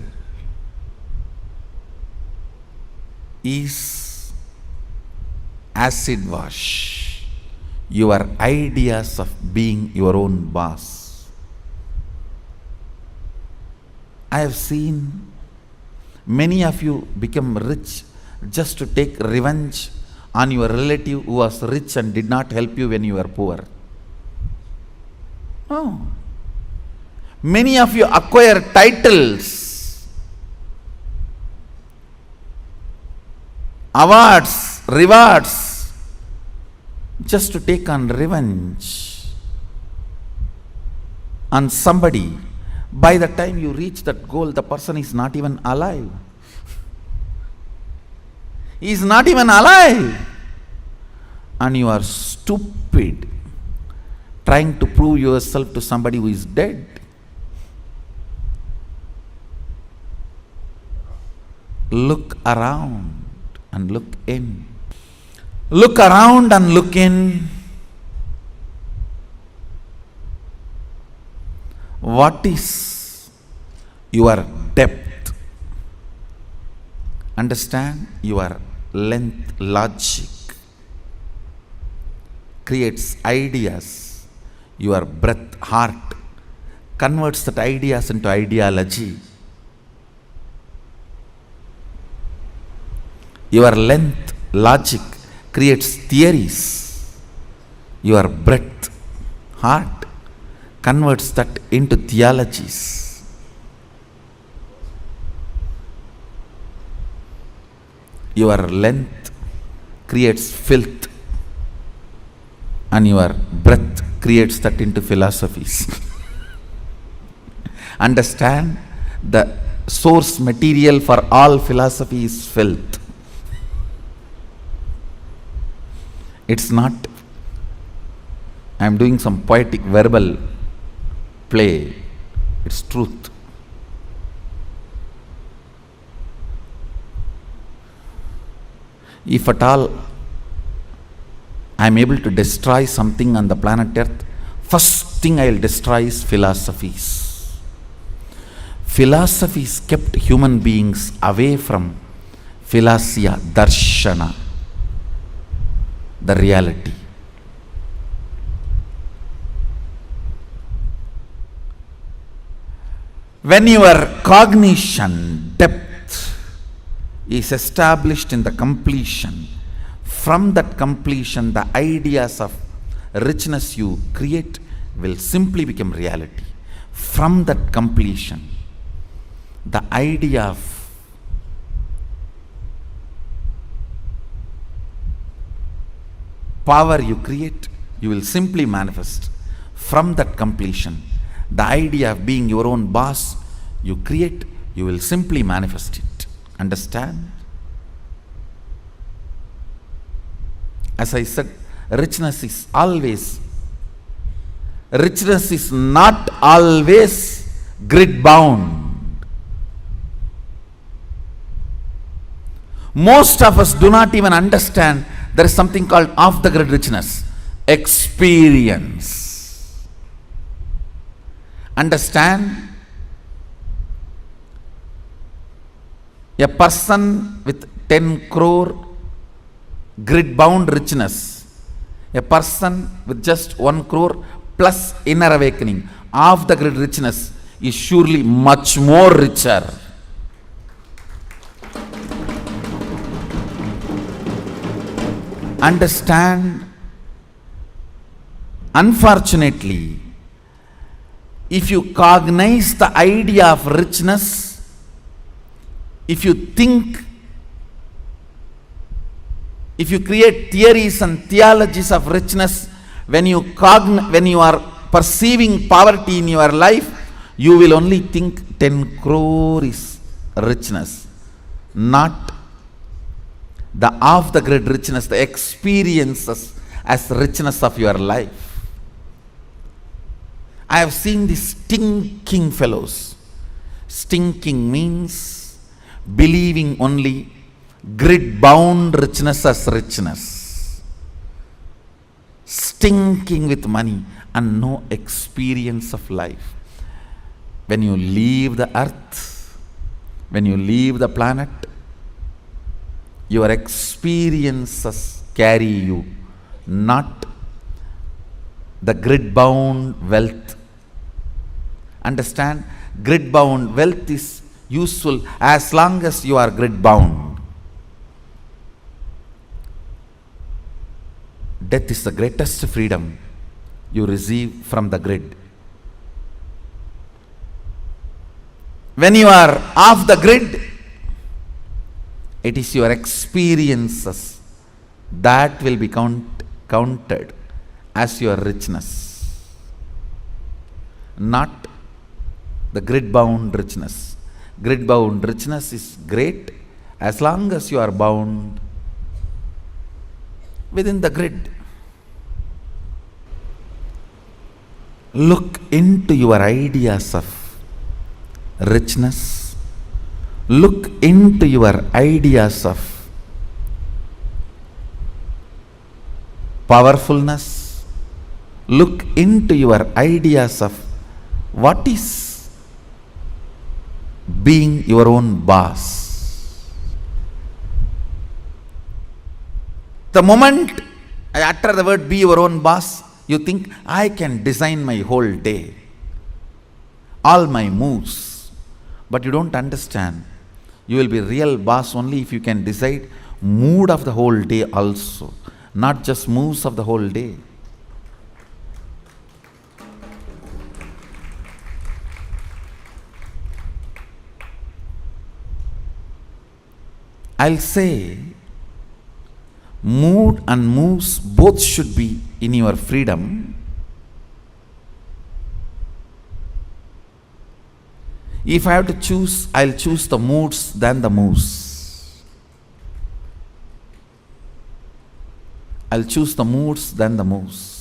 is acid wash your ideas of being your own boss. I have seen many of you become rich just to take revenge on your relative who was rich and did not help you when you were poor. No. Many of you acquire titles, awards, rewards, just to take on revenge on somebody. By the time you reach that goal, the person is not even alive. He is not even alive. And you are stupid trying to prove yourself to somebody who is dead. Look around and look in. Look around and look in. What is your depth? Understand, your length logic creates ideas. Your breadth heart converts that ideas into ideology. Your length logic creates theories. Your breadth heart converts that into theologies. Your length creates filth, and your breadth creates that into philosophies. Understand, the source material for all philosophy is filth. It's not, I am doing some poetic verbal play. It's truth. If at all I am able to destroy something on the planet Earth, first thing I will destroy is philosophies. Philosophies kept human beings away from philosia, darshana, the reality. When your cognition depth is established in the completion, from that completion, the ideas of richness you create will simply become reality. From that completion, the idea of power you create, you will simply manifest. From that completion, the idea of being your own boss you create, you will simply manifest it. Understand? As I said, richness is not always grid bound. Most of us do not even understand there is something called off the grid richness. Experience. Understand? A person with 10 crore grid bound richness, a person with just 1 crore plus inner awakening, off the grid richness is surely much more richer. Understand? Unfortunately, If you cognize the idea of richness, if you think, if you create theories and theologies of richness, when you are perceiving poverty in your life, you will only think 10 crore is richness, not the off the grid richness, the experiences as richness of your life. I have seen these stinking fellows. Stinking means believing only grid bound richness as richness. Stinking with money and no experience of life. When you leave the earth, when you leave the planet, your experiences carry you, not the grid bound wealth. Understand? Grid bound wealth is useful as long as you are grid bound. Death is the greatest freedom you receive from the grid. When you are off the grid, it is your experiences that will be counted as your richness, not the grid bound richness. Grid bound richness is great as long as you are bound within the grid. Look into your ideas of richness. Look into your ideas of powerfulness. Look into your ideas of what is being your own boss. The moment I utter the word be your own boss, you think I can design my whole day, all my moves. But you don't understand. You will be real boss only if you can decide mood of the whole day also, not just moves of the whole day. I'll say mood and moves both should be in your freedom. If I have to choose, I'll choose the moods than the moves. I'll choose the moods than the moves.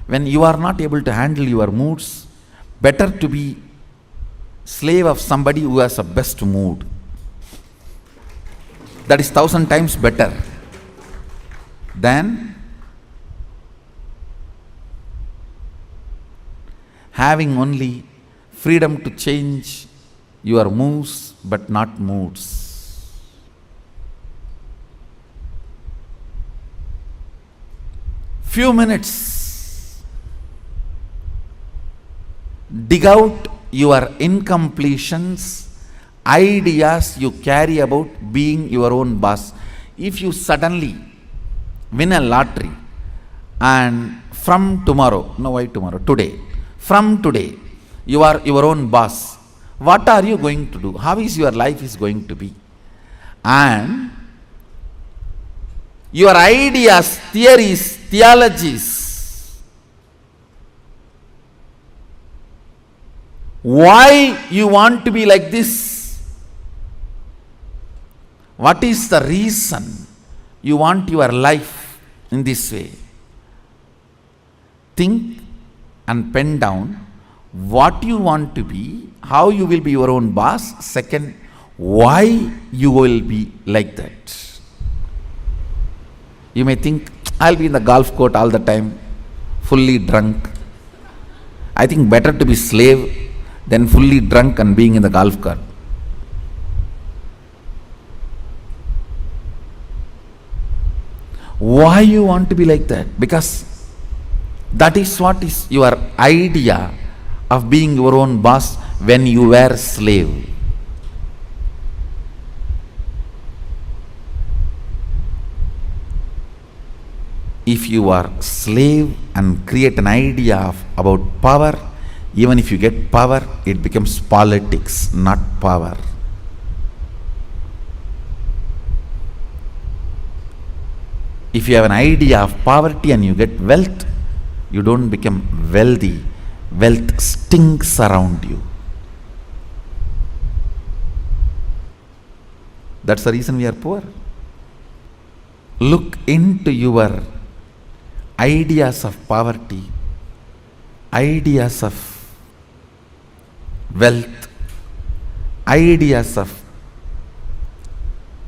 When you are not able to handle your moods, better to be slave of somebody who has a best mood. That is 1,000 times better than having only freedom to change your moves but not moods. Few minutes, dig out your incompletions, ideas you carry about being your own boss. If you suddenly win a lottery and from tomorrow, no why tomorrow, today, from today, you are your own boss, what are you going to do? How is your life is going to be? And your ideas, theories, theologies, why you want to be like this? What is the reason you want your life in this way? Think and pen down what you want to be, how you will be your own boss. Second, why you will be like that. You may think, I'll be in the golf court all the time, fully drunk. I think better to be slave than fully drunk and being in the golf cart. Why you want to be like that? Because that is what is your idea of being your own boss when you were a slave. if you are slave and create an idea about power, even if you get power, it becomes politics, not power. If you have an idea of poverty and you get wealth, you don't become wealthy. Wealth stinks around you. That's the reason we are poor. Look into your ideas of poverty, ideas of wealth, ideas of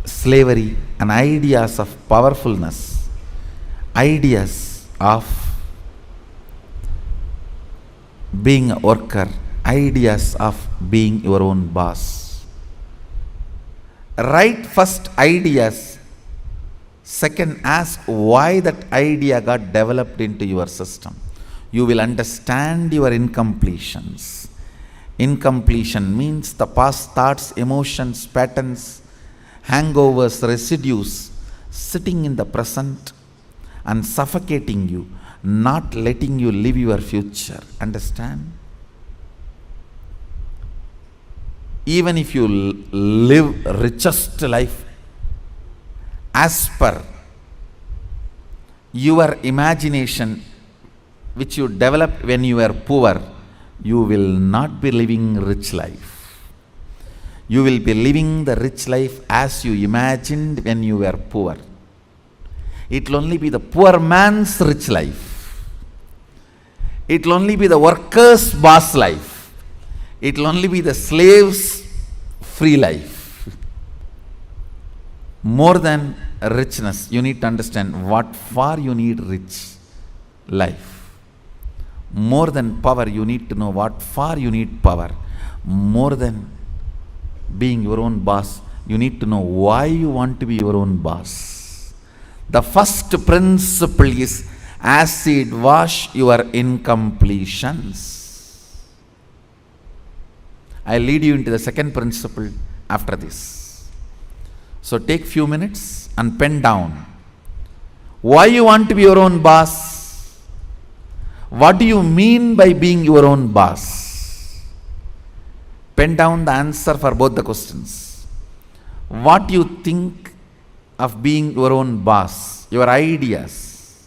slavery, and ideas of powerfulness, ideas of being a worker, ideas of being your own boss. Write first ideas. Second, ask why that idea got developed into your system. You will understand your incompletions. Incompletion means the past thoughts, emotions, patterns, hangovers, residues sitting in the present and suffocating you, not letting you live your future. Understand? Even if you live richest life as per your imagination which you developed when you were poor, you will not be living rich life. You will be living the rich life as you imagined when you were poor. It will only be the poor man's rich life. It will only be the worker's boss life. It will only be the slave's free life. More than richness, you need to understand what for you need rich life. More than power, you need to know what for you need power. More than being your own boss, you need to know why you want to be your own boss. The first principle is acid wash your incompletions. I'll lead you into the second principle after this. So take few minutes and pen down why you want to be your own boss. What do you mean by being your own boss? Pen down the answer for both the questions. What you think of being your own boss, your ideas,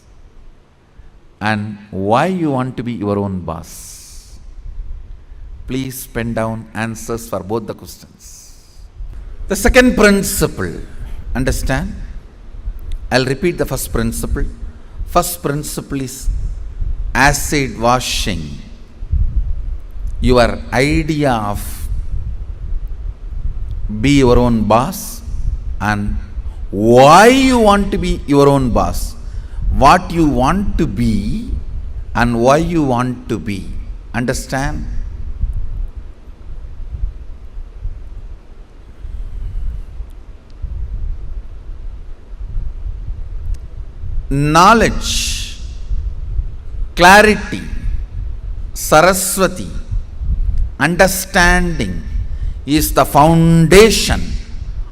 and why you want to be your own boss. Please pen down answers for both the questions. The second principle, understand? I'll repeat the first principle. First principle is acid washing your idea of be your own boss and why you want to be your own boss, what you want to be and why you want to be. Understand? Knowledge, clarity, Saraswati, understanding is the foundation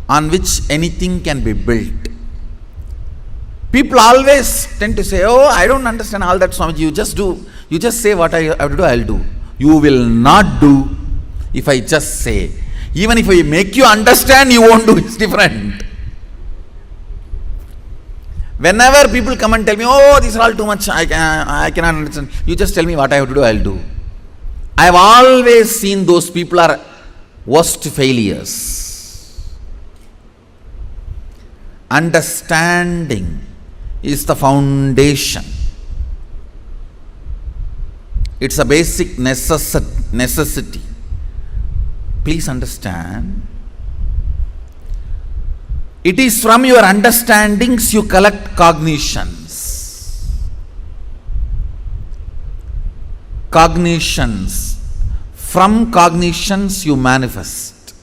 on which anything can be built. People always tend to say, oh, I don't understand all that, Swamiji. You just say what I have to do, I'll do. You will not do if I just say. Even if I make you understand, you won't do. It's different. Whenever people come and tell me, oh, these are all too much, I cannot understand. You just tell me what I have to do, I'll do. I have always seen those people are worst failures. Understanding is the foundation. It's a basic necessity. Please understand. It is from your understandings you collect cognitions. Cognitions. From cognitions you manifest.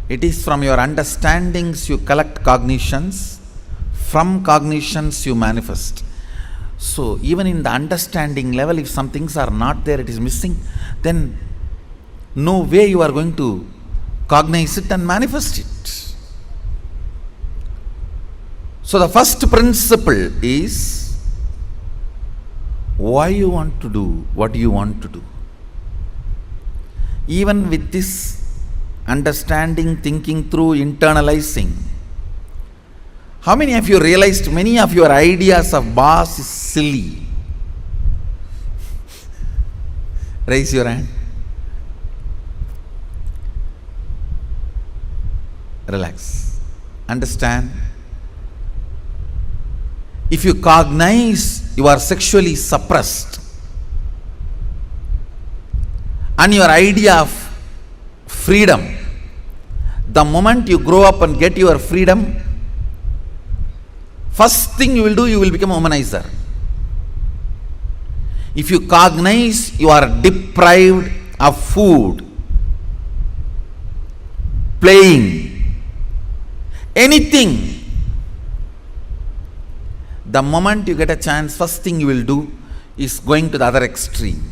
It is from your understandings you collect cognitions. From cognitions you manifest. So even in the understanding level, if some things are not there, it is missing, then no way you are going to cognize it and manifest it. So the first principle is why you want to do what you want to do. Even with this understanding, thinking through, internalizing, how many of you realized many of your ideas of boss is silly? Raise your hand. Relax. Understand. If you cognize you are sexually suppressed and your idea of freedom, the moment you grow up and get your freedom, first thing you will do, you will become a womanizer. If you cognize you are deprived of food, playing, anything, the moment you get a chance, first thing you will do is going to the other extreme.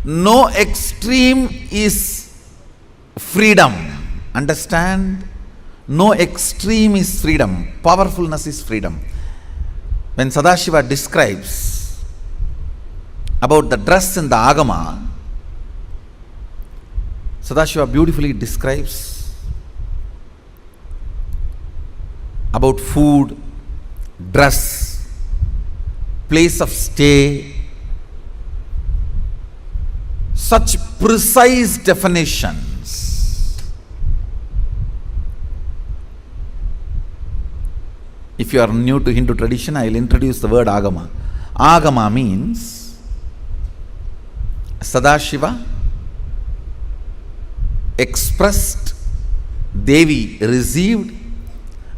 No extreme is freedom. Understand? No extreme is freedom. Powerfulness is freedom. When Sadashiva describes about the dress in the Agama, Sadashiva beautifully describes about food, dress, place of stay, such precise definitions. If you are new to Hindu tradition, I will introduce the word Agama. Agama means Sadashiva expressed, Devi received,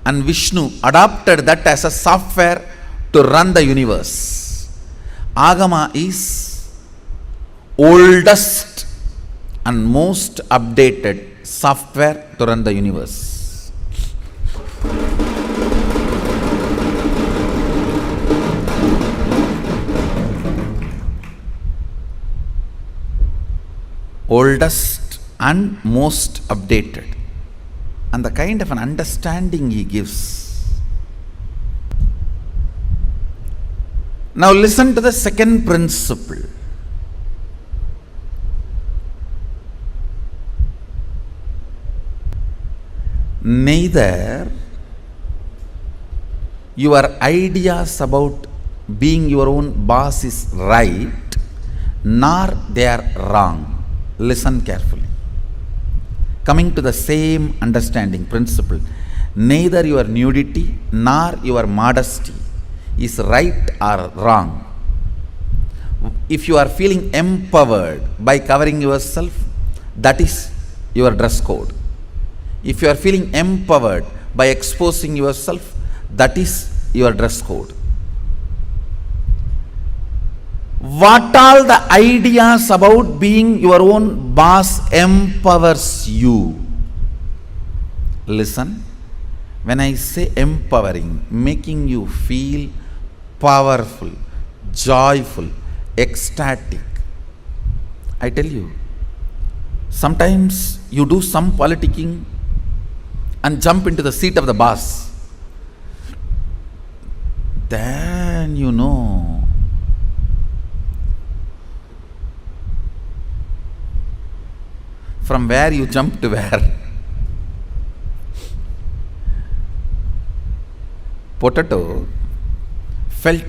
and Vishnu adopted that as a software to run the universe. Agama is oldest and most updated software to run the universe. Oldest and most updated. And the kind of an understanding he gives. Now listen to the second principle. Neither your ideas about being your own boss is right, nor they are wrong. Listen carefully. Coming to the same understanding principle, neither your nudity nor your modesty is right or wrong. If you are feeling empowered by covering yourself, that is your dress code. If you are feeling empowered by exposing yourself, that is your dress code. What all the ideas about being your own boss empowers you? Listen, when I say empowering, making you feel powerful, joyful, ecstatic, I tell you, sometimes you do some politicking and jump into the seat of the boss. Then you know, from where you jump to where. Potato felt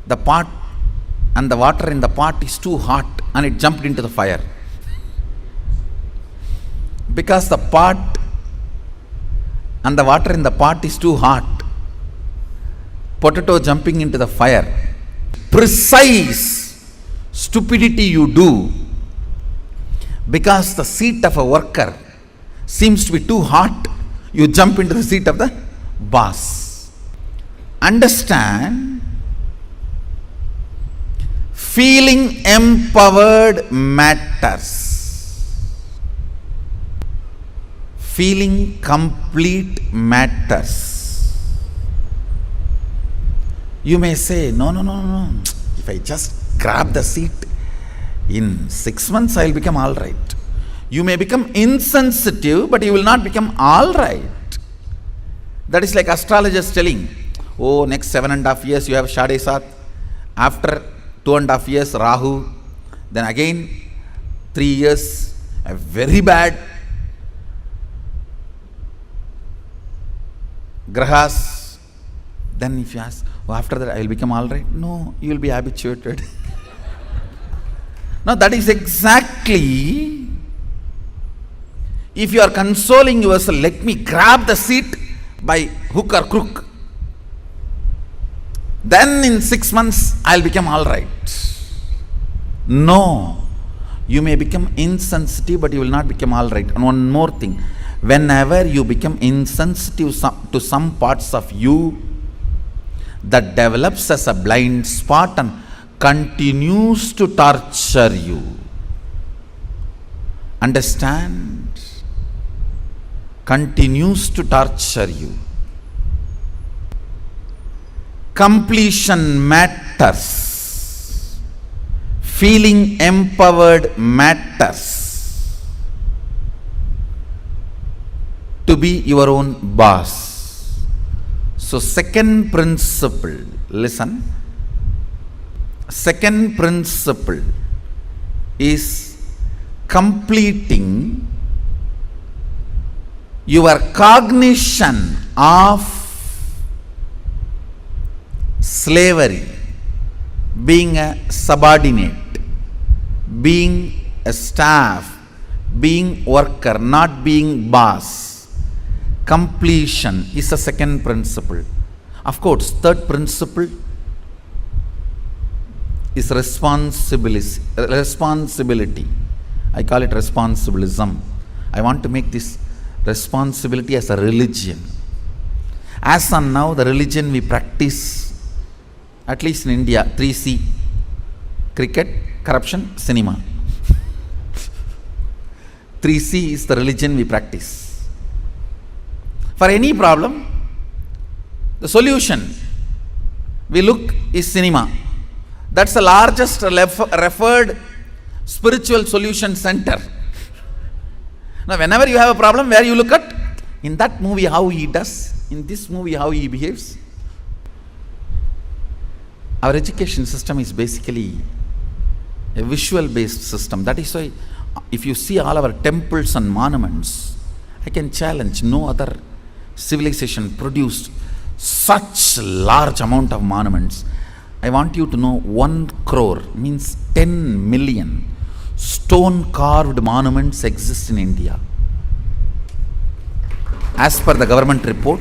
the pot and the water in the pot is too hot and it jumped into the fire. Because the pot and the water in the pot is too hot, potato jumping into the fire. Precise stupidity you do because the seat of a worker seems to be too hot, you jump into the seat of the boss. Understand, feeling empowered matters. Feeling complete matters. You may say, no. If I just grab the seat, in 6 months I will become all right. You may become insensitive, but you will not become all right. That is like astrologers telling, oh, next 7.5 years you have Shade Sat. After 2.5 years, Rahu. Then again, 3 years, a very bad grahas. Then if you ask, oh, after that I will become all right. No, you will be habituated. Now that is exactly, if you are consoling yourself, let me grab the seat by hook or crook. Then in 6 months I will become all right. No. You may become insensitive, but you will not become all right. And one more thing, whenever you become insensitive to some parts of you, that develops as a blind spot and continues to torture you. Understand? Continues to torture you. Completion matters. Feeling empowered matters. To be your own boss. So second principle, listen. Second principle is completing your cognition of slavery, being a subordinate, being a staff, being worker, not being boss. Completion is the second principle. Of course, third principle is responsibility. I call it responsibilism. I want to make this responsibility as a religion. As on now, the religion we practice, at least in India, 3C: cricket, corruption, cinema. 3C is the religion we practice. For any problem, the solution we look is cinema. That's the largest referred spiritual solution center. Now, whenever you have a problem, where you look at? In that movie, how he does. In this movie, how he behaves. Our education system is basically a visual-based system. That is why, if you see all our temples and monuments, I can challenge, no other civilization produced such large amount of monuments. I want you to know 1 crore means 10 million stone carved monuments exist in India. As per the government report,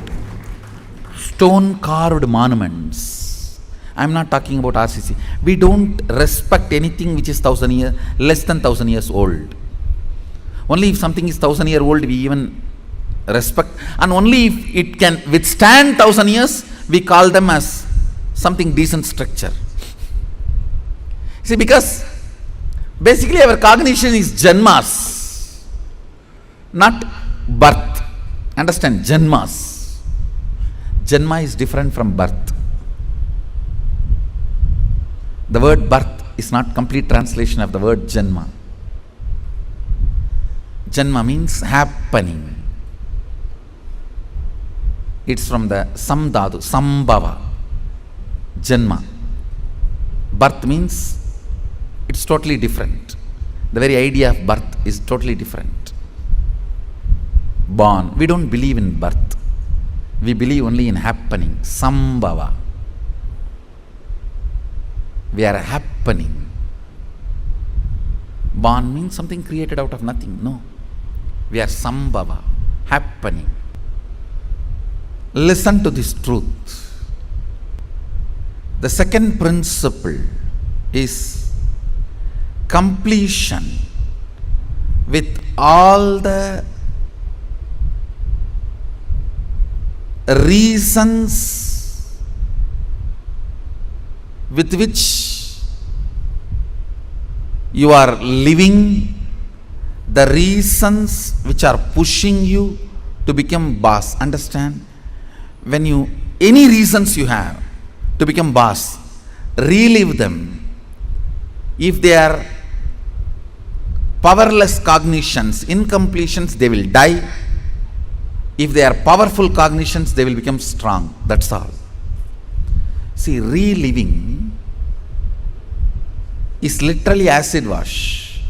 stone carved monuments. I am not talking about RCC. We don't respect anything which is less than 1,000 years old. Only if something is 1,000 years old, we even respect, and only if it can withstand 1,000 years, we call them as something decent structure. See, because basically our cognition is janmas, not birth. Understand? Janmas. Janma is different from birth. The word birth is not complete translation of the word janma. Janma means happening. It's from the samdhatu, sambhava. Janma. Birth means it's totally different. The very idea of birth is totally different. Born. We don't believe in birth. We believe only in happening. Sambhava. We are happening. Born means something created out of nothing. No. We are sambhava. Happening. Listen to this truth. The second principle is completion with all the reasons with which you are living, the reasons which are pushing you to become boss. Understand? When any reasons you have to become boss, relive them. If they are powerless cognitions, incompletions, they will die. If they are powerful cognitions, they will become strong. That's all. See, reliving is literally acid wash.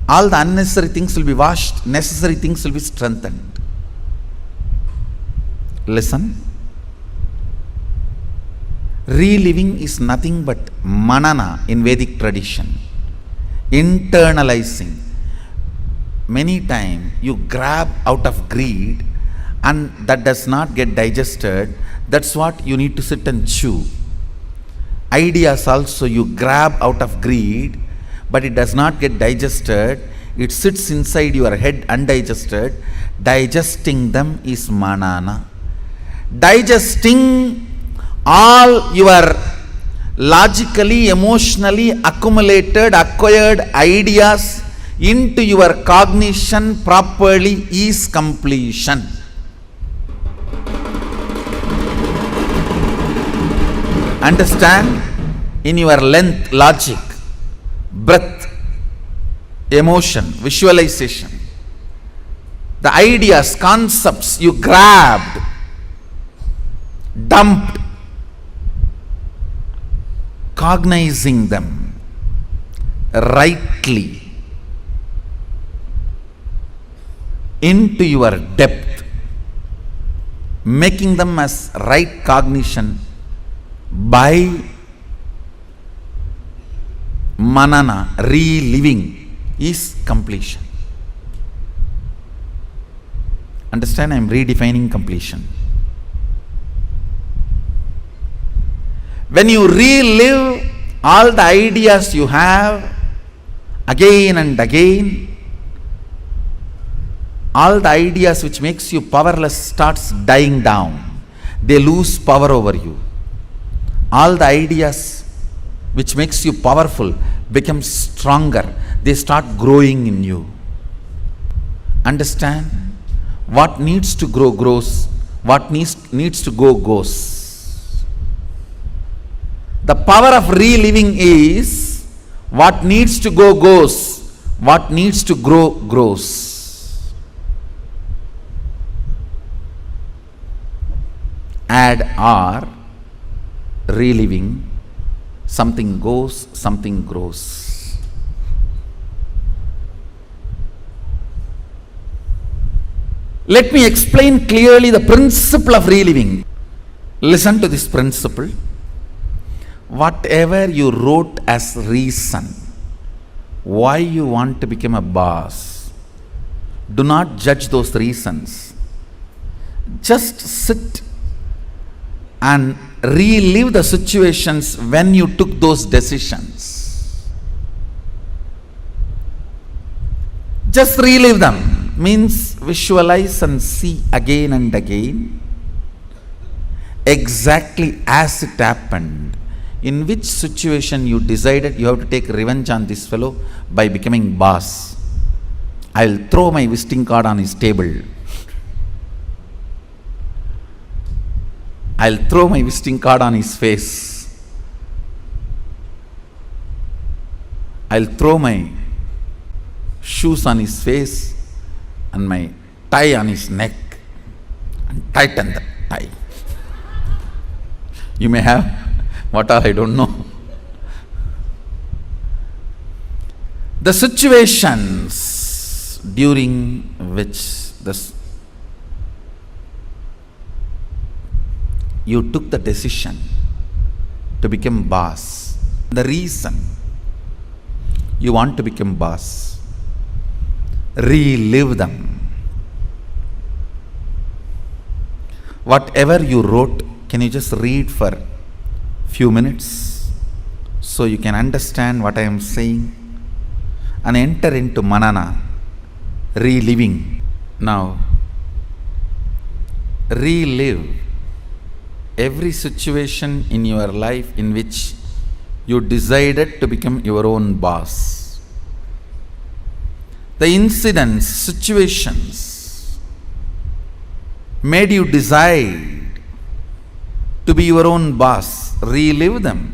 All the unnecessary things will be washed, necessary things will be strengthened. Listen. Reliving is nothing but manana in Vedic tradition. Internalizing. Many times you grab out of greed and that does not get digested. That's what you need to sit and chew. Ideas also you grab out of greed, but it does not get digested. It sits inside your head undigested. Digesting them is manana. Digesting all your logically, emotionally accumulated, acquired ideas into your cognition properly is completion. Understand? In your length, logic, breath, emotion, visualization, the ideas, concepts you grabbed, dumped, cognizing them rightly into your depth, making them as right cognition by manana, reliving is completion. Understand? I am redefining completion. When you relive all the ideas you have again and again, all the ideas which makes you powerless starts dying down. They lose power over you. All the ideas which makes you powerful become stronger. They start growing in you. Understand? What needs to grow grows. What needs to go goes. The power of reliving is what needs to go goes, what needs to grow grows. Add or, reliving, something goes, something grows. Let me explain clearly the principle of reliving. Listen to this principle. Whatever you wrote as reason why you want to become a boss, do not judge those reasons. Just sit and relive the situations when you took those decisions. Just relive them. Means visualize and see again and again exactly as it happened. In which situation you decided you have to take revenge on this fellow by becoming boss. I will throw my visiting card on his table. I will throw my visiting card on his face. I will throw my shoes on his face and my tie on his neck and tighten the tie. You may have what all I don't know. The situations during which you took the decision to become boss, the reason you want to become boss, relive them. Whatever you wrote, can you just read for few minutes so you can understand what I am saying and enter into manana, reliving. Now, relive every situation in your life in which you decided to become your own boss. The incidents, situations made you decide to be your own boss. Relive them.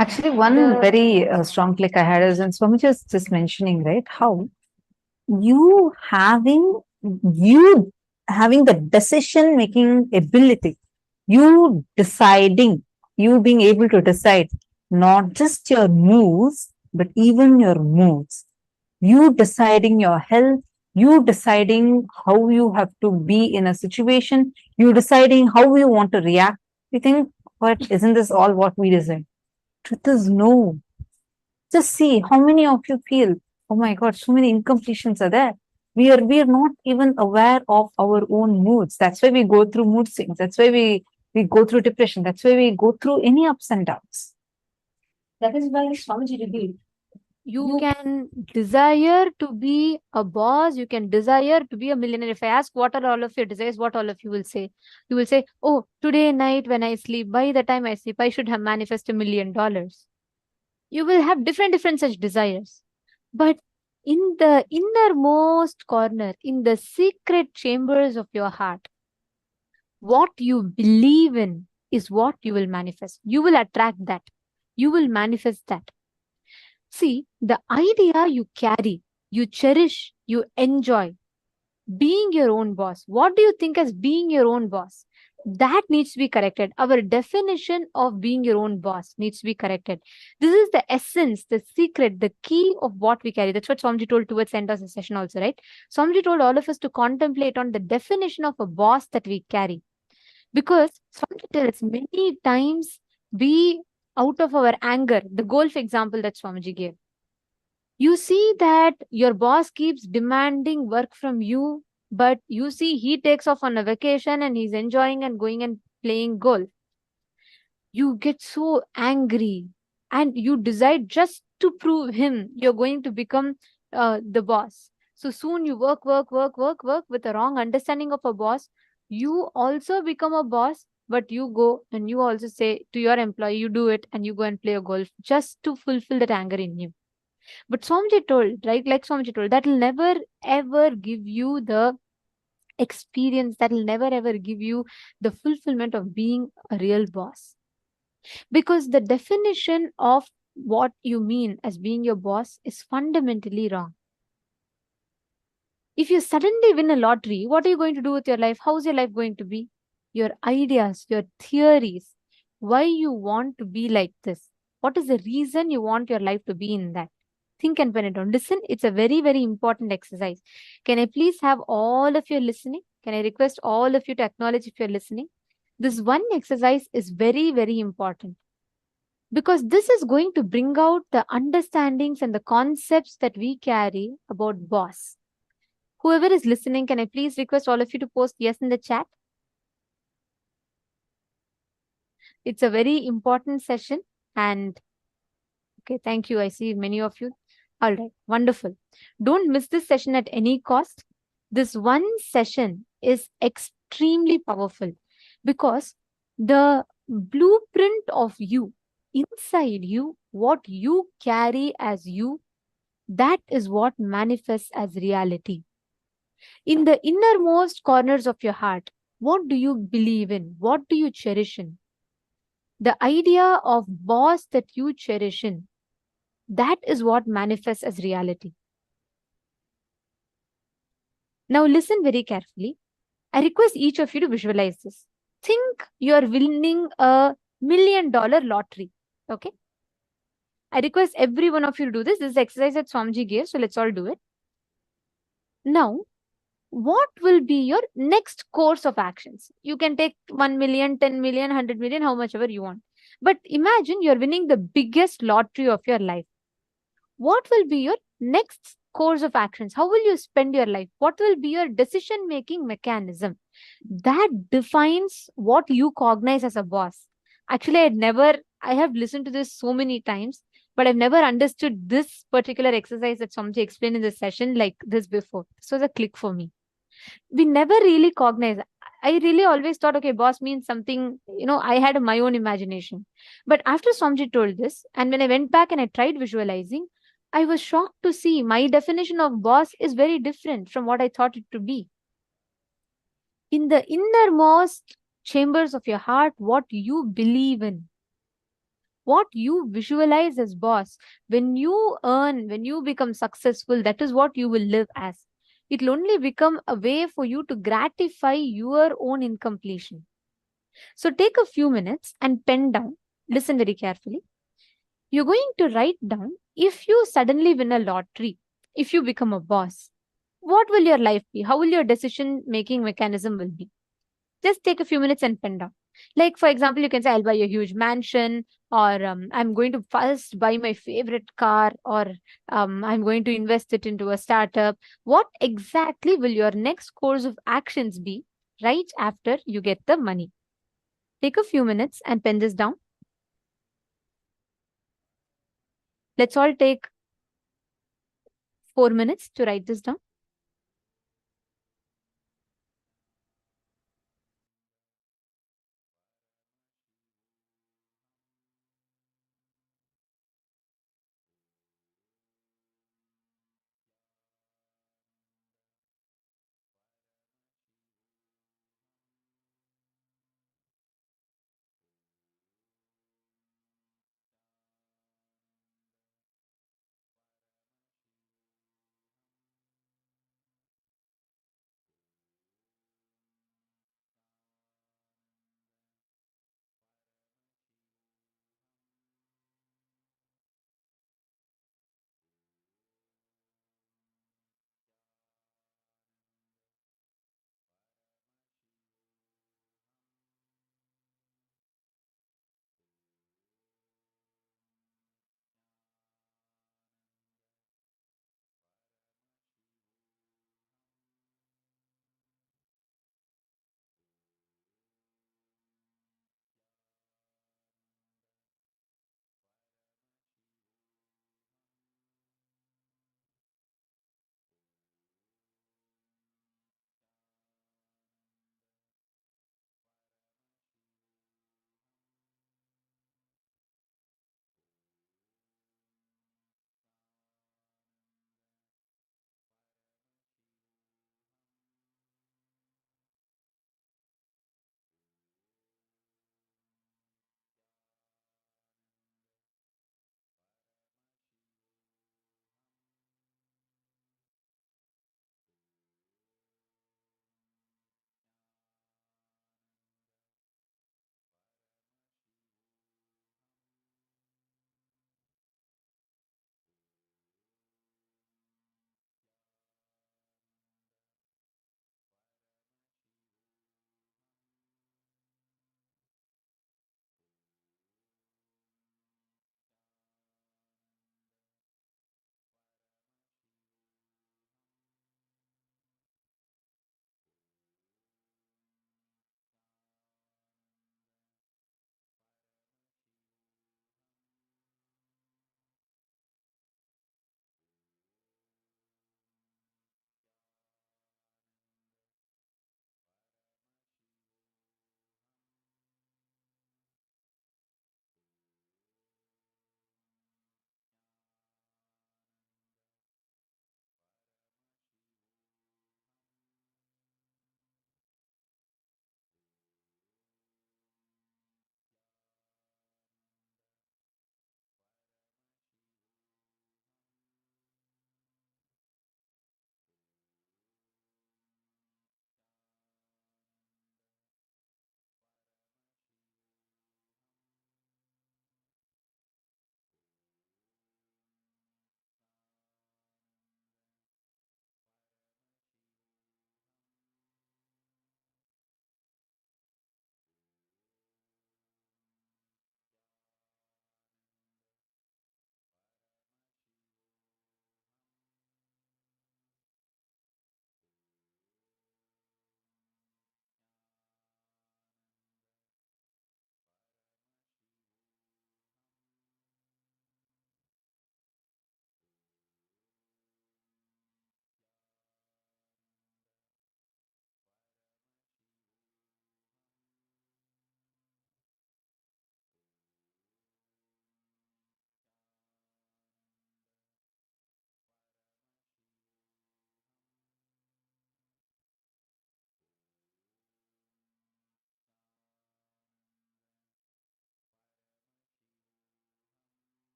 Actually, one very strong click I had is, and Swami just mentioning, right, how you having you having the decision making ability, you deciding, you being able to decide not just your moves, but even your moods. You deciding your health, you deciding how you have to be in a situation, you deciding how you want to react. You think, what isn't this all what we decide? Truth is no. Just see how many of you feel, oh my God, so many incompletions are there. We are not even aware of our own moods. That's why we go through mood swings. That's why we go through depression. That's why we go through any ups and downs. That is why Swamiji revealed. You can desire to be a boss, you can desire to be a millionaire. If I ask what are all of your desires, what all of you will say? You will say, oh, today night when I sleep, by the time I sleep, I should have manifested $1 million. You will have different such desires. But in the innermost corner, in the secret chambers of your heart, what you believe in is what you will manifest. You will attract that. You will manifest that. See, the idea you carry, you cherish, you enjoy, being your own boss. What do you think as being your own boss? That needs to be corrected. Our definition of being your own boss needs to be corrected. This is the essence, the secret, the key of what we carry. That's what Swamiji told towards the end of the session also, right? Swamiji told all of us to contemplate on the definition of a boss that we carry. Because Swamiji tells many times we, out of our anger, the golf example that Swamiji gave, you see that your boss keeps demanding work from you, but you see he takes off on a vacation and he's enjoying and going and playing golf. You get so angry and you decide just to prove him you're going to become the boss. So soon you work with a wrong understanding of a boss. You also become a boss, but you go and you also say to your employee, you do it and you go and play a golf just to fulfill that anger in you. But Swamiji told, right? Like Swamiji told, that will never ever give you the experience, that will never ever give you the fulfillment of being a real boss. Because the definition of what you mean as being your boss is fundamentally wrong. If you suddenly win a lottery, what are you going to do with your life? How's your life going to be? Your ideas, your theories, why you want to be like this. What is the reason you want your life to be in that? Think and pen it down. Listen, it's a very, very important exercise. Can I please have all of you listening? Can I request all of you to acknowledge if you're listening? This one exercise is very, very important. Because this is going to bring out the understandings and the concepts that we carry about boss. Whoever is listening, can I please request all of you to post yes in the chat? It's a very important session and okay, thank you. I see many of you. All right, wonderful. Don't miss this session at any cost. This one session is extremely powerful because the blueprint of you, inside you, what you carry as you, that is what manifests as reality. In the innermost corners of your heart, what do you believe in? What do you cherish in? The idea of boss that you cherish in, that is what manifests as reality. Now listen very carefully. I request each of you to visualize this. Think you are winning a $1 million lottery. Okay. I request every one of you to do this. This is the exercise that Swamiji gave. So let's all do it. Now, what will be your next course of actions? You can take 1 million, 10 million, 100 million, how much ever you want. But imagine you're winning the biggest lottery of your life. What will be your next course of actions? How will you spend your life? What will be your decision-making mechanism? That defines what you cognize as a boss. Actually, I have listened to this so many times, but I've never understood this particular exercise that Swamiji explained in this session like this before. This was a click for me. We never really cognize. I really always thought, okay, boss means something, I had my own imagination. But after Swamiji told this, and when I went back and I tried visualizing, I was shocked to see my definition of boss is very different from what I thought it to be. In the innermost chambers of your heart, what you believe in, what you visualize as boss, when you earn, when you become successful, that is what you will live as. It will only become a way for you to gratify your own incompletion. So take a few minutes and pen down. Listen very carefully. You're going to write down, if you suddenly win a lottery, if you become a boss, what will your life be? How will your decision making mechanism will be? Just take a few minutes and pen down. Like, for example, you can say, I'll buy a huge mansion, or I'm going to first buy my favorite car, or I'm going to invest it into a startup. What exactly will your next course of actions be right after you get the money? Take a few minutes and pen this down. Let's all take 4 minutes to write this down.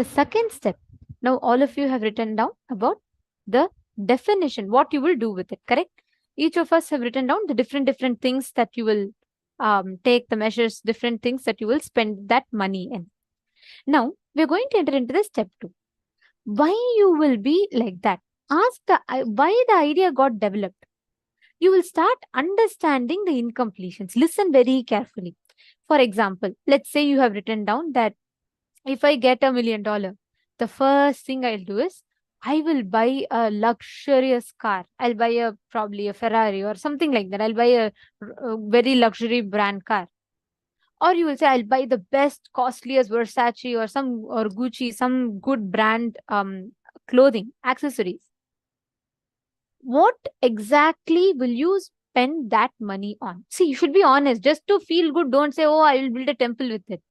The second step, now all of you have written down about the definition, what you will do with it, correct? Each of us have written down the different things that you will take, the measures, different things that you will spend that money in. Now, we're going to enter into the step 2. Why you will be like that? Ask why the idea got developed. You will start understanding the incompletions. Listen very carefully. For example, let's say you have written down that if I get $1 million, the first thing I'll do is I will buy a luxurious car. I'll buy probably a Ferrari or something like that. I'll buy a very luxury brand car. Or you will say I'll buy the best, costliest Versace or Gucci, some good brand clothing, accessories. What exactly will you spend that money on? See, you should be honest. Just to feel good, don't say, oh, I will build a temple with it.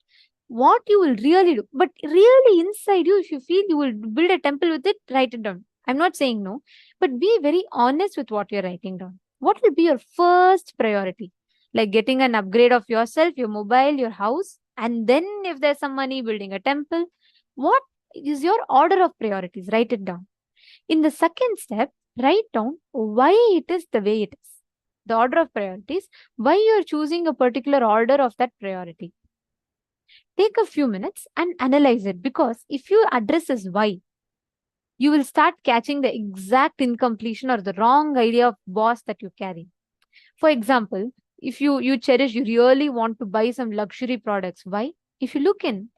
What you will really do, but really inside you, if you feel you will build a temple with it, write it down. I'm not saying no, but be very honest with what you're writing down. What will be your first priority? Like getting an upgrade of yourself, your mobile, your house, and then if there's some money, building a temple. What is your order of priorities? Write it down. In the second step, write down why it is the way it is. The order of priorities, why you're choosing a particular order of that priority. Take a few minutes and analyze it, because if you address this why, you will start catching the exact incompletion or the wrong idea of boss that you carry. For example, if you really want to buy some luxury products. Why? If you look in,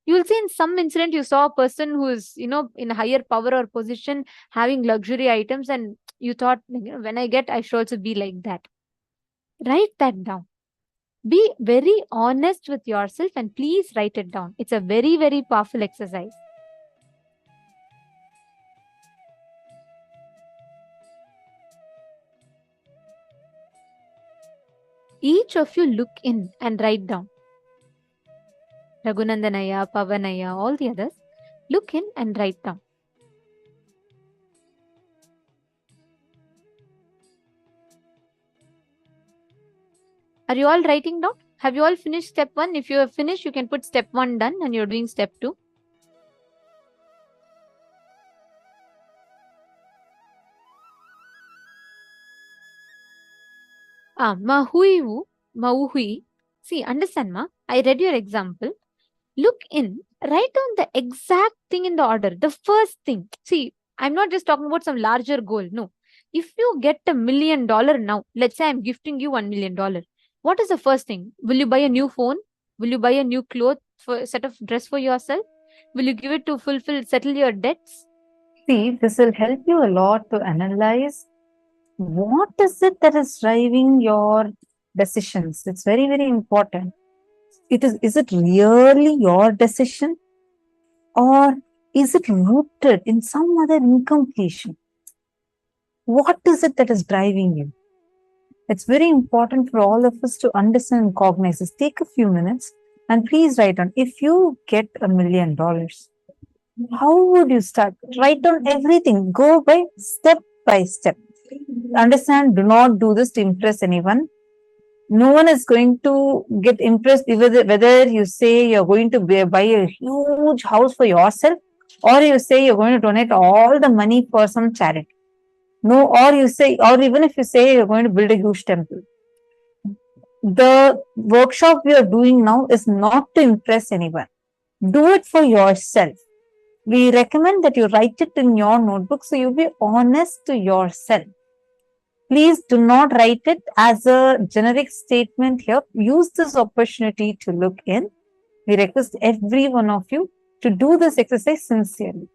you will see in some incident you saw a person who is, in a higher power or position having luxury items, and you thought, when I get, I should also be like that. Write that down. Be very honest with yourself and please write it down. It's a very, very powerful exercise. Each of you look in and write down. Raghunandanaya, Pavanaya, all the others, look in and write down. Are you all writing down? Have you all finished step 1? If you have finished, you can put step 1 done and you're doing step 2. Mahuivu, Mauhui. See, understand, ma? I read your example. Look in, write down the exact thing in the order. The first thing. See, I'm not just talking about some larger goal. No. If you get $1 million now, let's say I'm gifting you $1 million. What is the first thing? Will you buy a new phone? Will you buy a new cloth for set of dress for yourself? Will you give it to settle your debts? See, this will help you a lot to analyze what is it that is driving your decisions. It's very, very important. Is it really your decision, or is it rooted in some other incompletion? What is it that is driving you? It's very important for all of us to understand and cognize this. Take a few minutes and please write down. If you get $1 million, how would you start? Write down everything. Go by step. Understand, do not do this to impress anyone. No one is going to get impressed whether you say you're going to buy a huge house for yourself, or you say you're going to donate all the money for some charity. No, or even if you say you're going to build a huge temple. The workshop we are doing now is not to impress anyone. Do it for yourself. We recommend that you write it in your notebook so you be honest to yourself. Please do not write it as a generic statement here. Use this opportunity to look in. We request every one of you to do this exercise sincerely.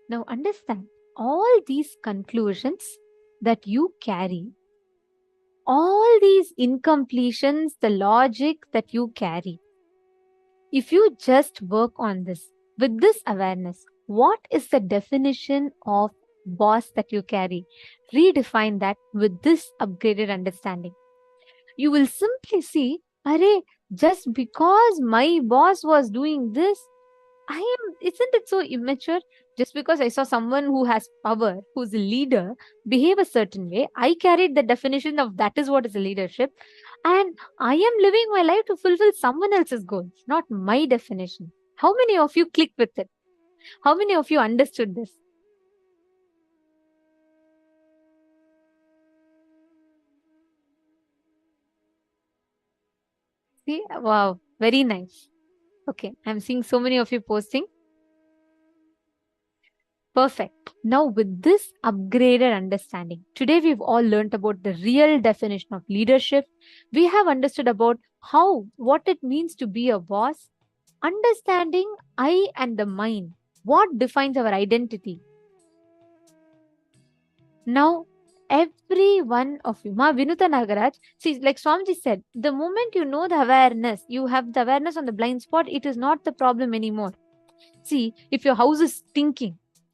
Now understand all these conclusions that you carry, all these incompletions, the logic that you carry. If you just work on this with this awareness, what is the definition of boss that you carry? Redefine that with this upgraded understanding. You will simply see, Arey, just because my boss was doing this, isn't it so immature? Just because I saw someone who has power, who's a leader, behave a certain way, I carried the definition of that is what is a leadership. And I am living my life to fulfill someone else's goals, not my definition. How many of you clicked with it? How many of you understood this? See, wow, very nice. Okay, I'm seeing so many of you posting. Perfect. Now, with this upgraded understanding, today we've all learned about the real definition of leadership. We have understood about what it means to be a boss, understanding I and the mind, what defines our identity. Now, every one of you, Ma Vinuta Nagaraj, see, like Swamiji said, the moment you know the awareness, you have the awareness on the blind spot, it is not the problem anymore. See, if your house is stinking,